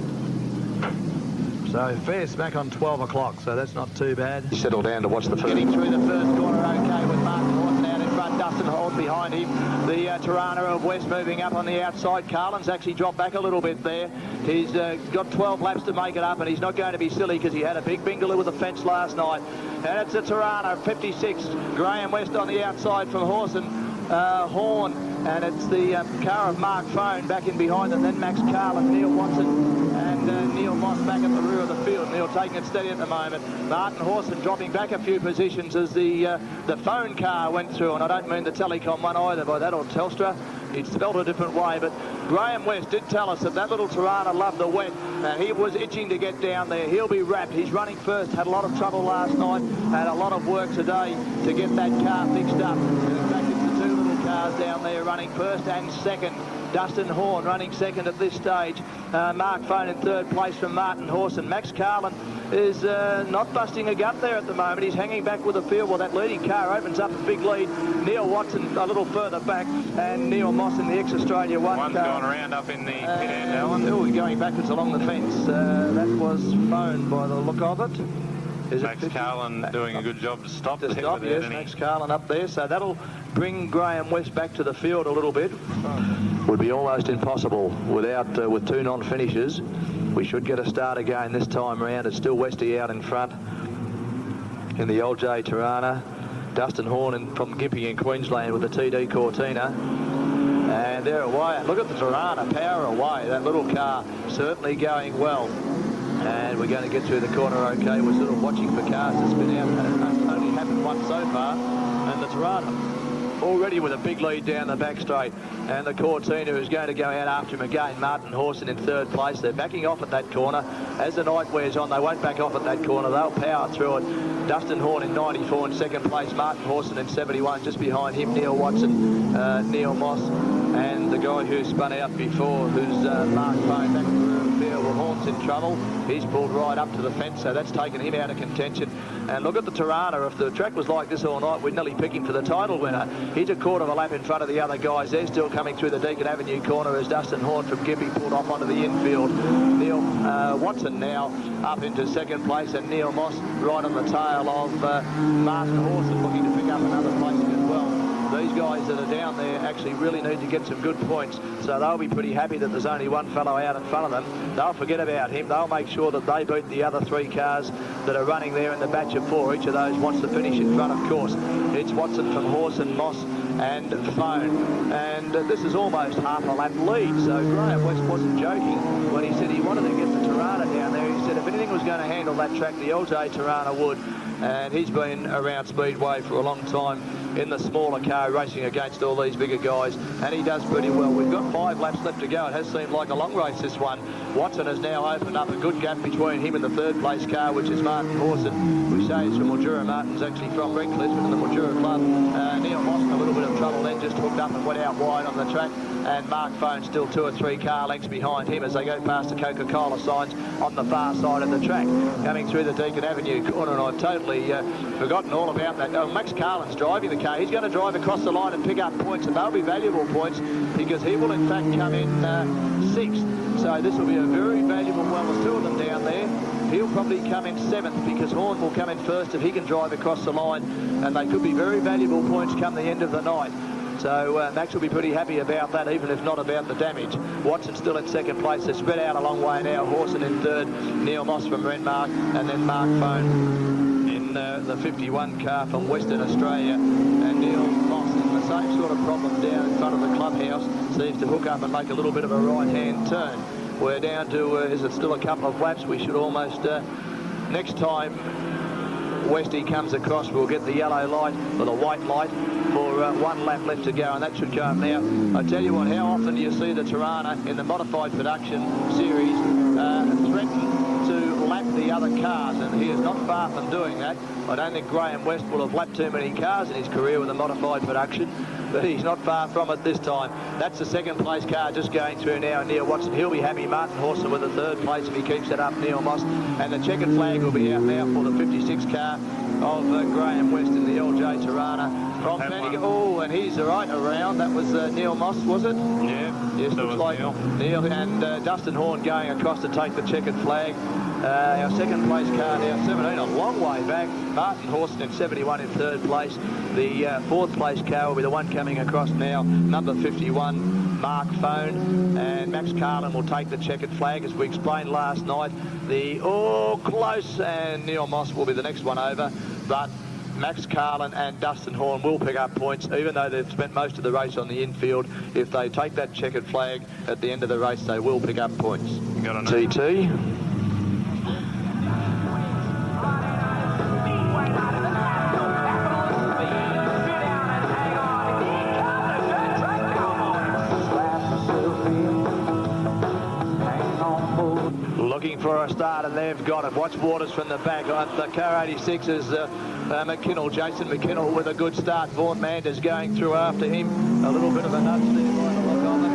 S8: So fair smack on 12 o'clock, so that's not too bad. Settle down to watch the first. Getting through the first corner okay with Martin Horton out in front, Dustin Holt behind him. The Tirana of West moving up on the outside. Carlin's actually dropped back a little bit there. He's got 12 laps to make it up, and he's not going to be silly because he had a big bingaloo with the fence last night. And it's a Tirana, 56. Graham West on the outside from Horton. Horn, and it's the car of Mark Phone back in behind them, then Max Carlin, Neil Watson and Neil Moss back at the rear of the field. Neil taking it steady at the moment. Martin Horson dropping back a few positions as the Phone car went through, and I don't mean the Telecom one either by that or Telstra. It's spelled a different way, but Graham West did tell us that that little Tirana loved the wet, and he was itching to get down there. He'll be wrapped. He's running first, had a lot of trouble last night, had a lot of work today to get that car fixed up. And in fact, it's the 2 little cars down there running first and second. Dustin Horn running second at this stage. Mark Phone in 3rd place from Martin Horson. Max Carlin is not busting a gut there at the moment. He's hanging back with the field while that leading car opens up a big lead. Neil Watson a little further back, and Neil Moss in the ex-Australia one
S11: One's
S8: car.
S11: gone around up in the pit end, Alan.
S8: Oh, he's going backwards along the fence. That was Phone by the look of it. Is
S11: Max
S8: it
S11: Carlin doing a good job to stop the
S8: stop? Yes, Max Carlin up there. So that'll bring Graham West back to the field a little bit. Would be almost impossible without with two non-finishers. We should get a start again this time round. It's still Westy out in front in the old J Tirana. Dustin Horn from Gympie in Queensland with the TD Cortina. And they're away. Look at the Tirana, power away. That little car certainly going well. And we're going to get through the corner okay. We're sort of watching for cars to spin out. And it's only happened once so far. And the Tirana already with a big lead down the back straight. And the Cortina is going to go out after him again. Martin Horson in third place. They're backing off at that corner. As the night wears on, they won't back off at that corner. They'll power through it. Dustin Horn in 94 in second place. Martin Horson in 71. Just behind him, Neil Watson, Neil Moss, and the guy who spun out before, who's Mark Payne back to the rear of the field. Well, Horn's in trouble. He's pulled right up to the fence, so that's taken him out of contention. And look at the Tirana. If the track was like this all night, we'd nearly pick him for the title winner. He's a quarter of a lap in front of the other guys. They're still coming through the Deakin Avenue corner as Dustin Horn from Gympie pulled off onto the infield. Neil Watson now up into second place, and Neil Moss right on the tail of Master Horson, looking to pick up another place as well. These guys that are down there actually really need to get some good points, so they'll be pretty happy that there's only one fellow out in front of them. They'll forget about him. They'll make sure that they beat the other three cars that are running there in the batch of four. Each of those wants to finish in front, of course. It's Watson from Horson, Moss and Phone. And this is almost half a lap lead, so Graham West wasn't joking when he said he wanted to get the Tirana down there. He said if anything was going to handle that track, the LJ Tirana would. And he's been around Speedway for a long time in the smaller car, racing against all these bigger guys, and he does pretty well. We've got 5 laps left to go. It has seemed like a long race, this one. Watson has now opened up a good gap between him and the third place car, which is Martin Horson. We say he's from Mildura. Martin's actually from Redcliffe in the Mildura club. Neil Moss in a little bit of trouble then, just hooked up and went out wide on the track. And Mark Phone still 2 or 3 car lengths behind him as they go past the Coca-Cola signs on the far side of the track. Coming through the Deakin Avenue corner, and I've totally forgotten all about that. Oh, Max Carlin's driving the car. He's going to drive across the line and pick up points, and they'll be valuable points because he will in fact come in 6th. So this will be a very valuable, well, there's 2 of them down there. He'll probably come in 7th because Horn will come in 1st if he can drive across the line, and they could be very valuable points come the end of the night. So Max will be pretty happy about that, even if not about the damage. Watson still in 2nd place. They're spread out a long way now. Horson in 3rd, Neil Moss from Renmark, and then Mark Phone in the 51 car from Western Australia. And Neil Moss in the same sort of problem down in front of the clubhouse. Seems to hook up and make a little bit of a right-hand turn. We're down to, is it still a couple of laps? We should almost, next time Westy comes across, we'll get the yellow light or the white light for 1 lap left to go, and that should come now. I tell you what, how often do you see the Tirana in the modified production series threaten to lap the other cars, and he is not far from doing that. I don't think Graham West will have lapped too many cars in his career with a modified production, but he's not far from it this time. That's the 2nd place car just going through now, Neil Watson. He'll be happy. Martin Horson with the 3rd place if he keeps it up, Neil Moss. And the checkered flag will be out now for the 56 car of Graham West in the LJ Tirana. From Panic. Oh, and he's right around. That was Neil Moss, was it?
S11: Yeah.
S8: Yes, looks like Neil and Dustin Horn going across to take the checkered flag. Our 2nd place car now, 17, a long way back. Martin Horson in 71 in 3rd place. The 4th place car will be the one coming across now, number 51, Mark Phone. And Max Carlin will take the checkered flag, as we explained last night. Close, and Neil Moss will be the next one over. But Max Carlin and Dustin Horn will pick up points, even though they've spent most of the race on the infield. If they take that checkered flag at the end of the race, they will pick up points. TT. Looking for a start, and they've got it. Watch Waters from the back. The car 86 is McKinnell, Jason McKinnell with a good start. Vaughan Manders going through after him. A little bit of a nudge there by the look of it.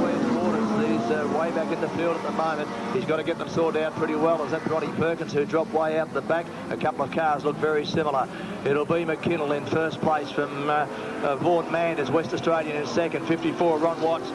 S8: Where's Waters? He's way back in the field at the moment. He's got to get them sorted out pretty well. Is that Ronnie Perkins, who dropped way out the back? A couple of cars look very similar. It'll be McKinnell in 1st place from Vaughan Manders, West Australian in 2nd. 54, Ron Watts.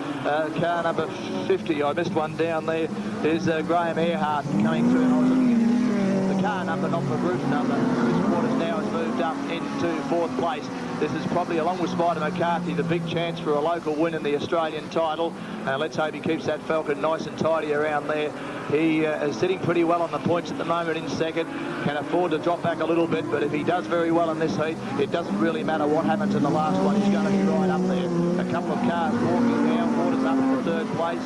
S8: Car number 50, I missed one down there, is Graham Earhart coming through. And I was looking at the car number, not the roof number. Chris Waters now has moved up into 4th place. This is probably, along with Spider McCarthy, the big chance for a local win in the Australian title. Let's hope he keeps that Falcon nice and tidy around there. He is sitting pretty well on the points at the moment in second, can afford to drop back a little bit, but if he does very well in this heat, it doesn't really matter what happens in the last one. He's going to be right up there. A couple of cars walking now. Waters up in the 3rd place.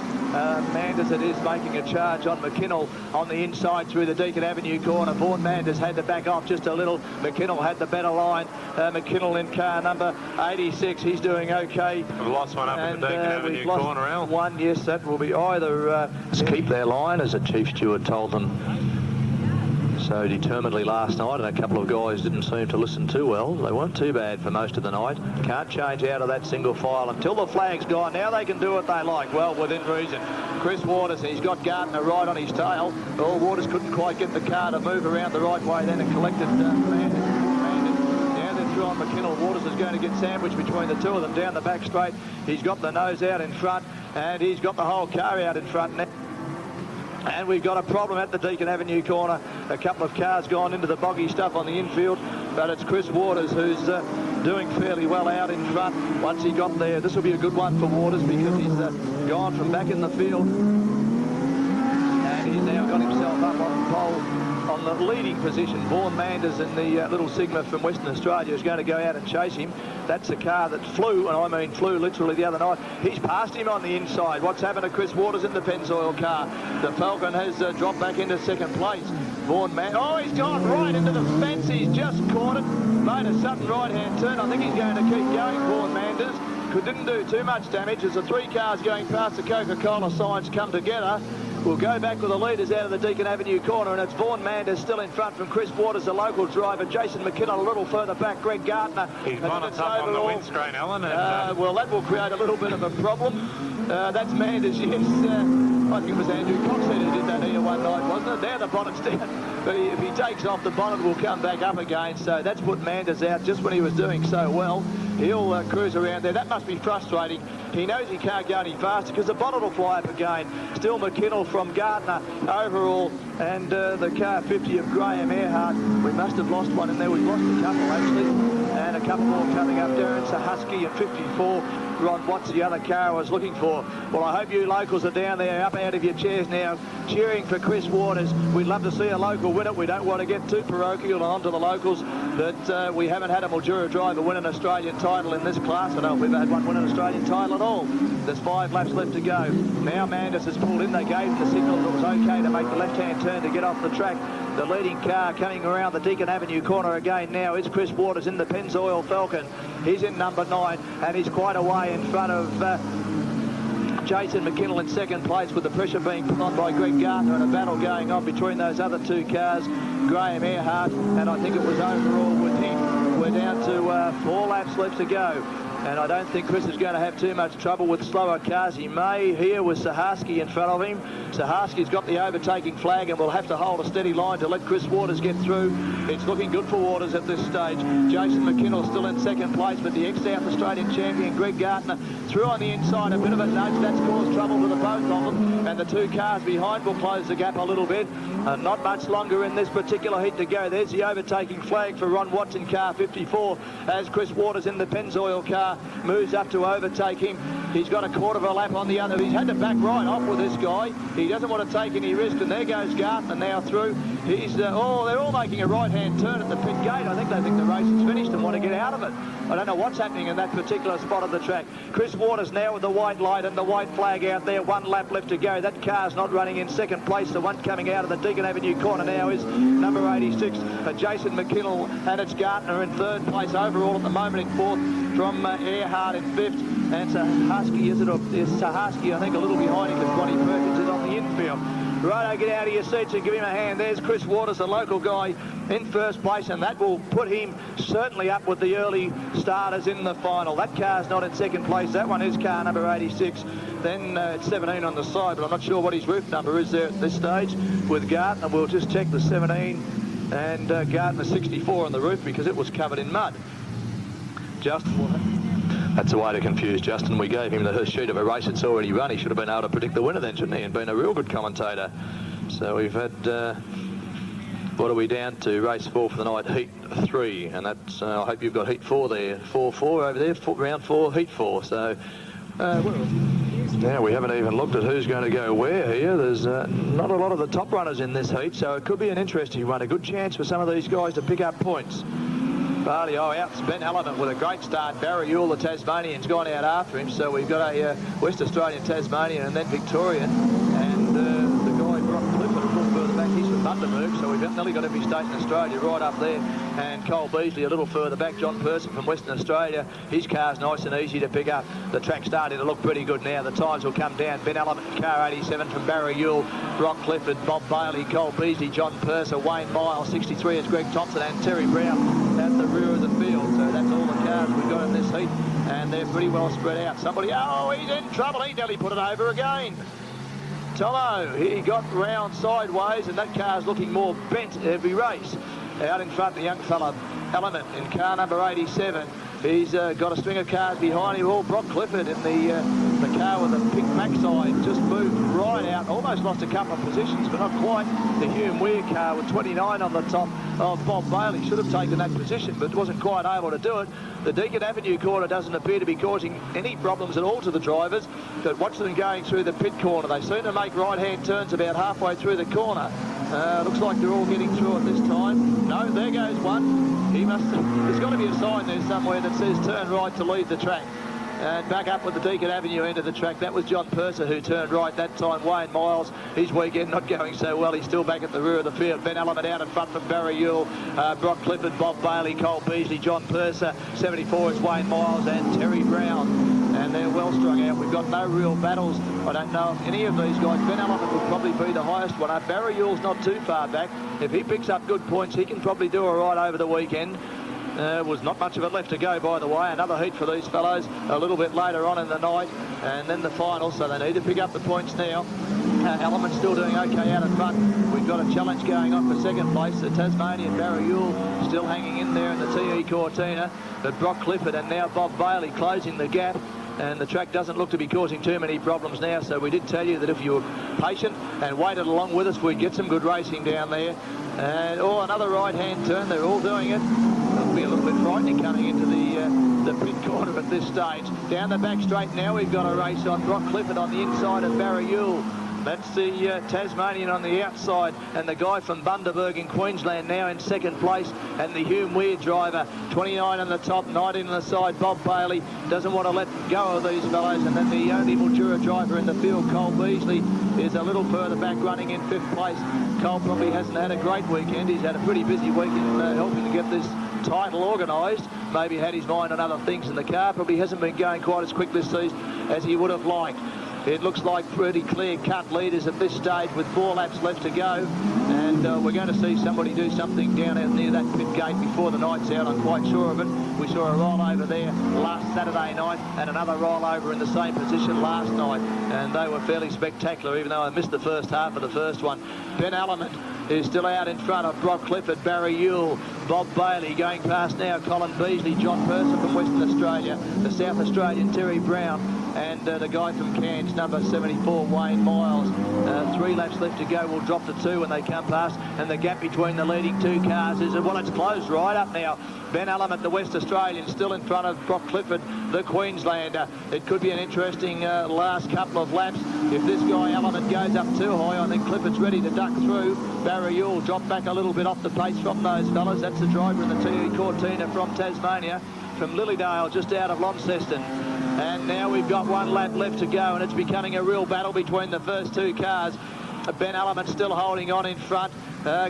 S8: Manders, it is, making a charge on McKinnell on the inside through the Deakin Avenue corner. Vaughan Manders had to back off just a little. McKinnell had the better line. McKinnell in car number 86. He's doing okay.
S11: We've lost one up in the Deakin Avenue corner, Al.
S8: One, yes, that will be either keep their line, as the chief steward told them so determinedly last night, and a couple of guys didn't seem to listen too well. They weren't too bad for most of the night. Can't change out of that single file until the flag's gone. Now they can do what they like, well, within reason. Chris Waters, he's got Gardner right on his tail. Well, Waters couldn't quite get the car to move around the right way then and collected Manders. Now they're through on McKinnell. Waters is going to get sandwiched between the two of them down the back straight. He's got the nose out in front, and he's got the whole car out in front now. And we've got a problem at the Deakin Avenue corner. A couple of cars gone into the boggy stuff on the infield, but it's Chris Waters who's doing fairly well out in front. Once he got there, this will be a good one for Waters because he's gone from back in the field, and he's now got himself up on pole on the leading position. Vaughan Manders in the little Sigma from Western Australia is going to go out and chase him. That's a car that flew, and I mean flew literally the other night. He's passed him on the inside. What's happened to Chris Waters in the Pennzoil car? The Falcon has dropped back into 2nd place. Vaughan Manders, oh, he's gone right into the fence. He's just caught it. Made a sudden right-hand turn. I think he's going to keep going, Vaughan Manders. Didn't do too much damage as the 3 cars going past the Coca-Cola signs come together. We'll go back with the leaders out of the Deakin Avenue corner, and it's Vaughan Manders still in front from Chris Waters, the local driver. Jason McKinnell a little further back. Greg Gardner.
S11: He's bonneted up on the windscreen, Alan. And,
S8: well, that will create a little bit of a problem. That's Manders, yes. I think it was Andrew Coxhead who did that here one night, wasn't it? Now the bonnet's down. But if he takes off, the bonnet will come back up again. So that's put Manders out just when he was doing so well. He'll cruise around there. That must be frustrating. He knows he can't go any faster because the bonnet will fly up again. Still McKinnell from Gardner overall, and the car 50 of Graham Earhart. We must have lost one in there. We've lost a couple actually, and a couple more coming up. Darren Sahusky at 54. Ron Watts, the other car I was looking for. Well, I hope you locals are down there, up out of your chairs now, cheering for Chris Waters. We'd love to see a local win it. We don't want to get too parochial onto the locals, but we haven't had a Mildura driver win an Australian title in this class. I don't know if we've had one win an Australian title at all. There's 5 laps left to go. Now Manders has pulled in. They gave him the signal that it was okay to make the left-hand turn to get off the track. The leading car coming around the Deakin Avenue corner again now is Chris Waters in the Pennzoil Falcon. He's in number 9, and he's quite a way in front of Jason McKinnell in 2nd place, with the pressure being put on by Greg Gardner and a battle going on between those other 2 cars, Graham Earhart, and I think it was overall with him. We're down to 4 laps left to go. And I don't think Chris is going to have too much trouble with slower cars. He may here with Sahusky in front of him. Sahusky's got the overtaking flag and will have to hold a steady line to let Chris Waters get through. It's looking good for Waters at this stage. Jason McKinnell still in 2nd place, but the ex-South Australian champion Greg Gardner through on the inside. A bit of a nudge. That's caused trouble to the both of them. And the 2 cars behind will close the gap a little bit. Not much longer in this particular heat to go. There's the overtaking flag for Ron Watson, car 54, as Chris Waters in the Pennzoil car moves up to overtake him. He's got a quarter of a lap on the other. He's had to back right off with this guy. He doesn't want to take any risk, and there goes Gardner now through. He's they're all making a right-hand turn at the pit gate. I think they think the race is finished and want to get out of it. I don't know what's happening in that particular spot of the track. Chris Waters now with the white light and the white flag out there. 1 lap left to go. That car's not running in 2nd place. The one coming out of the Deakin Avenue corner now is number 86, Jason McKinnell, and it's Gardner in 3rd place overall at the moment in 4th from Earhart in 5th. And Sahusky, is Sahusky, I think, a little behind him, because Bonnie Perkins is on the infield. Righto, get out of your seats and give him a hand. There's Chris Waters, the local guy, in 1st place, and that will put him certainly up with the early starters in the final. That car's not in 2nd place. That one is car number 86. Then it's 17 on the side, but I'm not sure what his roof number is there at this stage with Gardner. We'll just check the 17, and Gardner 64 on the roof because it was covered in mud. That's a way to confuse Justin. We gave him the sheet of a race that's already run. He should have been able to predict the winner then, shouldn't he, and been a real good commentator. So we've had What are we down to? Race 4 for the night, heat 3, and that's, I hope you've got heat 4 there. 4-4 over there, round 4, heat 4. So, now we haven't even looked at who's going to go where here. There's not a lot of the top runners in this heat, so it could be an interesting one. A good chance for some of these guys to pick up points. Barley outs Ben Element with a great start. Barry Ewell, the Tasmanian's gone out after him, so we've got a West Australian, Tasmanian, and then Victorian, and the guy Brock Clifford a little further back. He's from Bundaberg, so we've nearly got every state in Australia right up there. And Cole Beasley a little further back. John Person from Western Australia. His car's nice and easy to pick up. The track's starting to look pretty good now. The times will come down. Ben Element, car 87 from Barry Ewell. Brock Clifford, Bob Bailey, Cole Beasley, John Purser, Wayne Miles, 63 is Greg Thompson, and Terry Brown at the rear of the field. So that's all the cars we've got in this heat, and they're pretty well spread out. Somebody, oh, he's in trouble. He nearly put it over again. Tomo, he got round sideways, and that car's looking more bent every race. Out in front, the young fella, Element, in car number 87. He's got a string of cars behind him. All Brock Clifford in the car with the pink backside just moved right out. Almost lost a couple of positions, but not quite. The Hume Weir car with 29 on the top of Bob Bailey should have taken that position, but wasn't quite able to do it. The Deacon Avenue corner doesn't appear to be causing any problems at all to the drivers, but watch them going through the pit corner. They seem to make right-hand turns about halfway through the corner. Looks like they're all getting through it this time. No, there goes one. There's got to be a sign there somewhere that says turn right to leave the track. And back up with the Deacon Avenue end of the track. That was John Purser who turned right that time. Wayne Miles, his weekend not going so well. He's still back at the rear of the field. Ben Element out in front from Barry Ewell. Brock Clifford, Bob Bailey, Cole Beasley, John Purser. 74 is Wayne Miles and Terry Brown. And they're well strung out. We've got no real battles. I don't know if any of these guys. Ben Element would probably be the highest one up. Barry Ewell's not too far back. If he picks up good points, he can probably do all right over the weekend. Was not much of it left to go, by the way. Another heat for these fellows a little bit later on in the night, and then the final, so they need to pick up the points now. Element's still doing okay out in front. We've got a challenge going on for second place. The Tasmanian Barry Ewell still hanging in there in the TE Cortina, but Brock Clifford and now Bob Bailey closing the gap. And the track doesn't look to be causing too many problems now, so we did tell you that if you were patient and waited along with us, we'd get some good racing down there. And another right-hand turn, they're all doing it. It'll be a little bit frightening coming into the pit corner at this stage. Down the back straight now, we've got a race on. Brock Clifford on the inside of Barry Ewell. That's the Tasmanian on the outside, and the guy from Bundaberg in Queensland now in second place, and the Hume Weir driver, 29 on the top, 19 on the side. Bob Bailey doesn't want to let go of these fellows, and then the only Mildura driver in the field, Cole Beasley, is a little further back running in fifth place. Cole probably hasn't had a great weekend. He's had a pretty busy weekend helping to get this title organised. Maybe had his mind on other things in the car. Probably hasn't been going quite as quick this season as he would have liked. It looks like pretty clear-cut leaders at this stage with 4 laps left to go, and we're going to see somebody do something down out near that pit gate before the night's out. I'm quite sure of it. We saw a rollover there last Saturday night and another rollover in the same position last night, and they were fairly spectacular, even though I missed the first half of the first one. Ben Element is still out in front of Brock Clifford, Barry Ewell, Bob Bailey going past now, Colin Beasley, John Purser from Western Australia, the South Australian Terry Brown, and the guy from Cairns, number 74, Wayne Miles. 3 laps left to go. We'll drop to 2 when they come past, and the gap between the leading 2 cars is, well, it's closed right up now. Ben Element, the West Australian, still in front of Brock Clifford, the Queenslander. It could be an interesting last couple of laps. If this guy Element goes up too high, I think Clifford's ready to duck through. Barry Ewell dropped back a little bit off the pace from those fellas. That's the driver in the TE Cortina from Tasmania, from Lilydale, just out of Launceston. And now we've got 1 lap left to go, and it's becoming a real battle between the first 2 cars. Ben Element still holding on in front.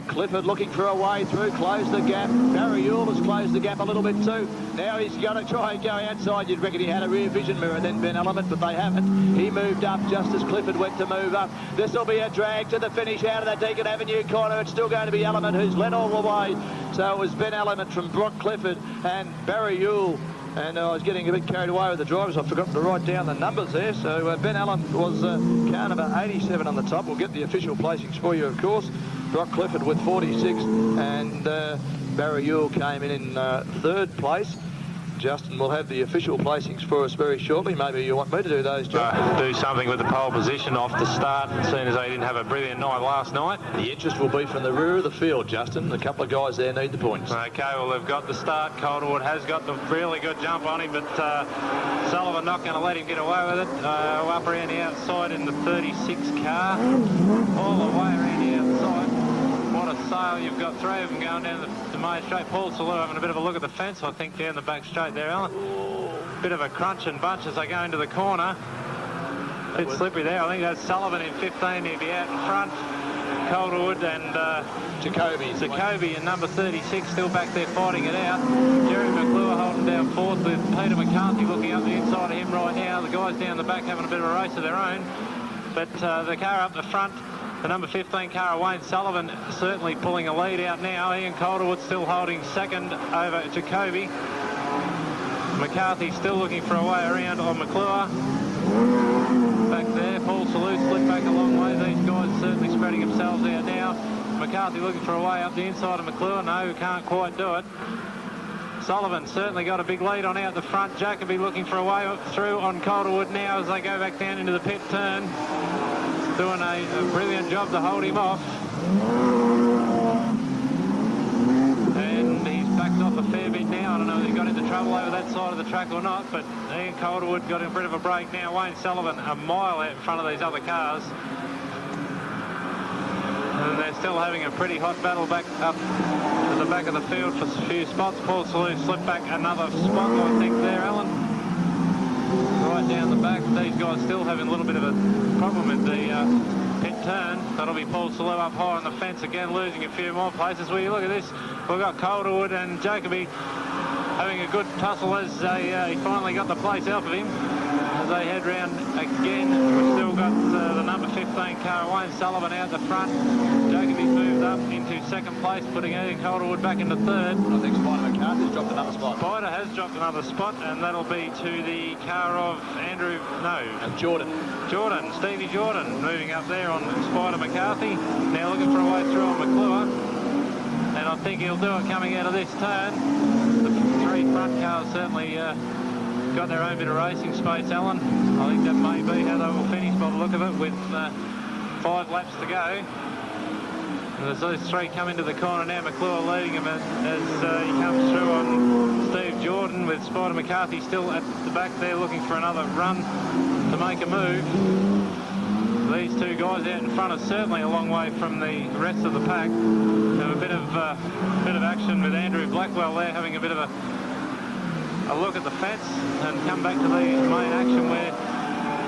S8: Clifford looking for a way through, close the gap. Barry Ewell has closed the gap a little bit too. Now he's going to try and go outside. You'd reckon he had a rear vision mirror then, Ben Element, but they haven't. He moved up just as Clifford went to move up. This will be a drag to the finish out of that Deacon Avenue corner. It's still going to be Element who's led all the way. So it was Ben Element from Brock Clifford and Barry Ewell. And I was getting a bit carried away with the drivers. I forgot to write down the numbers there. So Ben Element was car number 87 on the top. We'll get the official placings for you, of course. Brock Clifford with 46, and Barry Ewell came in 3rd place. Justin will have the official placings for us very shortly. Maybe you want me to do those, John?
S11: Do something with the pole position off the start, seeing as they didn't have a brilliant night last night.
S8: The interest will be from the rear of the field, Justin. A couple of guys there need the points.
S11: Okay, well, they've got the start. Calderwood has got the really good jump on him, but Sullivan not going to let him get away with it. Up around the outside in the 36 car, all the way around the outside. What a sail. You've got three of them going down the main straight. Paul Salou having a bit of a look at the fence, I think, down the back straight there, Alan. Bit of a crunch and bunch as they go into the corner. Bit slippery there. I think that's Sullivan in 15. He'll be out in front. Calderwood and Jacoby in number 36 still back there fighting it out. Jerry McClure holding down fourth with Peter McCarthy looking up the inside of him right now. The guys down the back having a bit of a race of their own. But the car up the front, the number 15 car, Wayne Sullivan, certainly pulling a lead out now. Ian Calderwood still holding second over Jacoby. McCarthy still looking for a way around on McClure. Back there, Paul Salou split back a long way. These guys certainly spreading themselves out now. McCarthy looking for a way up the inside of McClure. No, can't quite do it. Sullivan certainly got a big lead on out the front. Jacoby looking for a way through on Calderwood now as they go back down into the pit turn. Doing a brilliant job to hold him off. And he's backed off a fair bit now. I don't know if he got into trouble over that side of the track or not, but Ian Calderwood got in a bit of a break now. Wayne Sullivan a mile out in front of these other cars. And they're still having a pretty hot battle back up to the back of the field for a few spots. Paul Salou slipped back another spot, I think, there, Alan. Right down the back. These guys still having a little bit of a problem with the pit turn. That'll be Paul Salou up high on the fence again, losing a few more places. Well, you look at this. We've got Calderwood and Jacoby having a good tussle as he finally got the place out of him. As they head round again, we've still got the number 15 car, Wayne Sullivan, out the front. Jacoby's moved up into second place, putting Ian Calderwood back into third. I think Spider McCarthy's dropped another spot. Spider has dropped another spot, and that'll be to the car of Jordan, Stevie Jordan, moving up there on Spider McCarthy. Now looking for a way through on McClure, and I think he'll do it coming out of this turn. The three front cars certainly got their own bit of racing space, Alan. I think that may be how they will finish by the look of it with 5 laps to go. And as those three come into the corner now, McClure leading him as he comes through on Steve Jordan, with Spider McCarthy still at the back there looking for another run to make a move. These two guys out in front are certainly a long way from the rest of the pack. Have a bit of action with Andrew Blackwell there, having a bit of a look at the fence, and come back to the main action where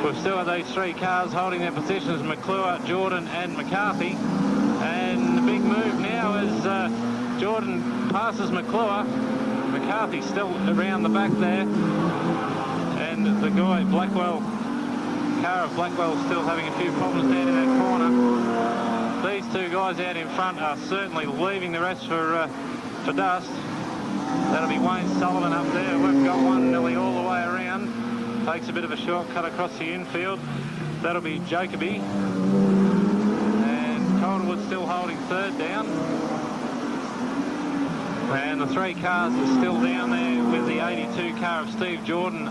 S11: we've still got these three cars holding their positions, McClure, Jordan and McCarthy. And the big move now as Jordan passes McClure. McCarthy still around the back there, and the guy Blackwell, car of Blackwell, still having a few problems down in that corner. These two guys out in front are certainly leaving the rest for dust. That'll be Wayne Sullivan up there. We've got one nearly all the way around. Takes a bit of a shortcut across the infield. That'll be Jacoby. And Calderwood still holding third down. And the three cars are still down there with the 82 car of Steve Jordan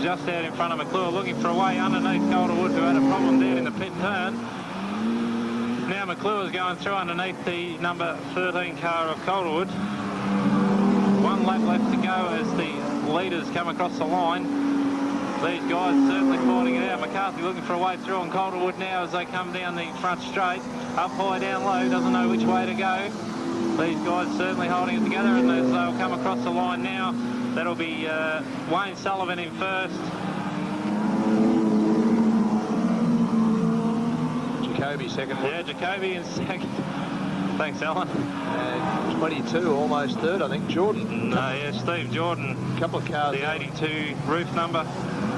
S11: just out in front of McClure, looking for a way underneath Calderwood, who had a problem there in the pit turn. Now McClure's going through underneath the number 13 car of Calderwood. 1 lap left to go as the leaders come across the line. These guys certainly fighting it out. McCarthy looking for a way through on Calderwood now as they come down the front straight. Up high, down low, doesn't know which way to go. These guys certainly holding it together, and as they'll come across the line now, that'll be Wayne Sullivan in first.
S8: Jacoby second.
S11: Yeah, Jacoby in second. Thanks, Alan.
S8: 22, almost third, I think. Jordan.
S11: No, yeah, Steve Jordan.
S8: A couple of cars.
S11: The 82 roof number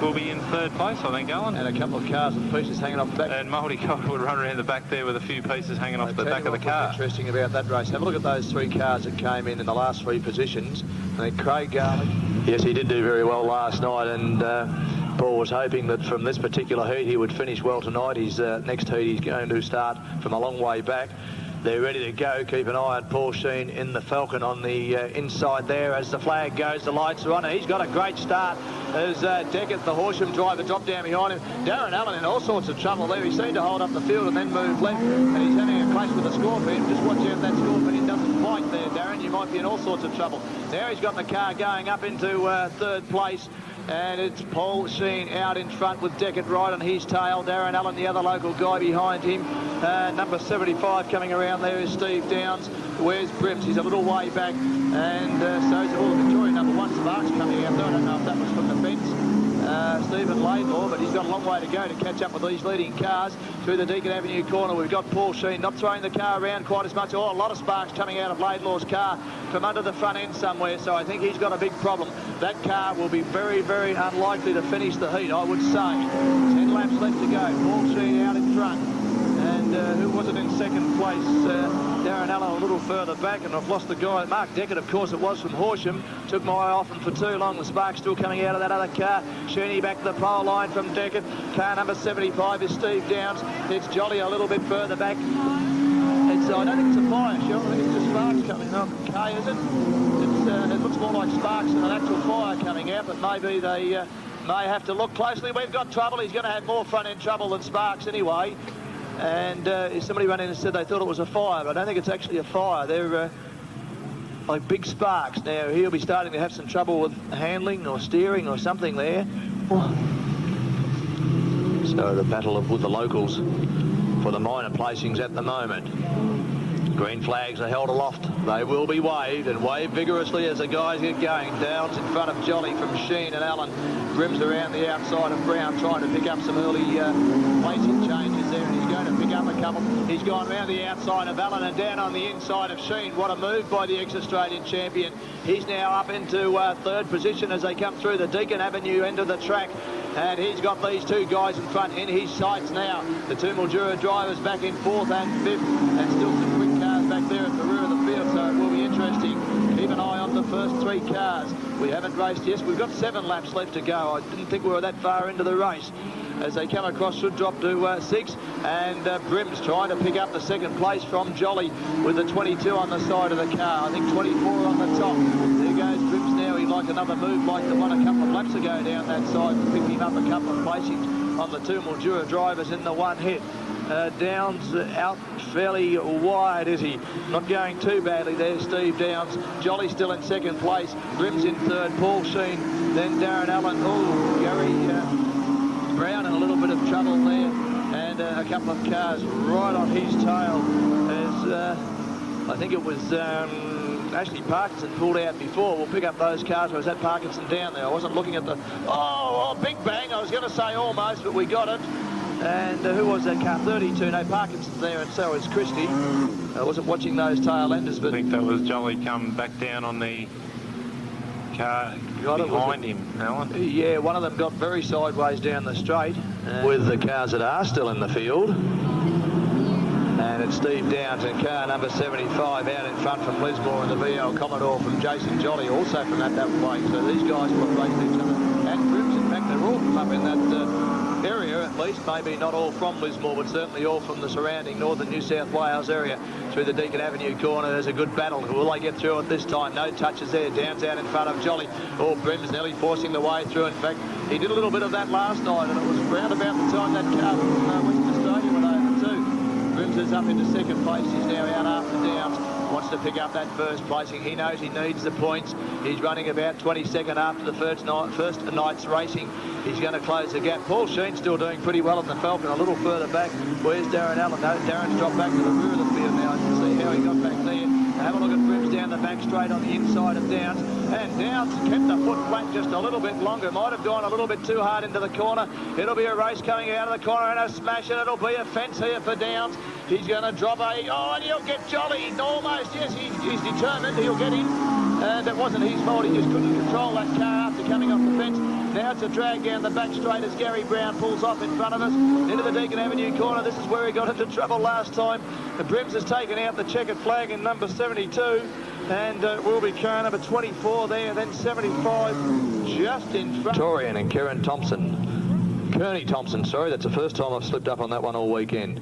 S11: will be in third place, I think, Alan.
S8: And a couple of cars and pieces hanging off the back.
S11: And Muldy would run around the back there with a few pieces hanging off the back of the car.
S8: Interesting about that race. Have a look at those three cars that came in the last three positions. I think Craig Garlick. Yes, he did do very well last night, and Paul was hoping that from this particular heat he would finish well tonight. His next heat he's going to start from a long way back. They're ready to go. Keep an eye on Paul Sheen in the Falcon on the inside there as the flag goes. The lights are on. He's got a great start as Deckett, the Horsham driver, dropped down behind him. Darren Allen in all sorts of trouble there. He seemed to hold up the field and then move left, and he's having a clash with the Scorpion. Just watch out that Scorpion doesn't fight there, Darren. You might be in all sorts of trouble. Now he's got the car going up into third place. And it's Paul Sheen out in front with Deckett right on his tail. Darren Allen, the other local guy, behind him. Number 75 coming around there is Steve Downs. Where's Brims? He's a little way back. And so is the Victorian number 1, Sparks, coming out there. I don't know if that was from the fence. Stephen Laidlaw, but he's got a long way to go to catch up with these leading cars through the Deacon Avenue corner. We've got Paul Sheen not throwing the car around quite as much. Oh, a lot of sparks coming out of Laidlaw's car from under the front end somewhere, so I think he's got a big problem. That car will be very, very unlikely to finish the heat, I would say. 10 laps left to go. Paul Sheen out in front. And who was it in second place? Darren Allen a little further back, and I've lost the guy. Mark Deckett, of course, it was from Horsham. Took my eye off him for too long. The sparks still coming out of that other car. Sheeny back to the pole line from Deckett. Car number 75 is Steve Downs. It's Jolly a little bit further back. I don't think it's a fire, Sean. I think it's just sparks coming up. Okay, is it? It looks more like sparks than an actual fire coming out, but maybe they may have to look closely. We've got trouble. He's going to have more front-end trouble than sparks anyway. And somebody ran in and said they thought it was a fire, but I don't think it's actually a fire. They're like big sparks. Now, he'll be starting to have some trouble with handling or steering or something there. So the battle with the locals for the minor placings at the moment. Green flags are held aloft. They will be waved, and waved vigorously as the guys get going. Downs in front of Jolly from Sheen and Allen. Brims around the outside of Brown, trying to pick up some early placing changes there, and he's going to pick up a couple. He's gone round the outside of Allen and down on the inside of Sheen. What a move by the ex-Australian champion. He's now up into third position as they come through the Deacon Avenue end of the track. And he's got these two guys in front in his sights now. The two Mildura drivers back in 4th and 5th, and still some quick cars back there at the rear of the field, so it will be interesting. Keep an eye on the first 3 cars. We haven't raced yet. We've got 7 laps left to go. I didn't think we were that far into the race. As they come across, should drop to 6, and Brims trying to pick up the second place from Jolly with the 22 on the side of the car. I think 24 on the top. There goes Brims now. He'd like another move like the one a couple of laps ago down that side, picking up a couple of placings on the 2 Mildura drivers in the one hit. Downs out fairly wide, is he? Not going too badly there, Steve Downs. Jolly still in second place. Brims in third. Paul Sheen. Then Darren Allen. Oh, Gary Brown in a little bit of trouble there. And a couple of cars right on his tail. As I think it was Ashley Parkinson pulled out before. We'll pick up those cars. Was that Parkinson down there? I wasn't looking at the... Oh, big bang. I was going to say almost, but we got it. And who was that car? 32. No, Parkinson's there, and so is Christie. I wasn't watching those tail enders, but...
S11: I think that was Jolly come back down on the car behind him, Alan.
S8: Yeah, one of them got very sideways down the straight. With the cars that are still in the field. And it's Steve Downs in car number 75 out in front from Lismore, and the VL Commodore from Jason Jolly also from that way. So these guys will race each other. And Brims, in fact, they're all from up in that area, at least. Maybe not all from Lismore, but certainly all from the surrounding northern New South Wales area through the Deacon Avenue corner. There's a good battle. Will they get through it this time? No touches there. Downs out in front of Jolly. Oh, Brims nearly forcing the way through. In fact, he did a little bit of that last night, and it was round about the time that car from Western Australia went over too. Brims is up into second place. He's now out after Downs. Wants to pick up that first placing. He knows he needs the points. He's running about 22nd after the first night's racing. He's going to close the gap. Paul Sheen still doing pretty well in the Falcon, a little further back. Where's Darren Allen? No, Darren's dropped back to the rear of the field now. You can see how he got back there. Have a look at Brims down the back straight on the inside of Downs. And Downs kept the foot flat just a little bit longer. Might have gone a little bit too hard into the corner. It'll be a race coming out of the corner and a smash, and it'll be a fence here for Downs. He's going to drop a... Oh, and he'll get Jolly. Almost, yes, he's determined. He'll get him. And it wasn't his fault. He just couldn't control that car after coming off the fence. Now it's a drag down the back straight as Gary Brown pulls off in front of us into the Deacon Avenue corner. This is where he got into trouble last time. The Brims has taken out the checkered flag in number 72, and will be car number 24 there, then 75 just in front. Torian and Kearney Thompson, sorry, that's the first time I've slipped up on that one all weekend.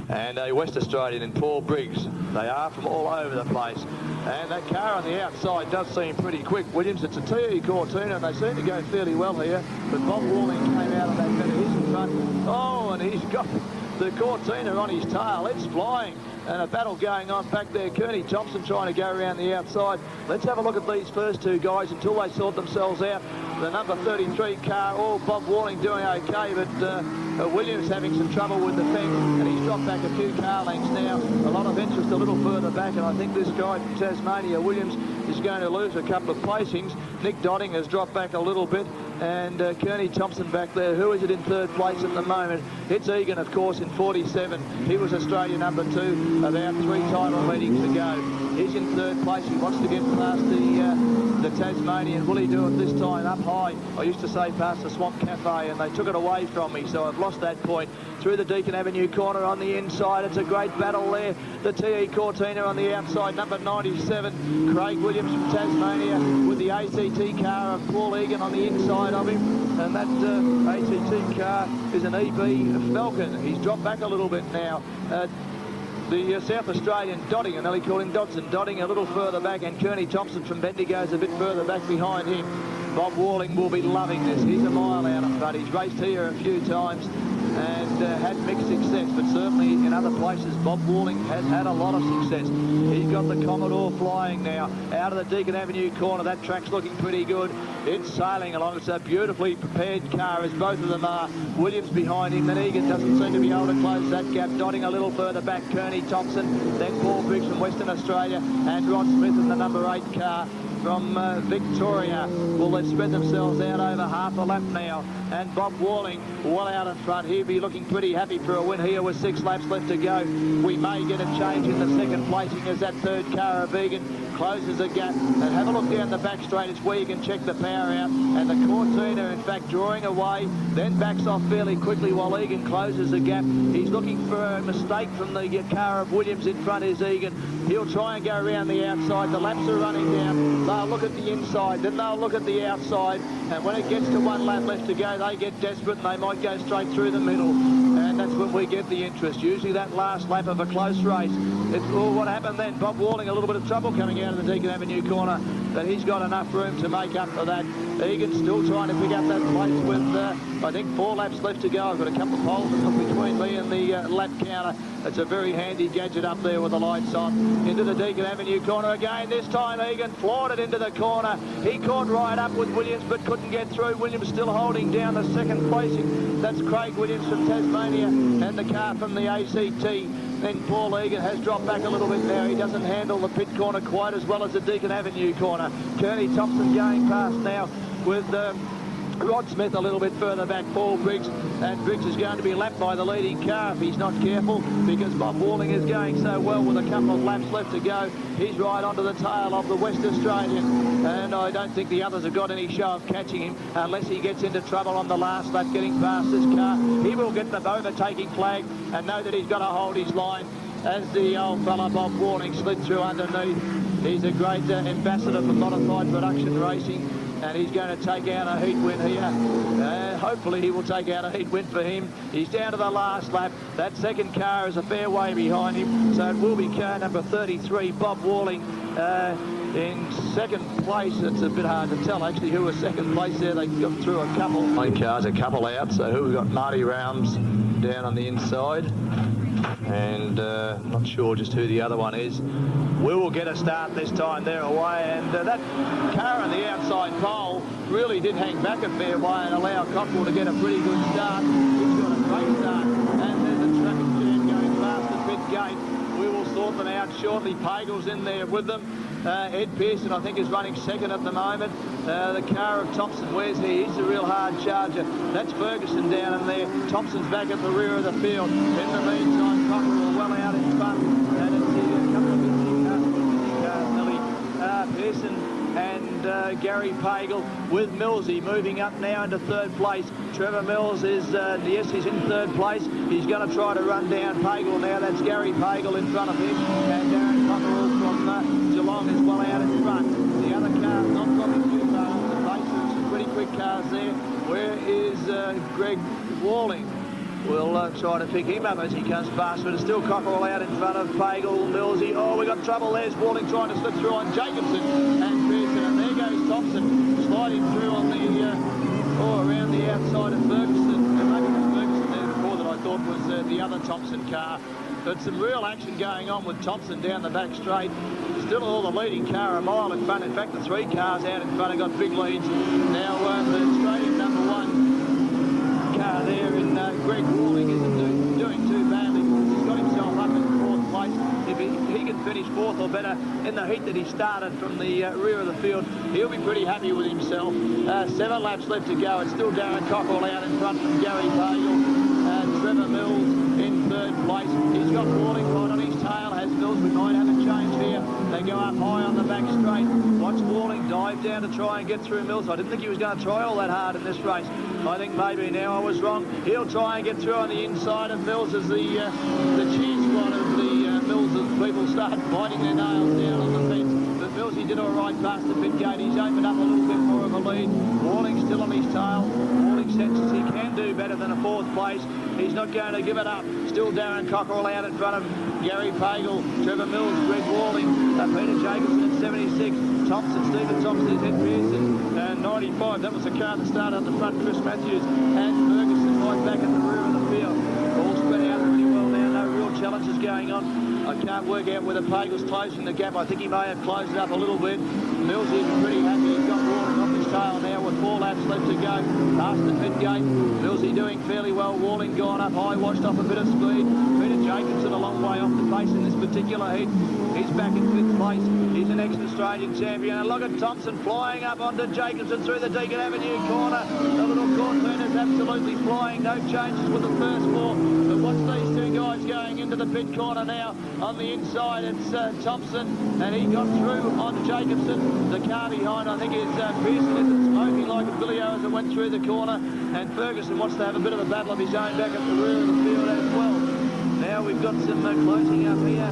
S8: and a West Australian in Paul Briggs. They are from all over the place. And that car on the outside does seem pretty quick. Williams, it's a TE Cortina, and they seem to go fairly well here. But Bob Walling came out of that better. He's in front. Oh, and he's got the Cortina on his tail. It's flying. And a battle going on back there. Kearney Thompson trying to go around the outside. Let's have a look at these first two guys until they sort themselves out. The number 33 car, Bob Walling doing okay, but Williams having some trouble with the fence, and he's dropped back a few car lengths now. A lot of interest a little further back, and I think this guy from Tasmania, Williams, is going to lose a couple of placings. Nick Dotting has dropped back a little bit, and Kearney Thompson back there. Who is it in third place at the moment? It's Egan, of course, in 47. He was Australia number 2, about 3 title meetings to go. He's in third place. He wants to get past the Tasmanian. Will he do it this time? Up high. I used to say past the Swamp Cafe, and they took it away from me, so I've lost that point. Through the Deakin Avenue corner on the inside. It's a great battle there. The TE Cortina on the outside, number 97. Craig Williams from Tasmania with the ACT car of Paul Egan on the inside of him. And that ACT car is an EB Falcon. He's dropped back a little bit now. The South Australian Dotting, and they call him Dodson, Dotting a little further back, and Kearney Thompson from Bendigo's a bit further back behind him. Bob Walling will be loving this. He's a mile out in front. He's raced here a few times and had mixed success, but certainly in other places Bob Walling has had a lot of success. He's got the Commodore flying now out of the Deakin Avenue corner. That track's looking pretty good. It's sailing along. It's a beautifully prepared car, as both of them are. Williams behind him, then Egan doesn't seem to be able to close that gap. Dotting a little further back, Kearney Thompson, then Paul Briggs from Western Australia, and Rod Smith in the number 8 car from Victoria. Well, they've spread themselves out over half a lap now, and Bob Walling well out in front. He'll be looking pretty happy for a win here with 6 laps left to go. We may get a change in the second placing as that third car of Egan closes a gap. And have a look down the back straight. It's where you can check the power out, and the Cortina in fact drawing away, then backs off fairly quickly while Egan closes the gap. He's looking for a mistake from the car of Williams. In front is Egan. He'll try and go around the outside. The laps are running down. They'll look at the inside, then they'll look at the outside, and when it gets to 1 lap left to go, they get desperate and they might go straight through the middle, and that's when we get the interest. Usually that last lap of a close race. What happened then? Bob Walling a little bit of trouble coming out of the Deakin Avenue corner, but he's got enough room to make up for that. Egan's still trying to pick up that place with, I think, 4 laps left to go. I've got a couple of poles between me and the lap counter. It's a very handy gadget up there with the lights on. Into the Deakin Avenue corner again. This time Egan floored it into the corner. He caught right up with Williams but couldn't get through. Williams still holding down the second placing. That's Craig Williams from Tasmania and the car from the ACT. Then Paul Egan has dropped back a little bit now. He doesn't handle the pit corner quite as well as the Deakin Avenue corner. Kearney Thompson going past now with Rod Smith a little bit further back, Paul Briggs, and Briggs is going to be lapped by the leading car if he's not careful, because Bob Walling is going so well with a couple of laps left to go. He's right onto the tail of the West Australian, and I don't think the others have got any show of catching him unless he gets into trouble on the last lap getting past this car. He will get the overtaking flag and know that he's got to hold his line as the old fella Bob Walling slid through underneath. He's a great ambassador for modified production racing, and he's going to take out a heat win here. Hopefully he will take out a heat win for him. He's down to the last lap. That second car is a fair way behind him, so it will be car number 33, Bob Walling, in second place. It's a bit hard to tell actually who was second place there. They got through a couple. 9 cars, a couple out, so who we've got? Marty Rounds down on the inside, and not sure just who the other one is. We will get a start this time. They're away, and that car on the outside pole really did hang back a fair way and allow Cockrell to get a pretty good start. He's got a great start, and there's a traffic jam going past the pit gate. We will sort them out shortly. Pagel's in there with them. Ed Pearson, I think, is running second at the moment. The car of Thompson, where's he? He's a real hard charger. That's Ferguson down in there. Thompson's back at the rear of the field. In the meantime, Cockrell well out in front, and it's a couple of cars, Nelly Pearson and Gary Pagel with Millsy moving up now into third place. Trevor Mills is, yes, he's in third place. He's going to try to run down Pagel now. That's Gary Pagel in front of him, and Darren Cockerell from Geelong is well out in front. The other car not dropping too far off the pace. Some pretty quick cars there. Where is Greg Walling? We'll try to pick him up as he comes past, but it's still Cockerell out in front of Pagel, Millsy. Oh, we got trouble. There's Walling trying to slip through on Jacobson and Pearson, and there goes Thompson sliding through on the around the outside of Ferguson. And maybe it was Ferguson there before that I thought was the other Thompson car. But some real action going on with Thompson down the back straight. Still all the leading car a mile in front. In fact, the 3 cars out in front have got big leads. Now the Australian number 1 car there in Greg Walling isn't doing too badly. He's got himself up in 4th place. If he can finish 4th or better in the heat that he started from the rear of the field, he'll be pretty happy with himself. 7 laps left to go. It's still Darren Cockerell out in front from Gary Pagel. Trevor Mills in 3rd place. He's got Walling right on his tail, has Mills. We might have a change here. They go up high on the back straight. Watch Walling dive down to try and get through Mills. I didn't think he was going to try all that hard in this race. I think maybe now I was wrong. He'll try and get through on the inside of Mills as the cheer squad of the Mills as people start biting their nails down on the fence. But Mills, he did all right past the pit gate. He's opened up a little bit more of a lead. Walling still on his tail. Walling senses he can do better than a 4th place. He's not going to give it up. Still Darren Cockerell out in front of Gary Pagel, Trevor Mills, Greg Walling, Peter Jacobson at 76, Stephen Thompson is Ed Pearson, 95. That was the car that started at the front, Chris Matthews, and Ferguson right back at the rear of the field. All spread out pretty well now, no real challenges going on. I can't work out whether Pagel's closing the gap. I think he may have closed it up a little bit. Mills is pretty happy. He's got Walling off his tail now with 4 laps left to go. Past the pit gate. Millsy doing fairly well. Walling gone up high, washed off a bit of speed. Peter Jacobson a long way off the pace in this particular heat. He's back in 5th place. He's an ex-Australian champion. And look at Thompson flying up onto Jacobson through the Deacon Avenue corner. The little corner is absolutely flying. No changes with the first 4. But watch these 2 guys going into the pit corner now. On the inside, it's Thompson, and he got through on Jacobson. The car behind, I think, is Pearson, isn't smoking like a Billio as it went through the corner. And Ferguson wants to have a bit of a battle of his own back at the rear of the field as well. Now we've got some closing up here.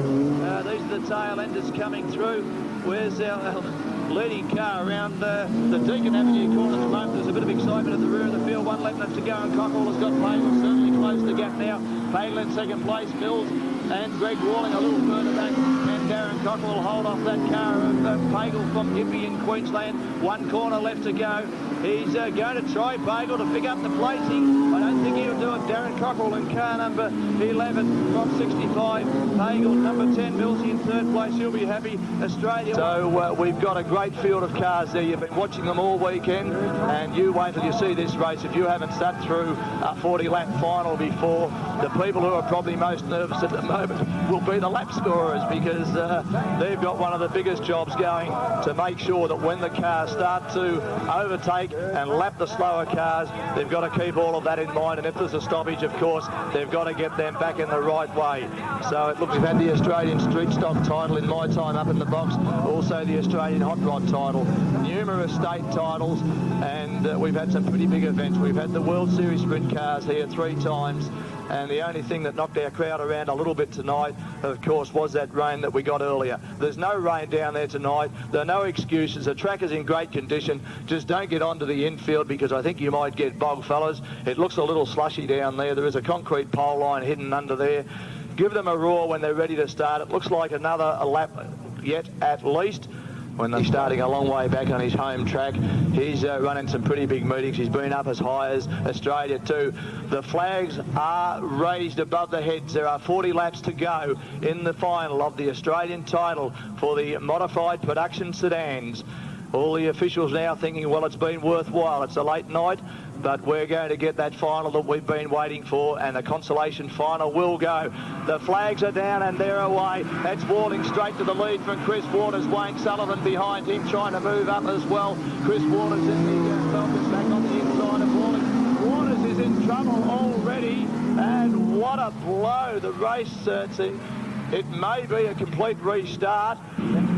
S8: These are the tail enders coming through. Where's our leading car around the Deacon Avenue corner at the moment? There's a bit of excitement at the rear of the field. 1 lap left to go, and Cockerell has got Pagel certainly closed the gap now. Pagel in 2nd place, Mills and Greg Walling a little further back, and Darren Cockerell will hold off that car of Pagel from Gympie in Queensland. 1 corner left to go. He's going to try Pagel to pick up the placing. I don't think he'll do it. Darren Cockerell in car number 11 from 65. Pagel number 10, Millsy in 3rd place. He'll be happy. Australia. So we've got a great field of cars there. You've been watching them all weekend, and you wait till you see this race. If you haven't sat through a 40-lap final before, the people who are probably most nervous at the moment will be the lap scorers, because they've got one of the biggest jobs going to make sure that when the cars start to overtake and lap the slower cars, they've got to keep all of that in mind, and if there's a stoppage, of course, they've got to get them back in the right way. So it looks, we've had the Australian Street Stock title in my time up in the box, also the Australian Hot Rod title, numerous state titles, and we've had some pretty big events. We've had the World Series Sprint cars here 3 times, and the only thing that knocked our crowd around a little bit tonight, of course, was that rain that we got earlier. There's no rain down there tonight. There are no excuses. The track is in great condition. Just don't get onto the infield, because I think you might get bogged, fellas. It looks a little slushy down there. There is a concrete pole line hidden under there. Give them a roar when they're ready to start. It looks like another lap yet at least. When they're starting a long way back on his home track. He's running some pretty big meetings. He's been up as high as Australia too. The flags are raised above the heads. There are 40 laps to go in the final of the Australian title for the modified production sedans. All the officials now thinking, well, it's been worthwhile. It's a late night, but we're going to get that final that we've been waiting for, and the consolation final will go. The flags are down and they're away. That's Walling straight to the lead from Chris Waters. Wayne Sullivan behind him trying to move up as well. Chris Waters in the Falcons back on the inside of Walling. Waters is in trouble already, and what a blow. The race, it may be a complete restart.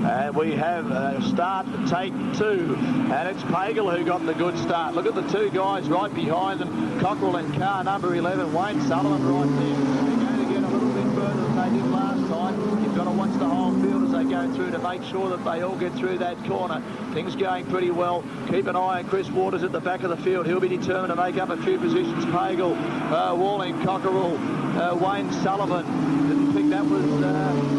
S8: And we have a start to take 2. And it's Pagel who got the good start. Look at the 2 guys right behind them. Cockerell in car number 11. Wayne Sullivan right there. They're going to get a little bit further than they did last time. You've got to watch the whole field as they to go through to make sure that they all get through that corner. Things going pretty well. Keep an eye on Chris Waters at the back of the field. He'll be determined to make up a few positions. Pagel, Walling, Cockerell, Wayne Sullivan. Didn't think that was the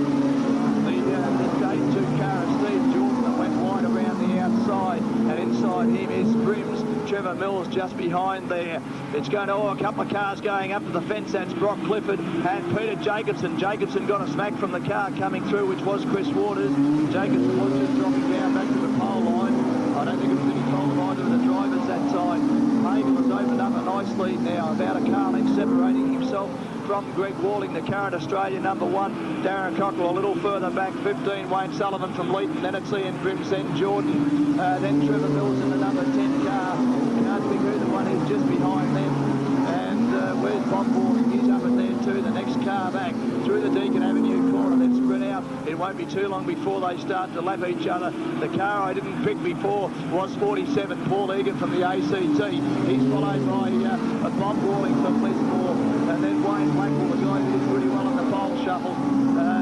S8: day 2 car of Steve Jordan that went wide around the outside. And inside him is Brims. Trevor Mills just behind there. It's going to, a couple of cars going up to the fence. That's Brock Clifford and Peter Jacobson. Jacobson got a smack from the car coming through, which was Chris Waters. Jacobson was just dropping down back to the pole line. I don't think it was any fault of either of the drivers that time. Hagel has opened up a nice lead now, about a car length separating himself from Greg Walling, the current Australian #1. Darren Cockerell a little further back, 15, Wayne Sullivan from Leeton, then it's Ian Brims, then Jordan, then Trevor Mills in the number 10 car. Can't think who the one is just behind them. And where's Bob Walling? He's up in there too, the next car back through the Deakin Avenue corner. They've spread out. It won't be too long before they start to lap each other. The car I didn't pick before was 47, Paul Egan from the ACT. He's followed by Bob Walling from Lismore. And then Wayne Blackwell, the guy who did pretty well in the pole shuffle.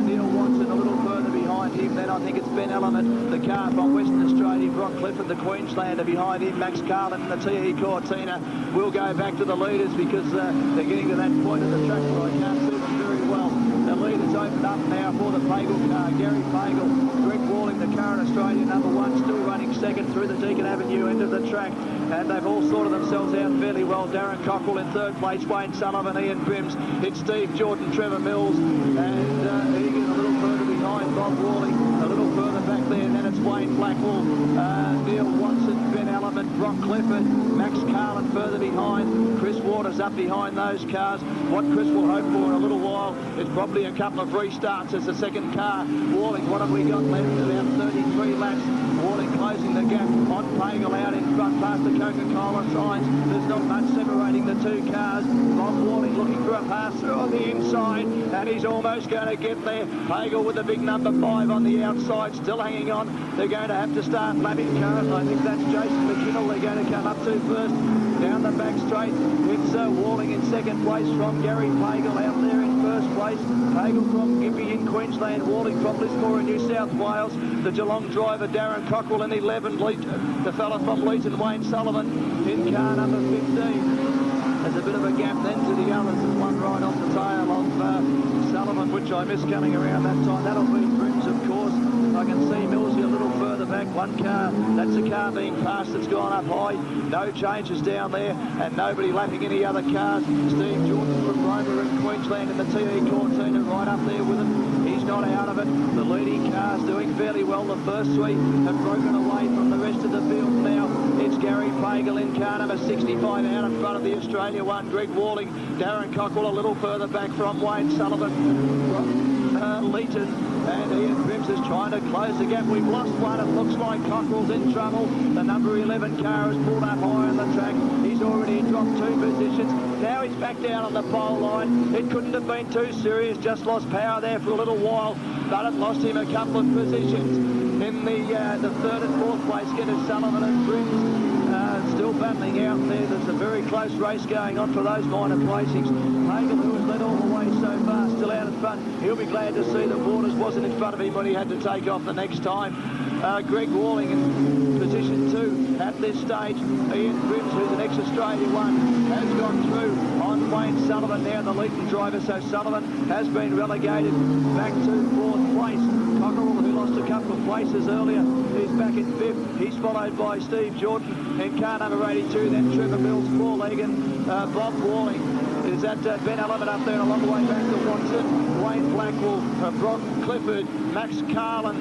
S8: Neil Watson a little further behind him. Then I think it's Ben Element, the car from Western Australia. Brock Clifford, the Queenslander, behind him. Max Carlin and the TE Cortina will go back to the leaders because they're getting to that point of the track where I can't see them very well. The lead is opened up now for the Pagel car. Gary Pagel, Greg Walling, the current Australian #1, still running second through the Deakin Avenue end of the track. And they've all sorted themselves out fairly well. Darren Cockerell in third place, Wayne Sullivan, Ian Brims. It's Steve Jordan, Trevor Mills, and Egan a little further behind, Bob Walling a little further back there. And then it's Wayne Blackwell, Neil Watson, Ben Element, Brock Clifford, Max Carlin further behind. Chris Waters up behind those cars. What Chris will hope for in a little while is probably a couple of restarts as the second car. Walling, what have we got left? About 33 laps. Walling closing the gap on Pagel out in front past the Coca-Cola signs. There's not much separating the two cars. Bob Walling looking for a pass through on the inside, and he's almost going to get there. Pagel with the big number 5 on the outside, still hanging on. They're going to have to start lapping cars. I think that's Jason McKinnell they're going to come up to first. Down the back straight, it's Walling in second place from Gary Pagel out there in first place. Pagel from Gympie in Queensland, Walling from Lismore in New South Wales. The Geelong driver Darren Cockerell in 11, the fella from Leeton, Wayne Sullivan in car number 15. There's a bit of a gap then to the others. There's one right off the tail of Sullivan, which I missed coming around that time. That'll be Brims, of course. I can see Millsy a little further back. One car, that's a car being passed that's gone up high. No changes down there, and nobody lapping any other cars. Steve Jordan from Roma in Queensland in the TE Cortina right up there with him. He's not out of it. The leading car's doing fairly well. The first three have broken away from the rest of the field now. It's Gary Pagel in car number 65 out in front of the Australia one. Greg Walling, Darren Cockerell a little further back from Wayne Sullivan from Leeton. And Ian Brims is trying to close the gap. We've lost one. It looks like Cockerell's in trouble. The number 11 car has pulled up high on the track. He's already dropped 2 positions. Now he's back down on the pole line. It couldn't have been too serious. Just lost power there for a little while, but it lost him a couple of positions. In the third and fourth place get us Sullivan and Brims. Still battling out there. There's a very close race going on for those minor placings. Pagel, who has led all the way so far, still out in front. He'll be glad to see that Waters wasn't in front of him when he had to take off the next time. Greg Walling in position 2 at this stage. Ian Brims, who's an ex-Australia one, has gone through on Wayne Sullivan, now the Leeton driver. So Sullivan has been relegated back to 4th place. Cockerell, who lost a couple of places earlier, he's back in 5th. He's followed by Steve Jordan in car number 82, then Trevor Mills, Paul Egan, Bob Walling. Is that Ben Element up there, and along the way back to Watson, Wayne Blackwell, Brock Clifford, Max Carlin,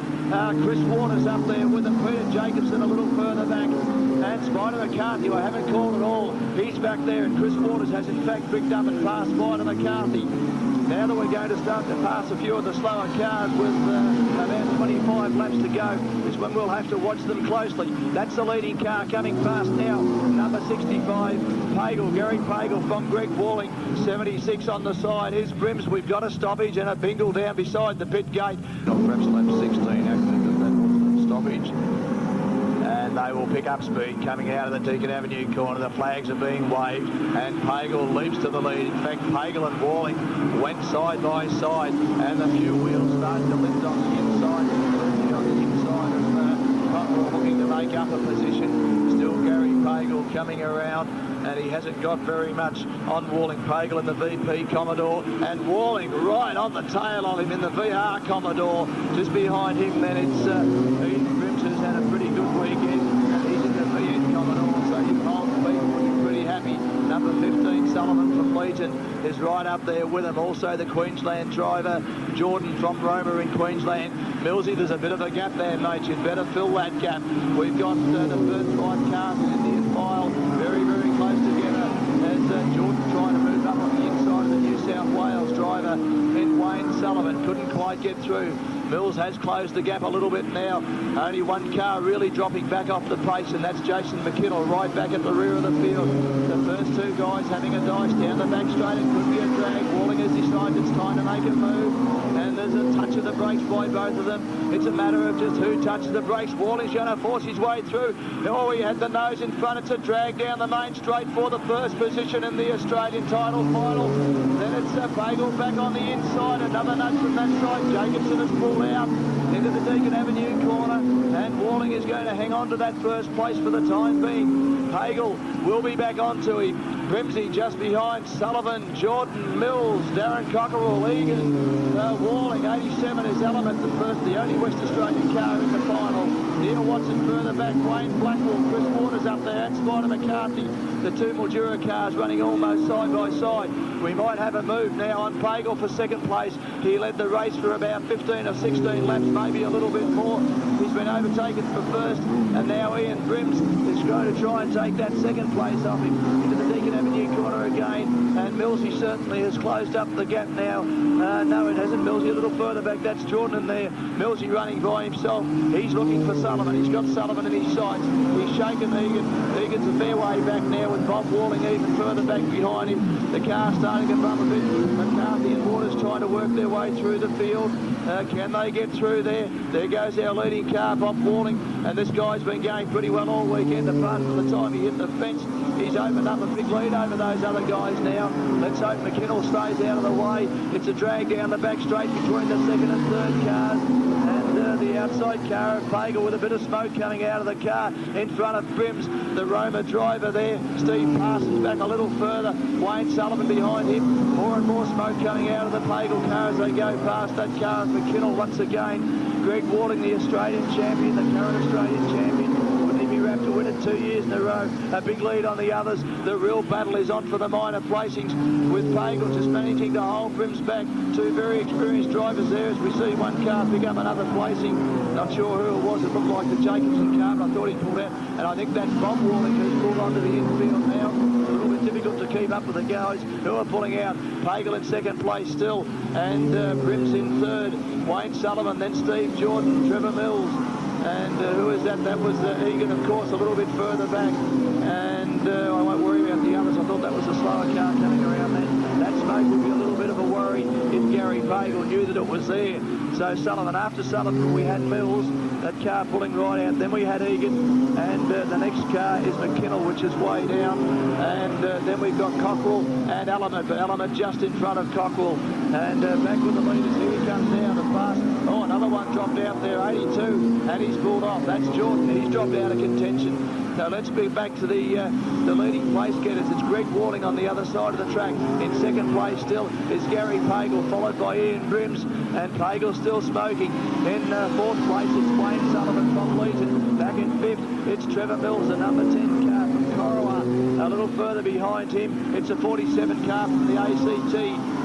S8: Chris Waters up there with him, Peter Jacobson a little further back, and Spider McCarthy, I haven't called it all, he's back there, and Chris Waters has in fact picked up and passed Spider McCarthy. Now that we're going to start to pass a few of the slower cars with about 25 laps to go, is when we'll have to watch them closely. That's the leading car coming fast now. Number 65, Pagel, Gary Pagel from Greg Walling, 76 on the side. Here's Brims. We've got a stoppage and a bingle down beside the pit gate. Perhaps lap 16 actually, but that was stoppage. And they will pick up speed coming out of the Deakin Avenue corner. The flags are being waved, and Pagel leaps to the lead. In fact, Pagel and Walling went side by side, and a few wheels started to lift on the inside. for position. Still Gary Pagel coming around, and he hasn't got very much on Walling. Pagel in the VP Commodore, and Walling right on the tail of him in the VR Commodore. Just behind him then it's Ian Grims, who's had a pretty good weekend, and he's in the VN Commodore, so you can hold the people will be pretty happy. Number 15, Sullivan from Legion, is right up there with him. Also the Queensland driver, Jordan from Roma in Queensland. Millsy, there's a bit of a gap there, mate. You'd better fill that gap. We've got the first 5 cars in Indian file, very, very close together, as Jordan trying to move up on the inside of the New South Wales driver in Wayne Sullivan. Couldn't quite get through. Mills has closed the gap a little bit now. Only one car really dropping back off the pace, and that's Jason McKinnell right back at the rear of the field. The first 2 guys having a dice down the back straight. It could be a drag. Walling has decided it's time to make a move, and there's a touch of the brakes by both of them. It's a matter of just who touches the brakes. Walling's going to force his way through. Oh, he had the nose in front. It's a drag down the main straight for the first position in the Australian title final. Then it's Pagel back on the inside. Another nudge from that side. Jacobson has pulled out into the Deakin Avenue corner, and Walling is going to hang on to that first place for the time being. Pagel will be back onto him. Grimsey just behind Sullivan, Jordan, Mills, Darren Cockerell, Egan, Walling, 87 is Element, the only West Australian car in the final. Neil Watson further back, Wayne Blackwell, Chris Waters up there, and Spider McCarthy. The 2 Mildura cars running almost side by side. We might have a move now on Pagel for second place. He led the race for about 15 or 16 laps, maybe a little bit more. He's been overtaken for first, and now Ian Grims is going to try and take that second place off him into the Deakin Avenue corner again, and Millsy certainly has closed up the gap now. No, it hasn't. Millsy a little further back. That's Jordan in there. Millsy running by himself. He's looking for Sullivan. He's got Sullivan in his sights. He's shaken Egan. Egan's a fair way back now with Bob Walling even further back behind him. The car starting to bump a bit. McCarthy and Waters trying to work their way through the field. Can they get through there? There goes our leading car, Bob Walling, and this guy's been going pretty well all weekend, apart from the time he hit the fence. He's opened up a big lead over those other guys now. Let's hope McKinnell stays out of the way. It's a drag down the back straight between the second and third cars. And the outside car of Pagel with a bit of smoke coming out of the car in front of Grims, the Roma driver there. Steve Parsons back a little further. Wayne Sullivan behind him. More and more smoke coming out of the Pagel car as they go past that car of McKinnell once again. Greg Walling, the Australian champion, the current Australian champion. To win it 2 years in a row. A big lead on the others. The real battle is on for the minor placings, with Pagel just managing to hold Grims back. 2 very experienced drivers there as we see one car pick up another placing. Not sure who it was. It looked like the Jacobson car, but I thought he pulled out. And I think that's Bob Walling who's pulled onto the infield now. A little bit difficult to keep up with the guys who are pulling out. Pagel in second place still, and Grims in third. Wayne Sullivan, then Steve Jordan, Trevor Mills. And who is that? That was Egan, of course, a little bit further back. And I won't worry about the others. I thought that was a slower car coming around then. That smoke would be a little bit of a worry if Gary Pagel knew that it was there. So Sullivan, after Sullivan, we had Mills, that car pulling right out. Then we had Egan, and the next car is McKinnell, which is way down. And then we've got Cockerell and Element, but Element just in front of Cockerell. And back with the leaders, here he comes down the fast. Oh, another one dropped out there, 82, and he's pulled off. That's Jordan. He's dropped out of contention. So let's be back to the leading place getters. It's Greg Walling on the other side of the track. In second place still is Gary Pagel, followed by Ian Grims, and Pagel still smoking. In fourth place it's Wayne Sullivan from Legion. Back in fifth it's Trevor Mills, the number 10 car from Corowa. A little further behind him it's a 47 car from the ACT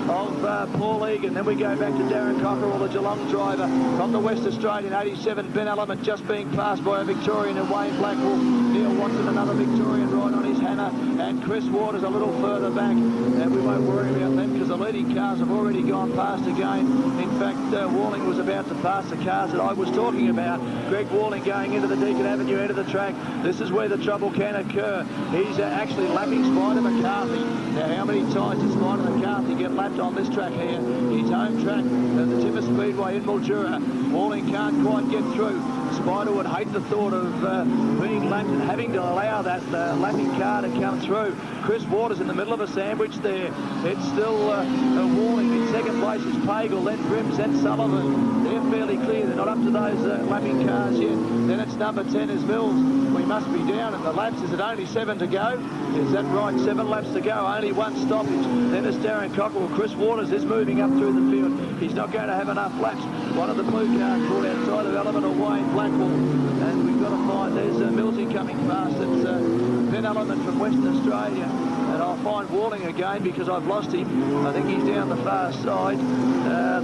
S8: of Paul Egan. Then we go back to Darren Cockerell, the Geelong driver from the West Australian 87. Ben Element just being passed by a Victorian and Wayne Blackwell. Neil Watson, another Victorian right on his hammer, and Chris Waters a little further back, and we won't worry about them because the leading cars have already gone past again. In fact, Walling was about to pass the cars that I was talking about. Greg Walling going into the Deakin Avenue end of the track. This is where the trouble can occur. He's actually lapping Spider McCarthy. Now, how many times did Spider McCarthy get lapped on this track here? His home track, the Timmis Speedway in Mildura. Walling can't quite get through. Spider would hate the thought of being lapped and having to allow that lapping car to come through. Chris Waters in the middle of a sandwich there. It's still Walling. In second place is Pagel, then Grims, then Sullivan. they're fairly clear. They're not up to those lapping cars yet. Then it's number 10 is Mills. We must be down in the laps. Is it only 7 to go? Is that right? 7 laps to go. Only one stoppage. Then it's Darren Cockrell. Chris Waters is moving up through the field. He's not going to have enough laps. One of the blue cars caught outside of Element of Wayne Blackwell. And we've got to find there's Millsy coming fast. It's Ben Element from Western Australia. And I'll find Walling again because I've lost him. I think he's down the far side.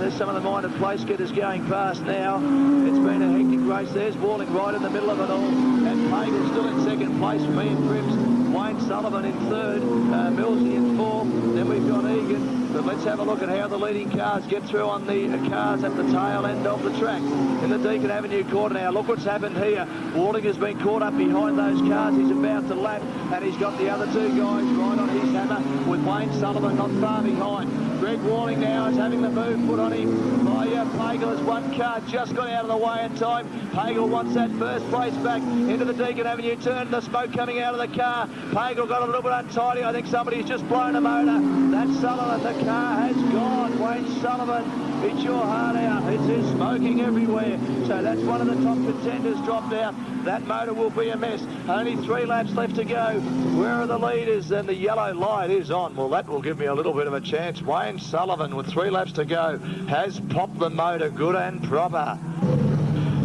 S8: There's some of the minded place getters going past now. It's been a hectic race. There's Walling right in the middle of it all. And Pagel's still in second place for me and Grims. Wayne Sullivan in third. Millsy in fourth. Then we've got Egan. But let's have a look at how the leading cars get through on the cars at the tail end of the track. In the Deakin Avenue quarter now, look what's happened here. Walling has been caught up behind those cars. He's about to lap, and he's got the other two guys right on his hammer, with Wayne Sullivan not far behind. Greg Walling now is having the move put on him by Pagel as one car just got out of the way in time. Pagel wants that first place back into the Deakin Avenue turn. The smoke coming out of the car. Pagel got a little bit untidy. I think somebody's just blown a motor. That's Sullivan. The car has gone. Wayne Sullivan, it's your heart out. It's smoking everywhere. So that's one of the top contenders dropped out. That motor will be a mess. Only 3 laps left to go. Where are the leaders? And the yellow light is on. Well, that will give me a little bit of a chance. Wayne Sullivan, with 3 laps to go, has popped the motor good and proper.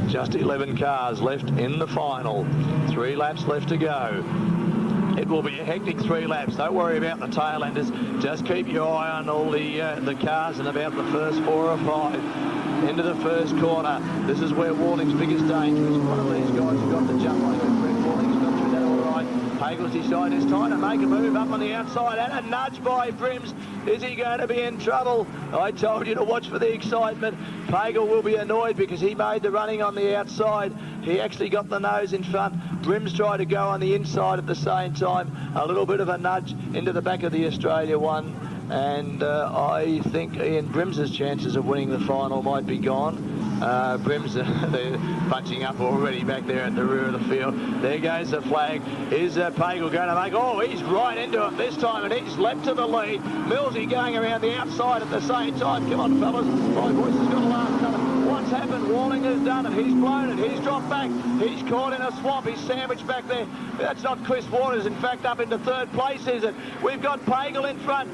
S8: Just 11 cars left in the final. 3 laps left to go. It will be a hectic 3 laps. Don't worry about the tail enders. Just keep your eye on all the cars in about the first 4 or 5. Into the first corner. This is where Walling's biggest danger is. One of these guys has got to jump on him. Greg Walling's got through that all right. Pagel's decided it's time to make a move up on the outside, and a nudge by Brims. Is he going to be in trouble? I told you to watch for the excitement. Pagel will be annoyed because he made the running on the outside. He actually got the nose in front. Brims tried to go on the inside at the same time. A little bit of a nudge into the back of the Australia one. And I think Ian Brims's chances of winning the final might be gone. Brims, they're bunching up already back there at the rear of the field. There goes the flag. Is Pagel going to make... Oh, he's right into it this time, and he's leapt to the lead. Millsy going around the outside at the same time. Come on, fellas. My voice has got a last number. What's happened? Walling has done it. He's blown it. He's dropped back. He's caught in a swamp. He's sandwiched back there. That's not Chris Waters, in fact, up into third place, is it? We've got Pagel in front.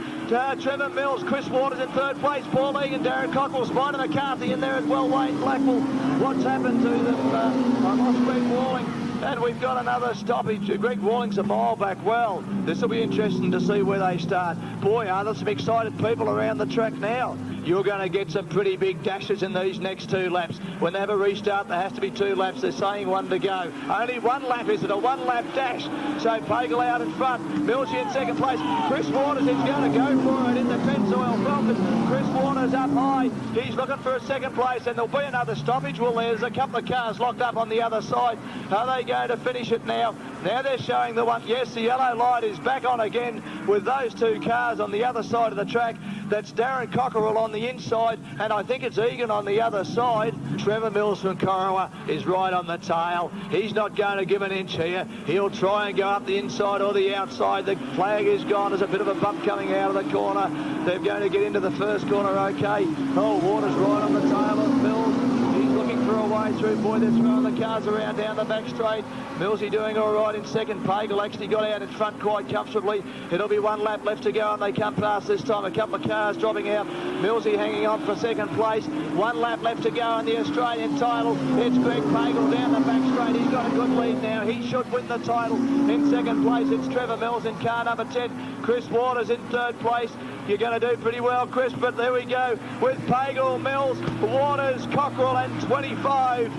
S8: Trevor Mills, Chris Waters in third place. Paul Egan, Darren Cockrell, Spider McCarthy in there as well. Wayne Blackwell. What's happened to them? I lost Greg Walling. And we've got another stoppage. Greg Walling's a mile back. Well, this will be interesting to see where they start. Boy, are there some excited people around the track now. You're going to get some pretty big dashes in these next 2 laps. When they have a restart, there has to be 2 laps. They're saying 1 to go. Only 1 lap, is it? A 1 lap dash. So Pagel out in front. Millsy in second place. Chris Waters is going to go for it in the Pennzoil Falcon. Chris Waters up high. He's looking for a second place, and there'll be another stoppage. Well, there's a couple of cars locked up on the other side. Are they going to finish it now? Now they're showing the one. Yes, the yellow light is back on again with those 2 cars on the other side of the track. That's Darren Cockerell on the inside, and I think it's Egan on the other side. Trevor Mills from Corowa is right on the tail. He's not going to give an inch here. He'll try and go up the inside or the outside. The flag is gone. There's a bit of a bump coming out of the corner. They're going to get into the first corner okay. Oh, Waters right on the tail of Mills. He's looking for a way through. Boy, they're throwing the cars around down the back straight. Millsy doing all right in second. Pagel actually got out in front quite comfortably. It'll be 1 lap left to go, and they come past this time. A couple of cars dropping out. Millsy hanging on for second place. 1 lap left to go in the Australian title. It's Greg Pagel down the back straight. He's got a good lead now. He should win the title. In second place, it's Trevor Mills in car number 10. Chris Waters in third place. You're going to do pretty well, Chris, but there we go with Pagel, Mills, Waters, Cockrell, and 25,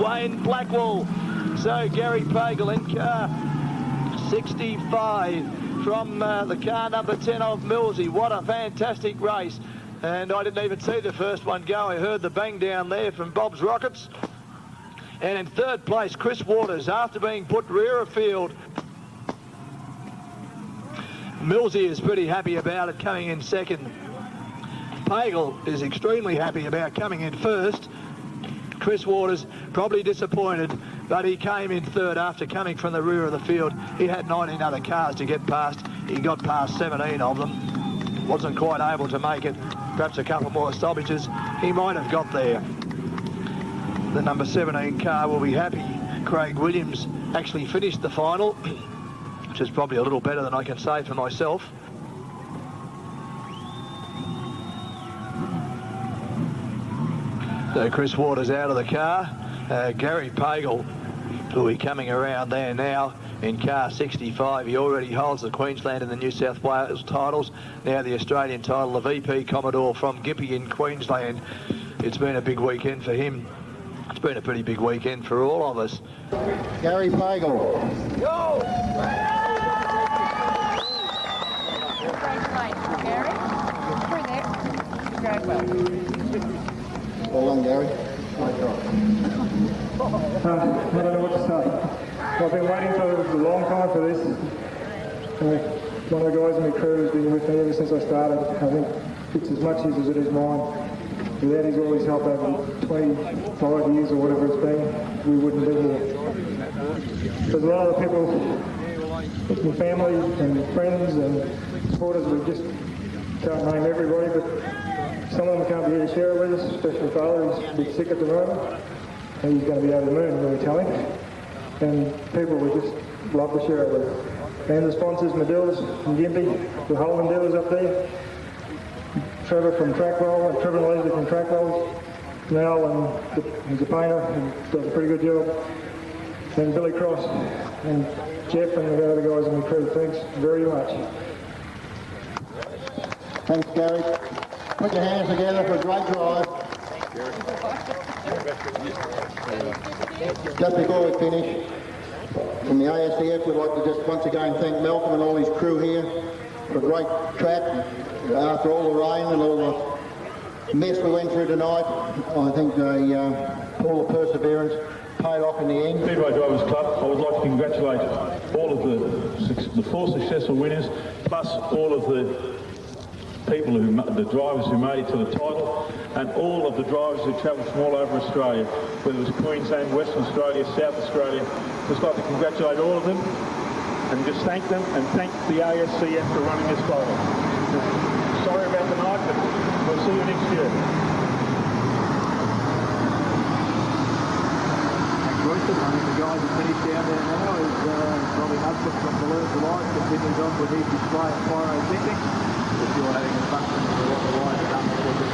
S8: Wayne Blackwell. So Gary Pagel in car 65 from the car number 10 of Millsy. What a fantastic race. And I didn't even see the first one go. I heard the bang down there from Bob's Rockets. And in third place, Chris Waters, after being put rear of field. Millsy is pretty happy about it, coming in second. Pagel is extremely happy about coming in first. Chris Waters probably disappointed, but he came in third after coming from the rear of the field. He had 19 other cars to get past. He got past 17 of them. Wasn't quite able to make it. perhaps a couple more stoppages, he might have got there. The number 17 car will be happy. Craig Williams actually finished the final, which is probably a little better than I can say for myself. So Chris Waters out of the car. Gary Pagel will be coming around there now in car 65. He already holds the Queensland and the New South Wales titles. Now the Australian title, the VP Commodore from Gympie in Queensland. It's been a big weekend for him. It's been a pretty big weekend for all of us.
S12: Gary Pagel. Go!
S13: Gary, through there. You drove well.
S12: Well done, Gary. Great job.
S7: I don't know what to say. I've been waiting for a long time for this. One of the guys in my crew has been with me ever since I started. I think it's as much his as it is mine. Without his always help over 25 years or whatever it's been, we wouldn't be here. There's a lot of people, it's my family and friends and supporters, we just can't name everybody, but some of them can't be here to share it with us, especially Father. He's a bit sick at the moment, and he's going to be over the moon when we tell him. And people would just love to share it with us. And the sponsors, Medilla's from Gympie, the Holland dealers up there, Trevor from Track Roll, and Trevor and Leslie from Track Rolls, Mel, and he's a painter, and does a pretty good job. And Billy Cross, and Jeff, and the other guys in the crew. Thanks very much.
S12: Thanks, Gary. Put your hands together for a great drive. Just before we finish, from the ASCF, we'd like to just once again thank Malcolm and all his crew here for a great track. After all the rain and all the mess we went through tonight, I think all the perseverance paid off in the end.
S14: Speedway Drivers Club, I would like to congratulate all of the 4 successful winners, plus all of the people the drivers who made it to the title, and all of the drivers who travelled from all over Australia, whether it was Queensland, Western Australia, South Australia. Just like to congratulate all of them and just thank them and thank the ASCF for running this final. Sorry about the night, but we'll see you next year.
S8: I think the guys are finished down there now is Robbie Hudson from July continues on with his display at Pyro Technics. If you're having a function or what the line is done, we'll just